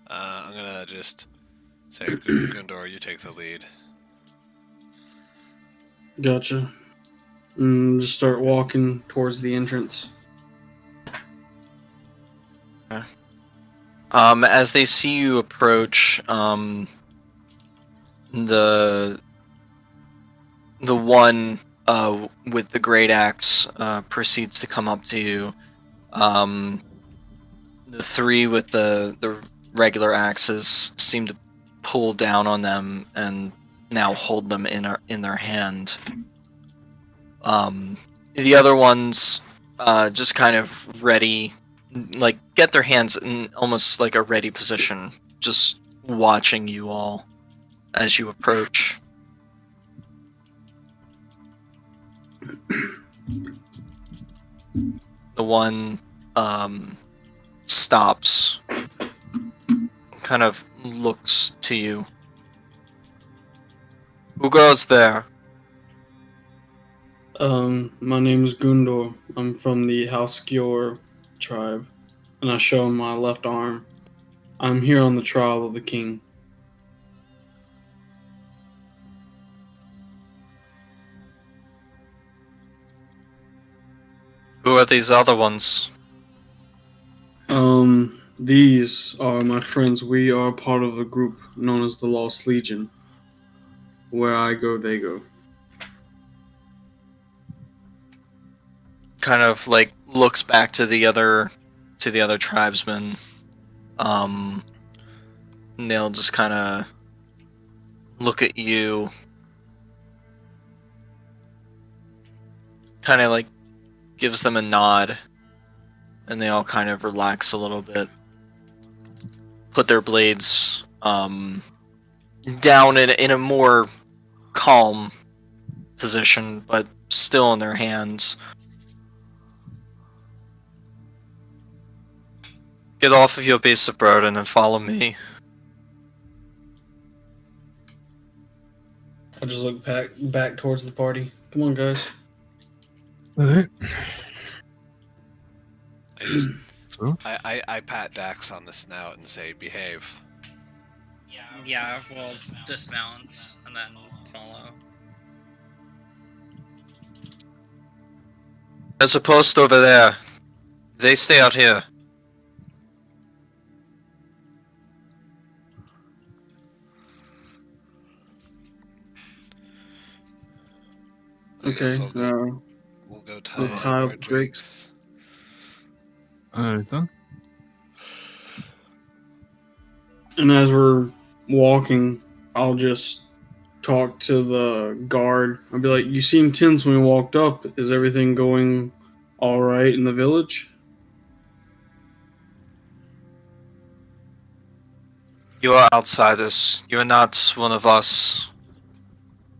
I'm gonna just say, Gundor, you take the lead. Gotcha. And just start walking towards the entrance. As they see you approach, the one with the great axe proceeds to come up to you. The 3 with the regular axes seem to pull down on them and now hold them in their hand. the other ones just kind of ready, like get their hands in almost like a ready position, just watching you all as you approach. The one stops, kind of looks to you. Who goes there? My name is Gundor. I'm from the House Gyor tribe, and I show him my left arm. I'm here on the trial of the king. Who are these other ones? These are my friends. We are part of a group known as the Lost Legion. Where I go, they go. Kind of like looks back to the other tribesmen. And they'll just kind of look at you, kind of like gives them a nod, and they all kind of relax a little bit, put their blades down in a more calm position, but still in their hands. Get off of your beast of burden and follow me. I just look back towards the party. Come on, guys. Alright. I just So, I pat Dax on the snout and say, "Behave." Yeah, we'll dismount and then follow. There's a post over there. They stay out here. I guess Okay. we'll go we'll tie tie up up Drake's. alright then. And as we're walking, I'll just talk to the guard. I'll be like, "You seemed tense when we walked up. Is everything going all right in the village?" You are outsiders. You are not one of us.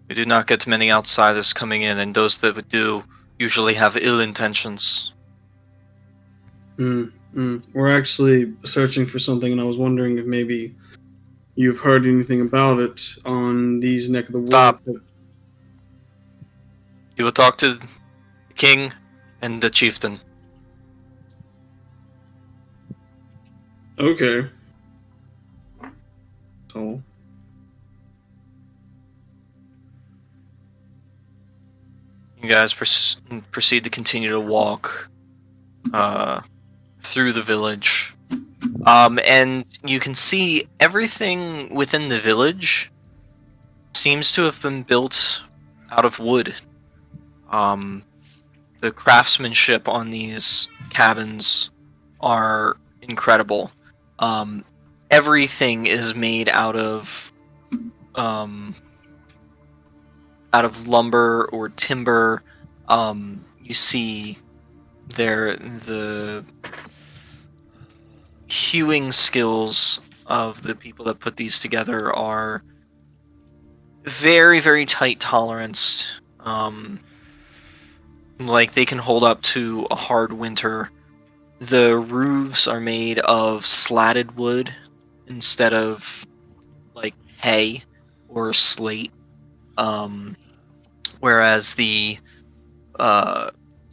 We do not get many outsiders coming in, and those that we do usually have ill intentions. We're actually searching for something, and I was wondering if maybe you've heard anything about it on these neck of the woods. Stop. You will talk to the king and the chieftain. Okay. So, You guys proceed to continue to walk through the village. And you can see everything within the village seems to have been built out of wood. The craftsmanship on these cabins are incredible. Everything is made out of lumber or timber. You see the hewing skills of the people that put these together are very, very tight tolerance. Like they can hold up to a hard winter. The roofs are made of slatted wood instead of like hay or slate. Whereas the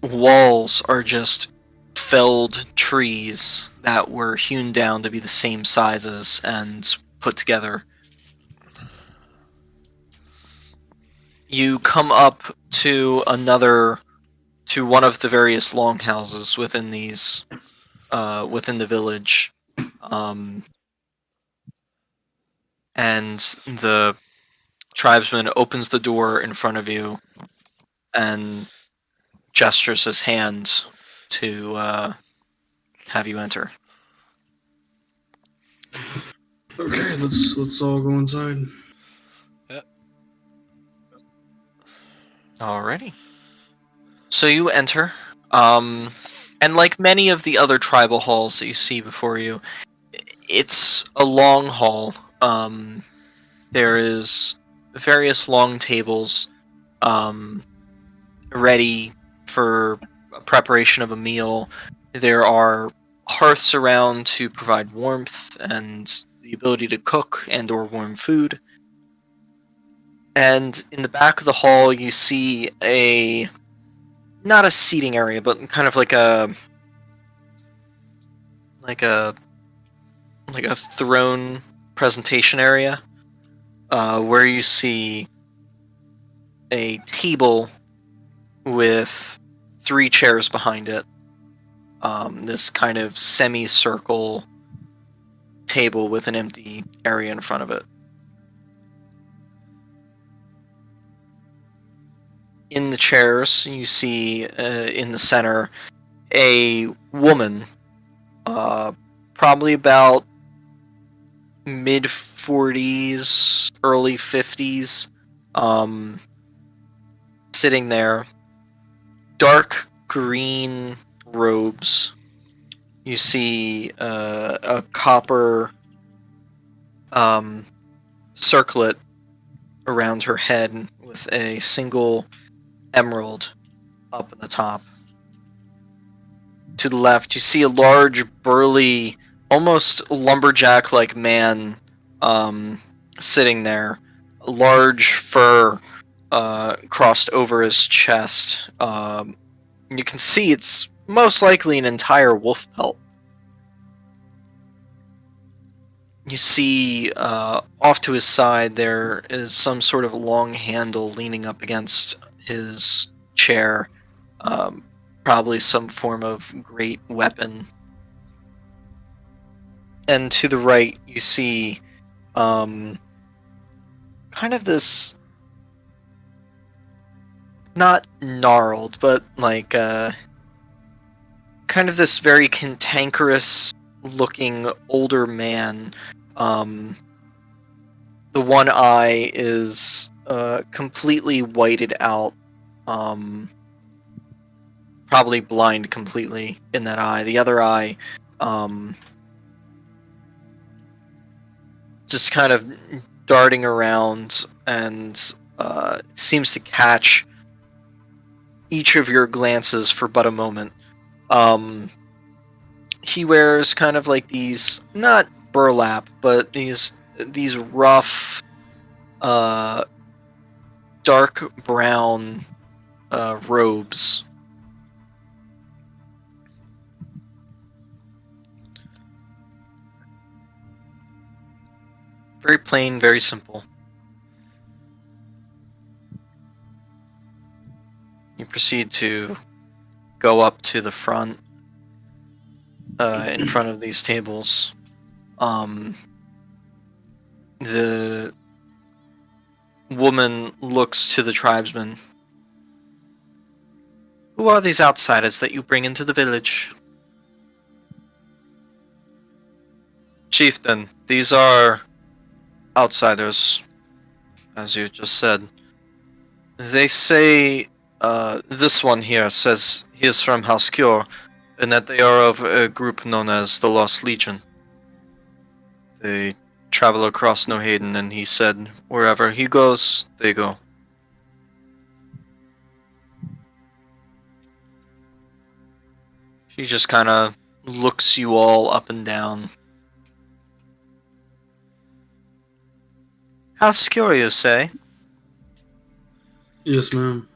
walls are just felled trees that were hewn down to be the same sizes and put together. You come up to one of the various longhouses within these within the village, and the tribesman opens the door in front of you and gestures his hand to have you enter. okay, let's all go inside. Alrighty. So So you enter, and like many of the other tribal halls that you see before you, it's a long hall. There is various long tables, ready for preparation of a meal. There are hearths around to provide warmth and the ability to cook and or warm food. And in the back of the hall, you see not a seating area, but kind of like like a like a throne presentation area, where you see a table with 3 chairs behind it. This kind of semicircle table with an empty area in front of it. In the chairs, you see in the center a woman, probably about mid 40s, early 50s, sitting there. Dark green robes. You see a copper circlet around her head with a single emerald up at the top. To the left, you see a large, burly, almost lumberjack-like man sitting there. A large fur crossed over his chest. You can see it's most likely an entire wolf pelt. You see off to his side there is some sort of long handle leaning up against his chair. Probably some form of great weapon. And to the right, you see kind of this, not gnarled, but like kind of this very cantankerous looking older man. The one eye is completely whited out. Probably blind completely in that eye. The other eye just kind of darting around and seems to catch each of your glances for but a moment. He wears kind of like these, not burlap, but these rough, dark brown robes. Very plain, very simple. You proceed to go up to the front, in front of these tables. The woman looks to the tribesman. Who are these outsiders that you bring into the village? Chieftain, these are outsiders, as you just said. They say, this one here says he is from House Cure, and that they are of a group known as the Lost Legion. They travel across No Hayden, and he said wherever he goes, they go. She just kind of looks you all up and down. House Cure, you say? Yes, ma'am.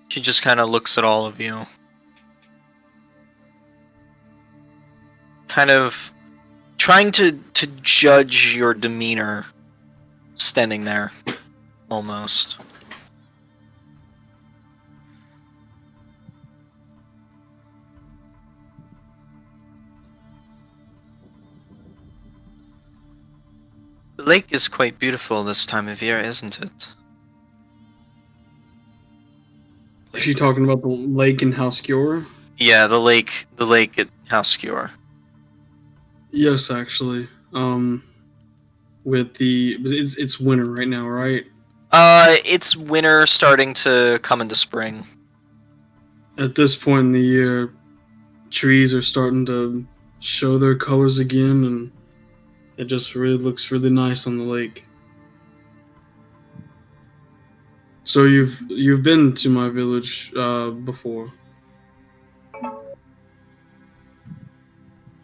She just kind of looks at all of you. Kind of trying to judge your demeanor standing there, almost. The lake is quite beautiful this time of year, isn't it? Is she talking about the lake in House Cure? Yeah, the lake at Halskior. Yes, actually. With the it's winter right now, right? It's winter starting to come into spring. At this point in the year, trees are starting to show their colors again, and it just really looks really nice on the lake. So you've been to my village before.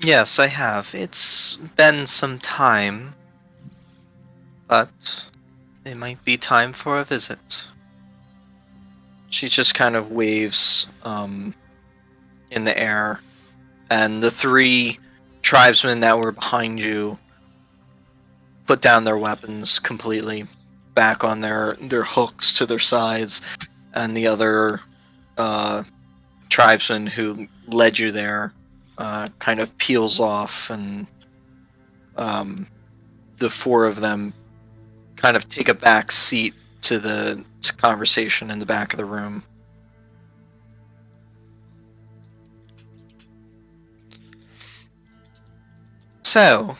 Yes, I have. It's been some time, but it might be time for a visit. She just kind of waves in the air, and the three tribesmen that were behind you put down their weapons completely, back on their hooks to their sides, and the other tribesman who led you there kind of peels off, and the four of them kind of take a back seat to the conversation in the back of the room. So,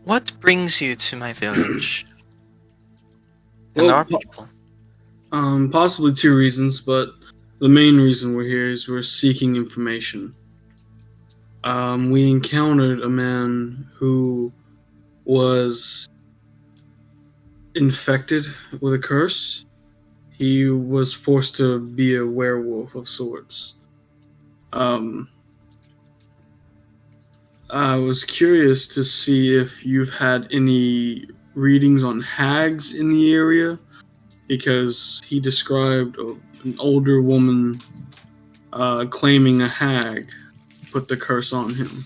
what brings you to my village? And Well, our people. Possibly two reasons, but the main reason we're here is we're seeking information. We encountered a man who was infected with a curse. He was forced to be a werewolf of sorts. Um, I was curious to see if you've had any readings on hags in the area, because he described an older woman claiming a hag put the curse on him.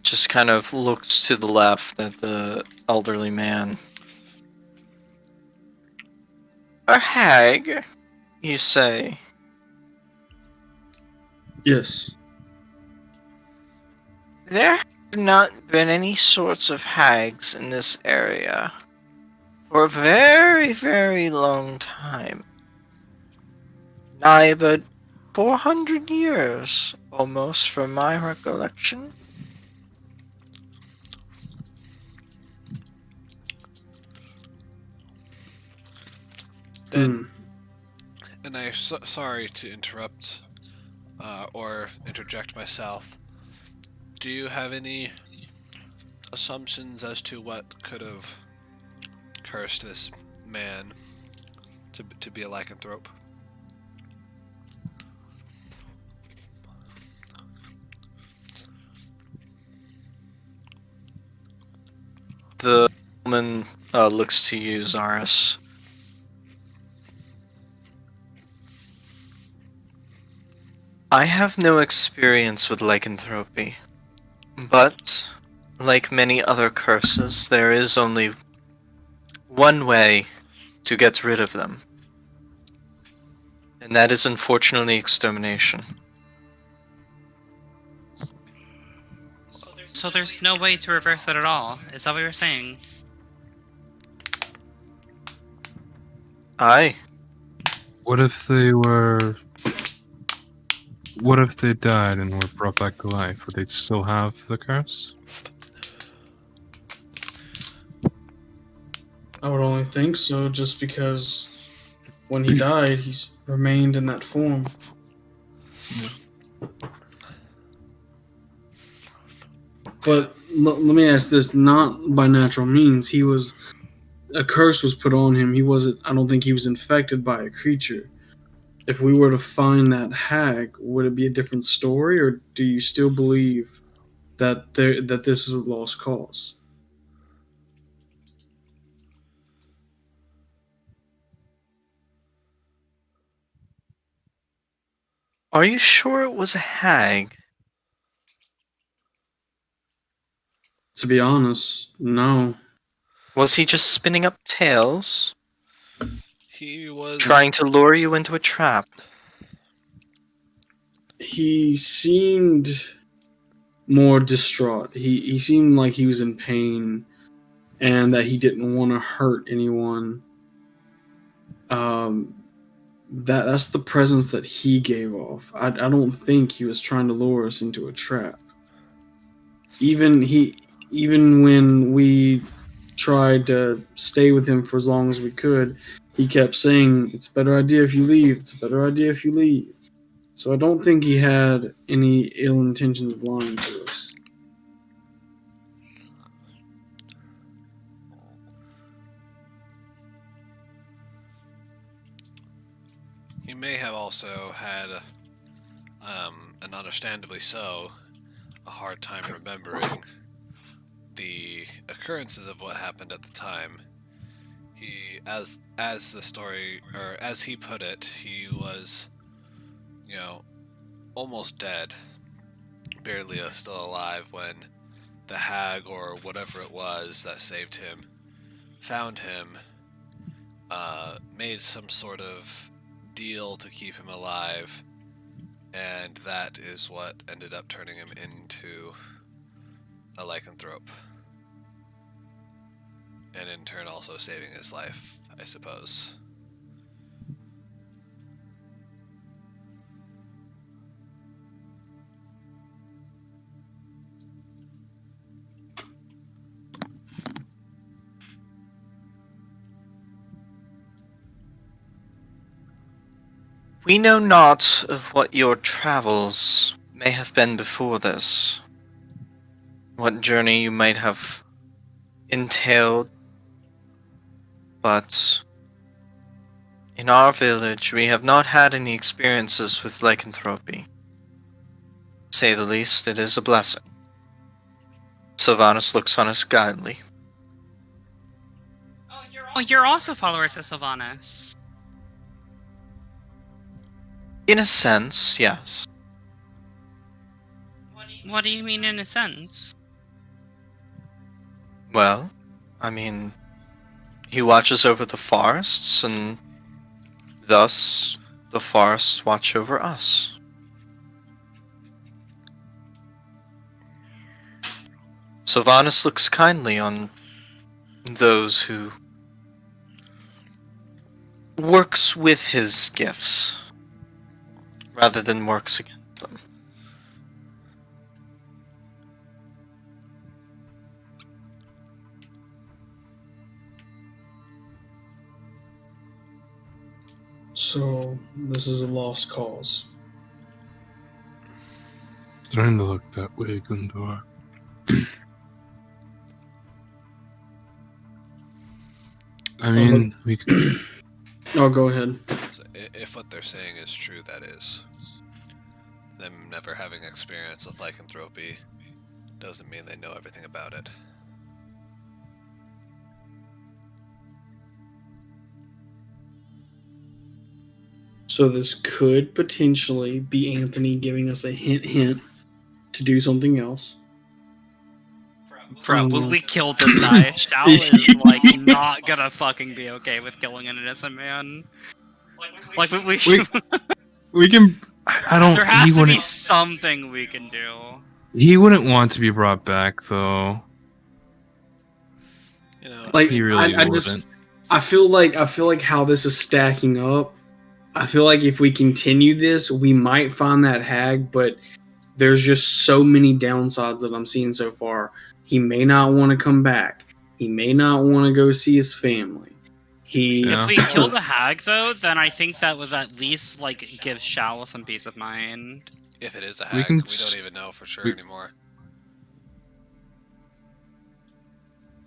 Just kind of looks to the left at the elderly man. A hag, you say? Yes. There have not been any sorts of hags in this area for a very, very long time. Nigh but 400 years, almost, from my recollection. Then, and sorry to interrupt or interject myself. Do you have any assumptions as to what could have cursed this man to be a lycanthrope? The woman looks to you, Zaris. I have no experience with lycanthropy, but like many other curses, there is only one way to get rid of them, and that is unfortunately extermination. So there's no way to reverse it at all. Is that what you're saying? Aye. What if they were? What if they died and were brought back to life? Would they still have the curse? I would only think so, just because when he died, he's remained in that form. But let me ask this: not by natural means. He was a curse was put on him. He wasn't. I don't think he was infected by a creature. If we were to find that hag, would it be a different story, or do you still believe that this is a lost cause? Are you sure it was a hag? To be honest, no. Was he just spinning up tales, He was trying to lure you into a trap? He seemed more distraught. He seemed like he was in pain, and that he didn't want to hurt anyone. That's the presence that he gave off. I don't think he was trying to lure us into a trap. Even when we tried to stay with him for as long as we could, he kept saying, "It's a better idea if you leave. It's a better idea if you leave." So I don't think he had any ill intentions of lying to us. He may have also had, and understandably so, a hard time remembering the occurrences of what happened at the time. He, as the story, or as he put it, he was, almost dead, barely still alive when the hag or whatever it was that saved him found him, made some sort of deal to keep him alive, and that is what ended up turning him into a lycanthrope. And in turn also saving his life, I suppose. We know not of what your travels may have been before this. What journey you might have entailed, but in our village we have not had any experiences with lycanthropy. To say the least, it is a blessing. Sylvanus looks on us kindly. Oh, you're also followers of Sylvanus. In a sense, yes. What do you mean in a sense? Well, I mean, he watches over the forests, and thus the forests watch over us. Sylvanus looks kindly on those who works with his gifts rather than works against them. So this is a lost cause. Starting to look that way, Gundor. I mean, we could, Oh, go ahead. So if what they're saying is true, that is. Them never having experience with lycanthropy doesn't mean they know everything about it. So this could potentially be Anthony giving us a hint to do something else. Bro, we killed this guy. Shao is like not gonna fucking be okay with killing an innocent man. Like we can. I don't. there He has to be wouldn't. something we can do. He wouldn't want to be brought back, though. Like He really I wouldn't. just I feel like how this is stacking up. I feel like if we continue this, we might find that hag, but there's just so many downsides that I'm seeing so far. He may not want to come back. He may not want to go see his family. Yeah. If we kill the hag, though, then I think that would at least like give Shao some peace of mind. If it is a We hag, can we s- don't even know for sure we- anymore.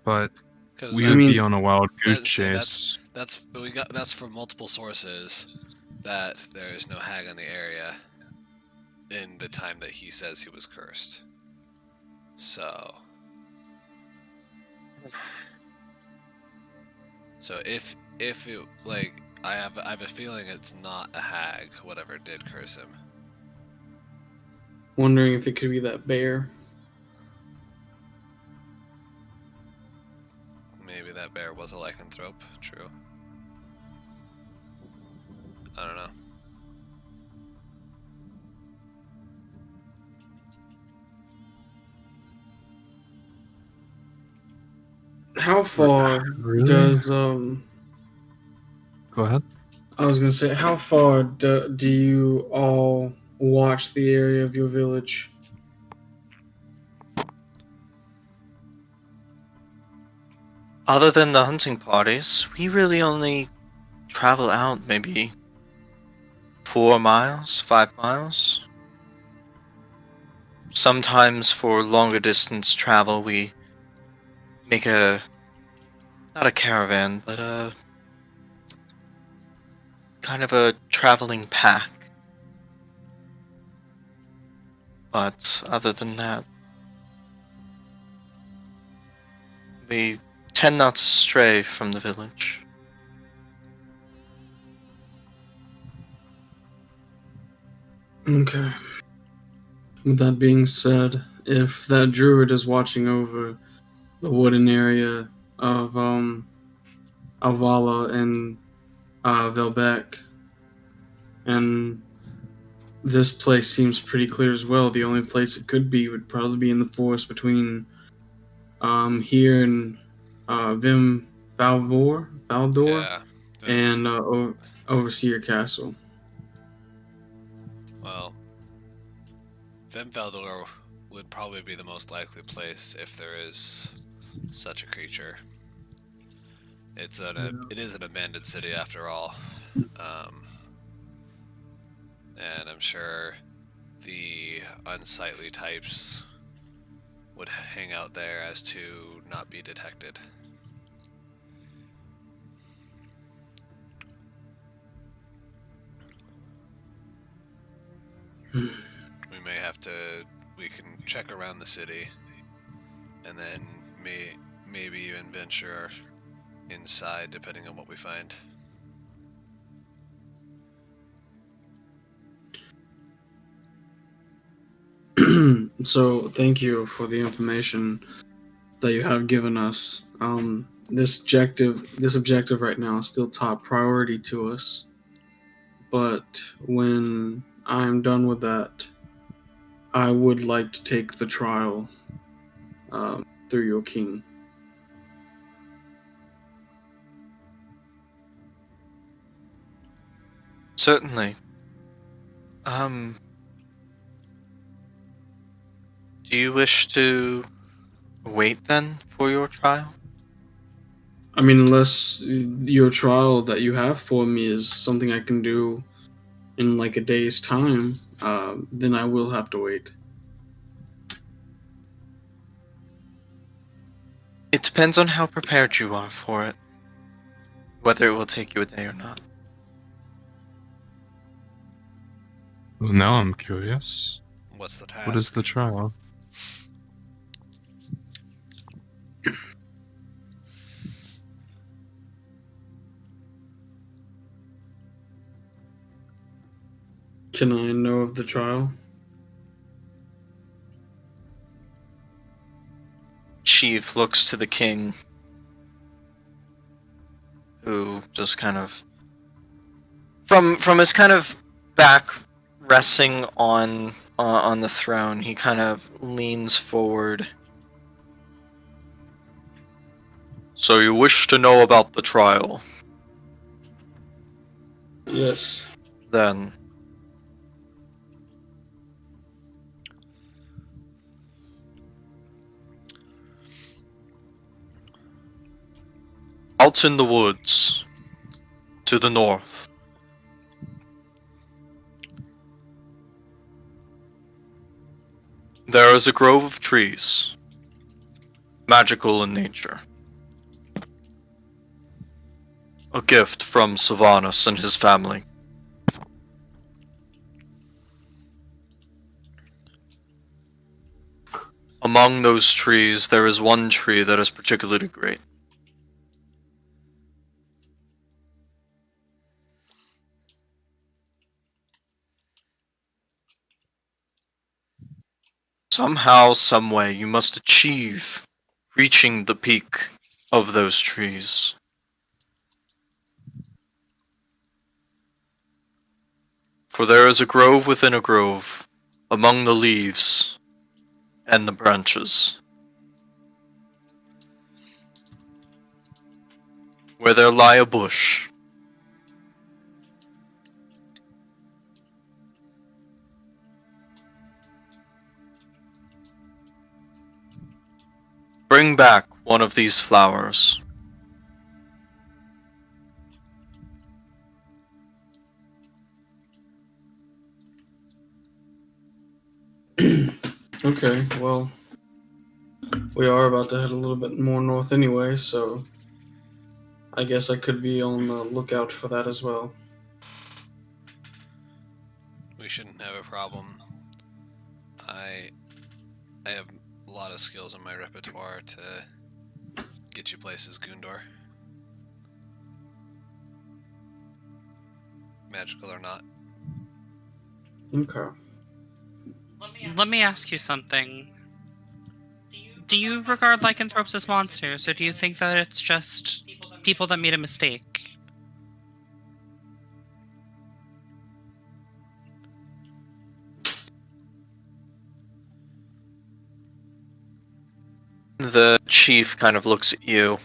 But Because we I would mean, be on a wild goose that's- chase. that's from multiple sources that there is no hag in the area in the time that he says he was cursed. So if it, like, I have a feeling it's not a hag, whatever did curse him. wondering if it could be that bear. Maybe that bear was a lycanthrope. True. I don't know. How far Really? does Go ahead. I was gonna say, how far do you all watch the area of your village? Other than the hunting parties, we really only travel out maybe 4 miles, 5 miles. Sometimes for longer distance travel, we make not a caravan, but a kind of a traveling pack. But other than that, we tend not to stray from the village. Okay. With that being said, if that druid is watching over the wooden area of Alvala and Velbeck, and this place seems pretty clear as well. The only place it could be would probably be in the forest between here and Vim Valdor, Yeah. and Overseer Castle. Well, Vimveldor would probably be the most likely place if there is such a creature. It is an abandoned city after all, and I'm sure the unsightly types would hang out there as to not be detected. We can check around the city, and then maybe even venture inside depending on what we find. So thank you for the information that you have given us. This objective right now is still top priority to us. But when I'm done with that, I would like to take the trial through your king. Certainly. Do you wish to wait then for your trial? I mean, unless your trial that you have for me is something I can do in like a day's time, then I will have to wait. It depends on how prepared you are for it, whether it will take you a day or not. Well, now I'm curious. What's the task? What is the trial? Can I know of the trial? Chief looks to the king, who just kind of, from his kind of back resting on the throne, he kind of leans forward. So you wish to know about the trial? Yes. Then out in the woods to the north, there is a grove of trees, magical in nature. A gift from Sylvanus and his family. Among those trees, there is one tree that is particularly great. Somehow, someway, you must achieve reaching the peak of those trees. For there is a grove within a grove, among the leaves and the branches. where there lie a bush. Bring back one of these flowers. Okay, well, we are about to head a little bit more north anyway, so I guess I could be on the lookout for that as well. We shouldn't have a problem. I have a lot of skills in my repertoire to get you places, Gundor. Magical or not. Okay. Let me ask you something. Do you regard lycanthropes as monsters, or do you think that it's just people that made a mistake? The chief kind of looks at you.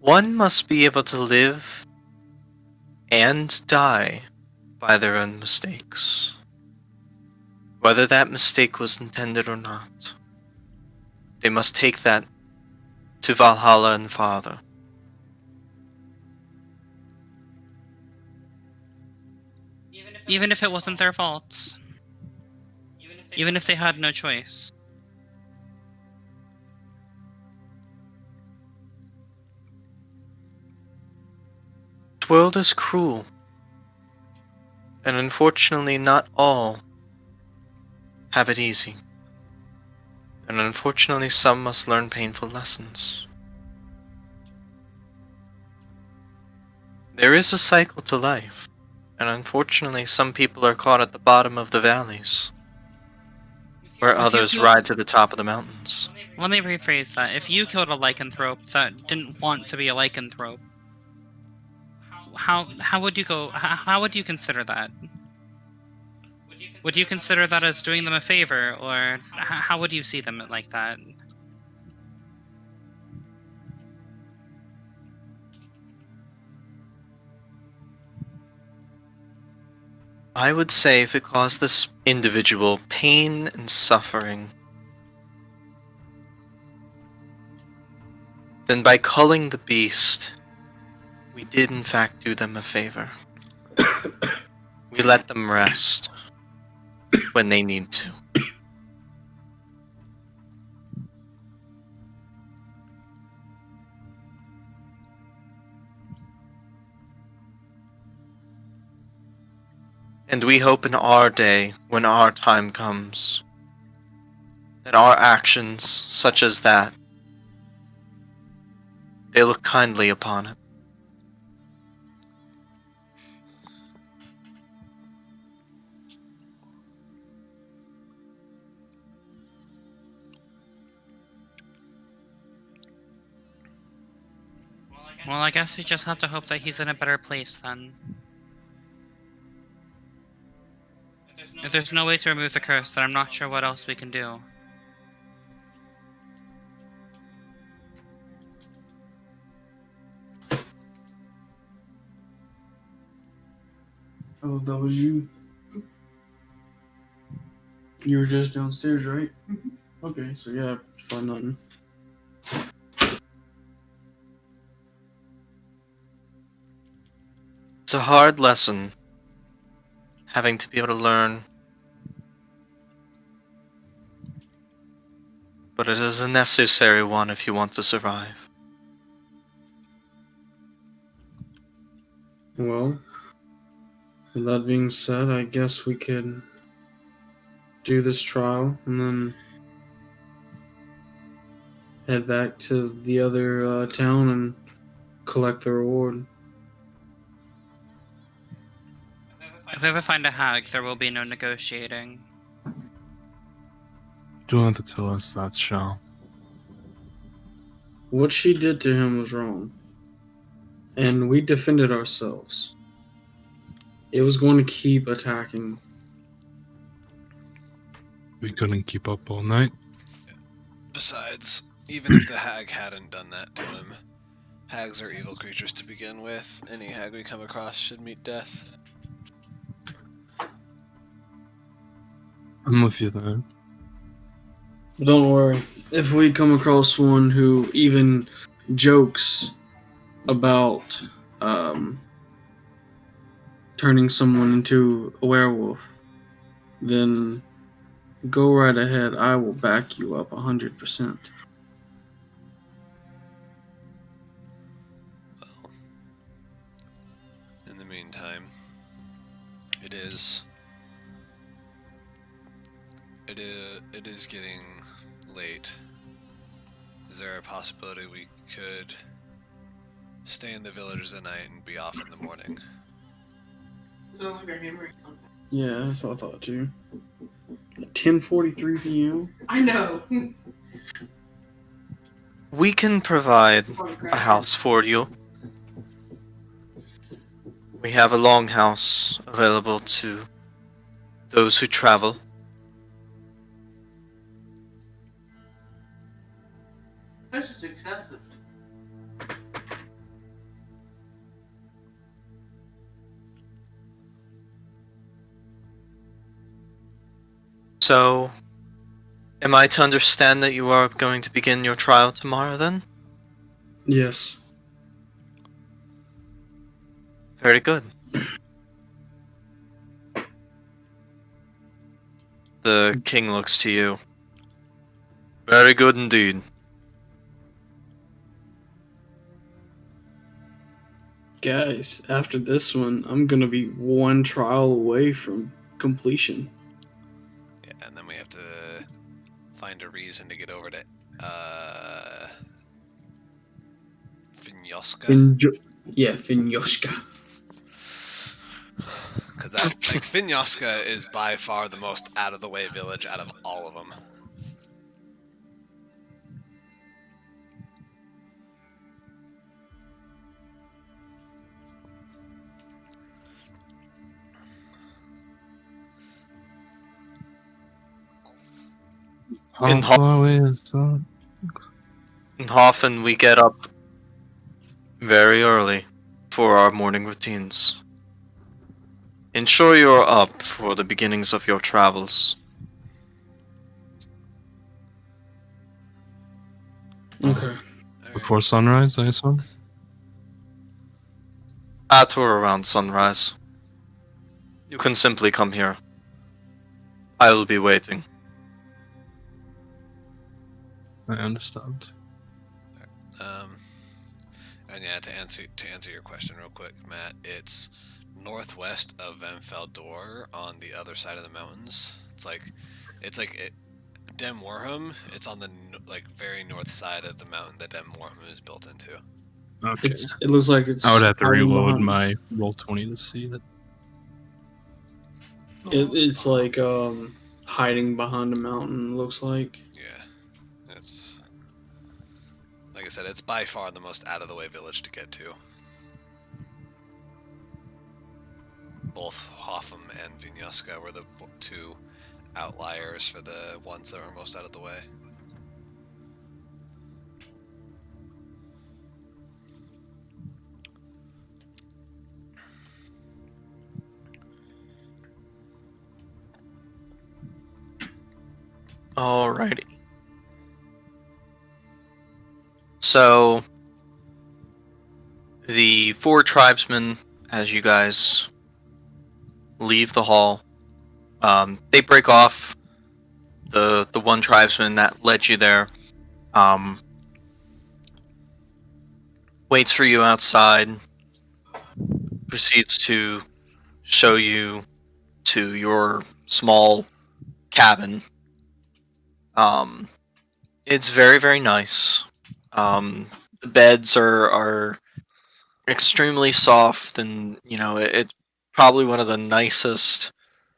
One must be able to live and die by their own mistakes, whether that mistake was intended or not. They must take that to Valhalla and Father. Even if it wasn't their faults? Even if they had no choice? The world is cruel, and unfortunately not all have it easy. And unfortunately some must learn painful lessons. There is a cycle to life, and unfortunately some people are caught at the bottom of the valleys, where If you others killed- ride to the top of the mountains. Let me rephrase that. If you killed a lycanthrope that didn't want to be a lycanthrope, how would you go? How would you consider that? Would you consider that as doing them a favor, or how would you see them like that? I would say if it caused this individual pain and suffering, then by culling the beast, we did in fact do them a favor. We let them rest when they need to. And we hope in our day, when our time comes, that our actions, such as that, they look kindly upon it. Well, I guess we just have to hope that he's in a better place then. If there's no way to remove the curse, then I'm not sure what else we can do. Oh, that was you. You were just downstairs, right? Okay, so yeah, probably nothing. It's a hard lesson, having to be able to learn, but it is a necessary one if you want to survive. Well, with that being said, I guess we could do this trial and then head back to the other town and collect the reward. If we ever find a hag, there will be no negotiating. Don't have to tell us that, Shao. What she did to him was wrong, and we defended ourselves. It was going to keep attacking. We couldn't keep up all night. Besides, even if the hag hadn't done that to him, hags are evil creatures to begin with. Any hag we come across should meet death. I'm with you there. But don't worry. If we come across one who even jokes about turning someone into a werewolf, then go right ahead. I will back you up 100%. Well, in the meantime, it is getting late. Is there a possibility we could stay in the village the night and be off in the morning? Yeah, that's what I thought too. At 10:43 p.m. I know. We can provide a house for you. We have a longhouse available to those who travel. That's just excessive. So, am I to understand that you are going to begin your trial tomorrow then? Yes. Very good. The king looks to you. Very good indeed. Guys, after this one, I'm gonna be one trial away from completion. Yeah, and then we have to find a reason to get over to Finyoska. Yeah, Finyoshka. Because that, like, Finyoska is by far the most out of the way village out of all of them. In How far away is that? In Hoffen, we get up very early for our morning routines. Ensure you're up for the beginnings of your travels. Okay. Alright. Before sunrise, I assume? At or around sunrise. You can simply come here. I will be waiting. I understand. And yeah, to answer your question real quick, Matt, it's northwest of Venfeldor on the other side of the mountains. It's like Dem Warham. It's on the very north side of the mountain that Dem Warham is built into. Okay. It looks like it's. I would have to hiding reload behind- my roll 20 to see that. It's like hiding behind a mountain. Looks like. Yeah, it's like I said, it's by far the most out of the way village to get to. Both Hoffem and Vinyaska were the two outliers for the ones that were most out of the way. Alrighty. So, the four tribesmen, as you guys leave the hall, they break off. The one tribesman that led you there waits for you outside, proceeds to show you to your small cabin. It's very, very nice. The beds are extremely soft, and it's probably one of the nicest,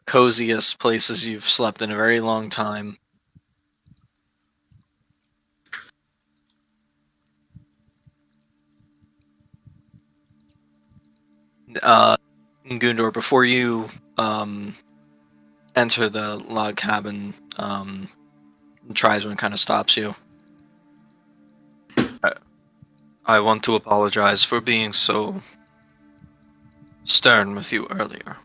coziest places you've slept in a very long time. Gundor, before you enter the log cabin, Tribesman kind of stops you. I want to apologize for being so stern with you earlier.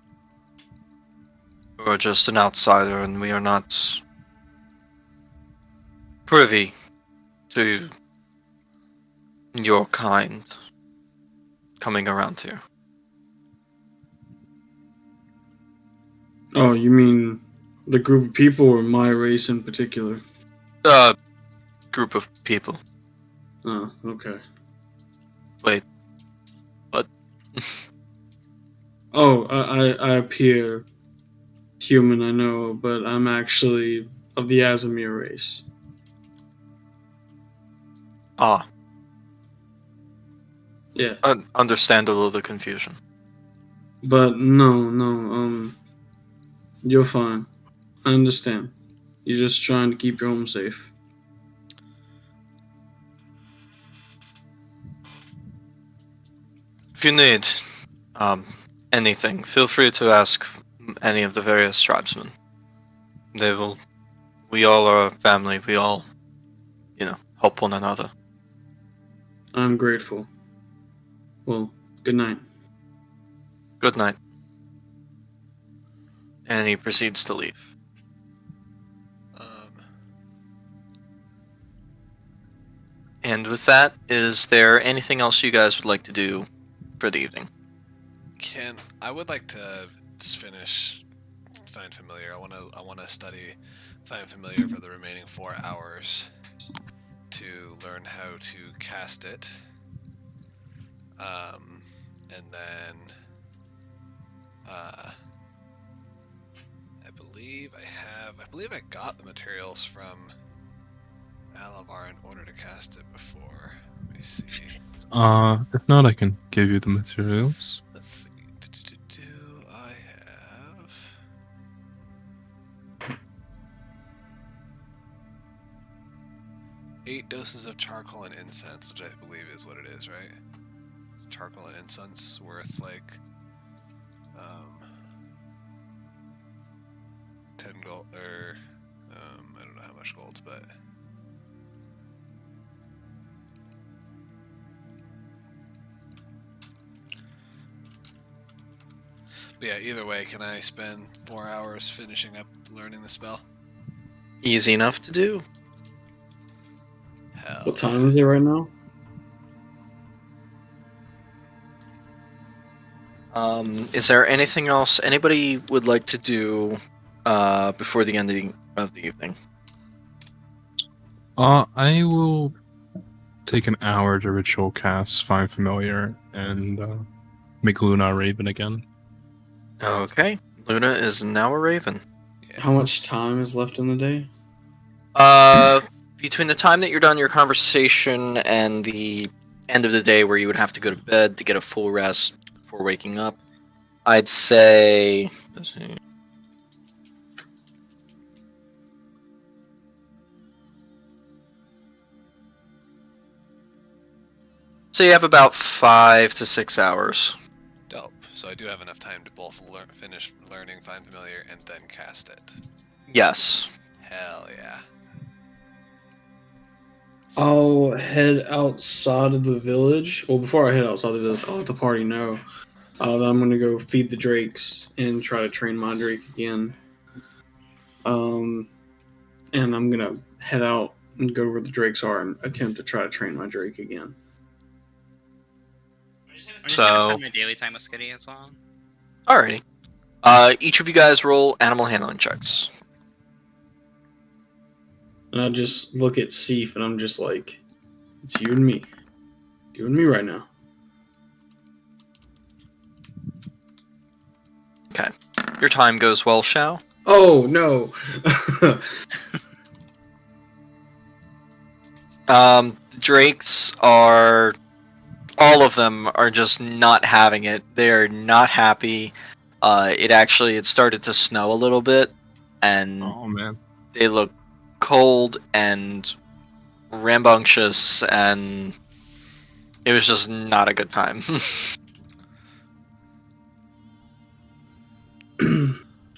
You're just an outsider, and we are not privy to your kind coming around here. Oh, you mean the group of people or my race in particular? Group of people. Oh, okay. Wait, what? Oh, I appear human, I know, but I'm actually of the Azamir race. Ah, Yeah, understandable the confusion. but no, you're fine. I understand. You're just trying to keep your home safe. If you need anything, feel free to ask any of the various tribesmen. They will. We all are a family. We all, help one another. I'm grateful. Well, good night. Good night. And he proceeds to leave. And with that, is there anything else you guys would like to do for the evening? I would like to just finish Find Familiar. I wanna study Find Familiar for the remaining 4 hours to learn how to cast it. And then I believe I got the materials from Alavar in order to cast it before. Let me see. If not, I can give you the materials. Let's see. I have 8 doses of charcoal and incense, which I believe is what it is, right? It's charcoal and incense worth like 10 gold, or I don't know how much gold, but yeah, either way, can I spend 4 hours finishing up learning the spell? Easy enough to do. Hell. What time is it right now? Is there anything else anybody would like to do before the ending of the evening? I will take an hour to ritual cast Find Familiar and make Luna a raven again. Okay, Luna is now a raven. Yeah. How much time is left in the day? Between the time that you're done your conversation and the end of the day where you would have to go to bed to get a full rest before waking up, I'd say... Let's see. So you have about 5 to 6 hours. Dope. So I do have enough time to both finish learning Find Familiar and then cast it. Yes. Hell yeah. I'll head outside of the village. Well, before I head outside the village, I'll let the party know that I'm going to go feed the drakes and try to train my drake again. And I'm going to head out and go where the drakes are and attempt to try to train my drake again. I'm just So- gonna spend my daily time with Skitty as well. Alrighty. Each of you guys roll animal handling checks. And I just look at Seif and I'm just like, it's you and me. You and me right now. Okay. Your time goes well, Shao. Oh, no. The drakes are... All of them are just not having it. They're not happy. It started to snow a little bit, and Oh man. they look cold and rambunctious, and it was just not a good time.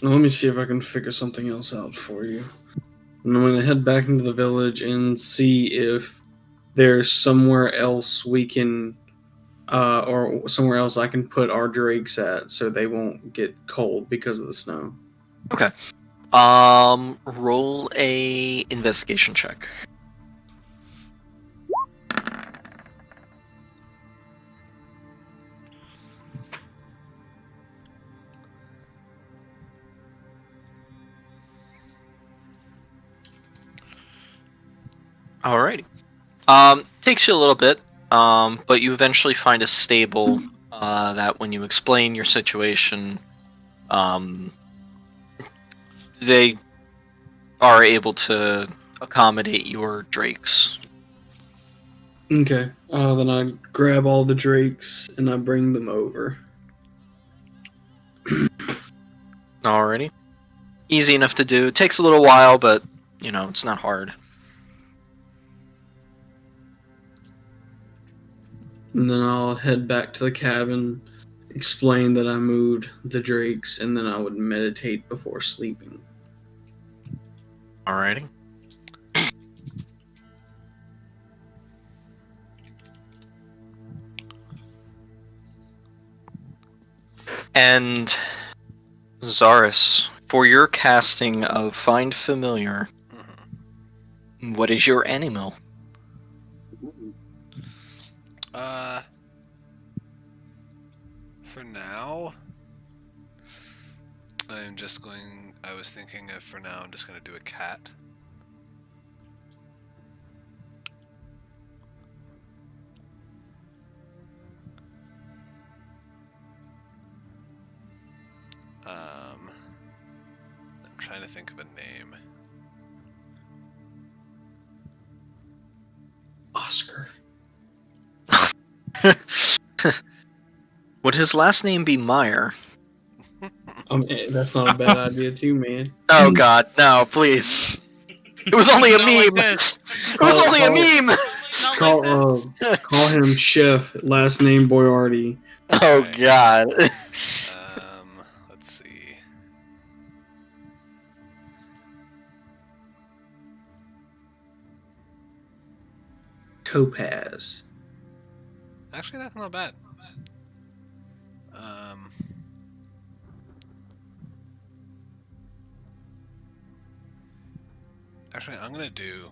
Now let me see if I can figure something else out for you. And I'm going to head back into the village and see if there's somewhere else we can, or somewhere else I can put our drakes at so they won't get cold because of the snow. Okay. Roll a investigation check. Alrighty. Takes you a little bit, but you eventually find a stable that when you explain your situation, they are able to accommodate your drakes. Okay. Then I grab all the drakes and I bring them over. Alrighty. Easy enough to do. It takes a little while, but, you know, it's not hard. And then I'll head back to the cabin, explain that I moved the drakes, and then I would meditate before sleeping. Alrighty. And Zaris, for your casting of Find Familiar, what is your animal? For now, I was thinking of for now, I'm just going to do a cat. I'm trying to think of a name. Oscar. Would his last name be Meyer? That's not a bad idea too, man. Oh god, no, please. It was only a Not like meme! this. It was only a meme! Not Call, like this. call him Chef, last name Boyardi. Oh Right. god. Let's see. Topaz. Actually, that's not bad. Actually, I'm gonna do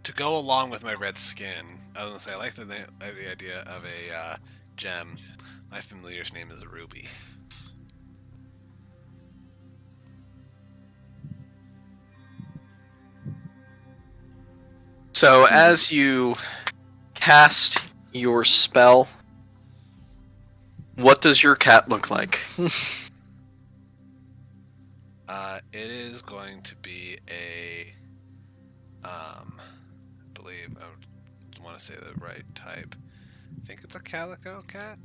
to go along with my red skin. I was gonna say I like the idea of a gem. My familiar's name is a ruby. So as you cast your spell, what does your cat look like? It is going to be a, I believe I want to say the right type. I think it's a calico cat.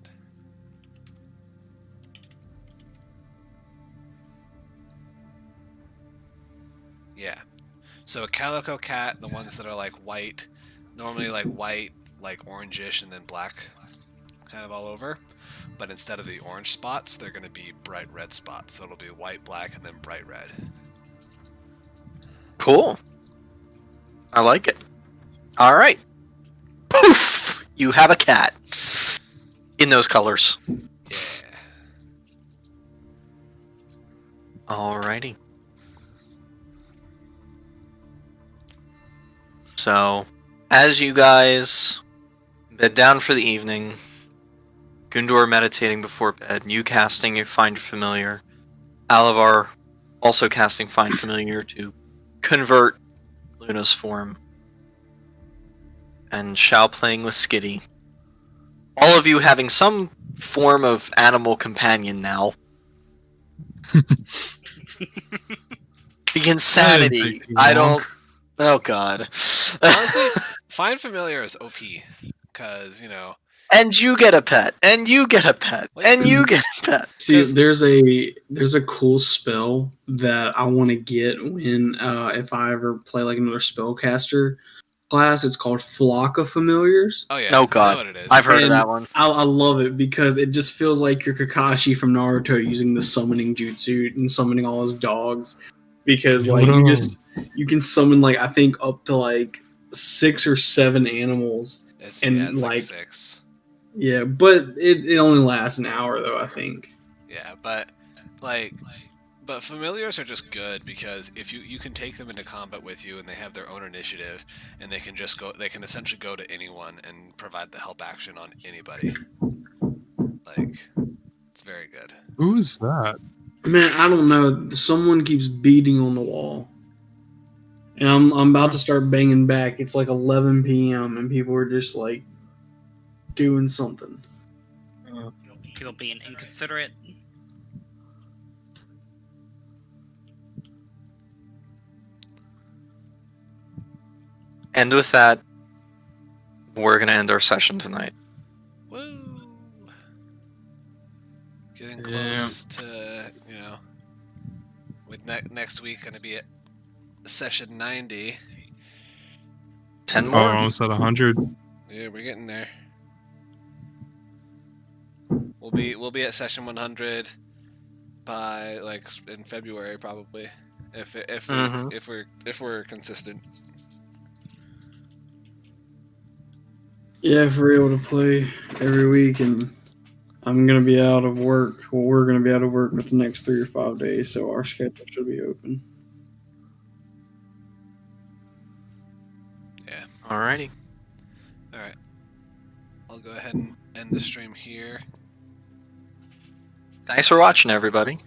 Yeah. So a calico cat, the ones that are like white, normally like white, like orangish, and then black, kind of all over. But instead of the orange spots, they're going to be bright red spots. So it'll be white, black, and then bright red. Cool. I like it. Alright. Poof! You have a cat. In those colors. Yeah. Alrighty. So, as you guys bed down for the evening, Gundor meditating before bed, you casting your Find Familiar, Alavar also casting Find Familiar to convert Luna's form, and Shao playing with Skitty. All of you having some form of animal companion now. The insanity. I don't. Oh god. Honestly, Find Familiar is OP. Because, you know. And you get a pet. And you get a pet. And you get a pet. See, there's a cool spell that I want to get when if I ever play like another spellcaster. class. It's called Flock of Familiars. Oh yeah. Oh, I know God. what it is. I've heard of And that one. I love it because it just feels like you're Kakashi from Naruto using the summoning jutsu and summoning all his dogs. Because like you can summon like I think up to like 6 or 7 animals. It's and, like like- 6. Yeah, but it only lasts an hour though, I think. Yeah, but familiars are just good because if you can take them into combat with you and they have their own initiative and they can essentially go to anyone and provide the help action on anybody. Like, it's very good. Who is that? Man, I don't know. Someone keeps beating on the wall. And I'm about to start banging back. It's like 11 p.m. and people are just like doing something. People being inconsiderate. And with that, we're gonna end our session tonight. Woo! Getting Yeah. close to, with next week going to be at session 90. 10 Oh, more. almost at 100. Yeah, we're getting there. We'll be at session 100 by like in February probably, if we're consistent. Yeah, if we're able to play every week, and I'm gonna be out of work. Well, we're gonna be out of work for the next 3 or 5 days, so our schedule should be open. Yeah. Alrighty. All right. I'll go ahead and end the stream here. Thanks for watching, everybody.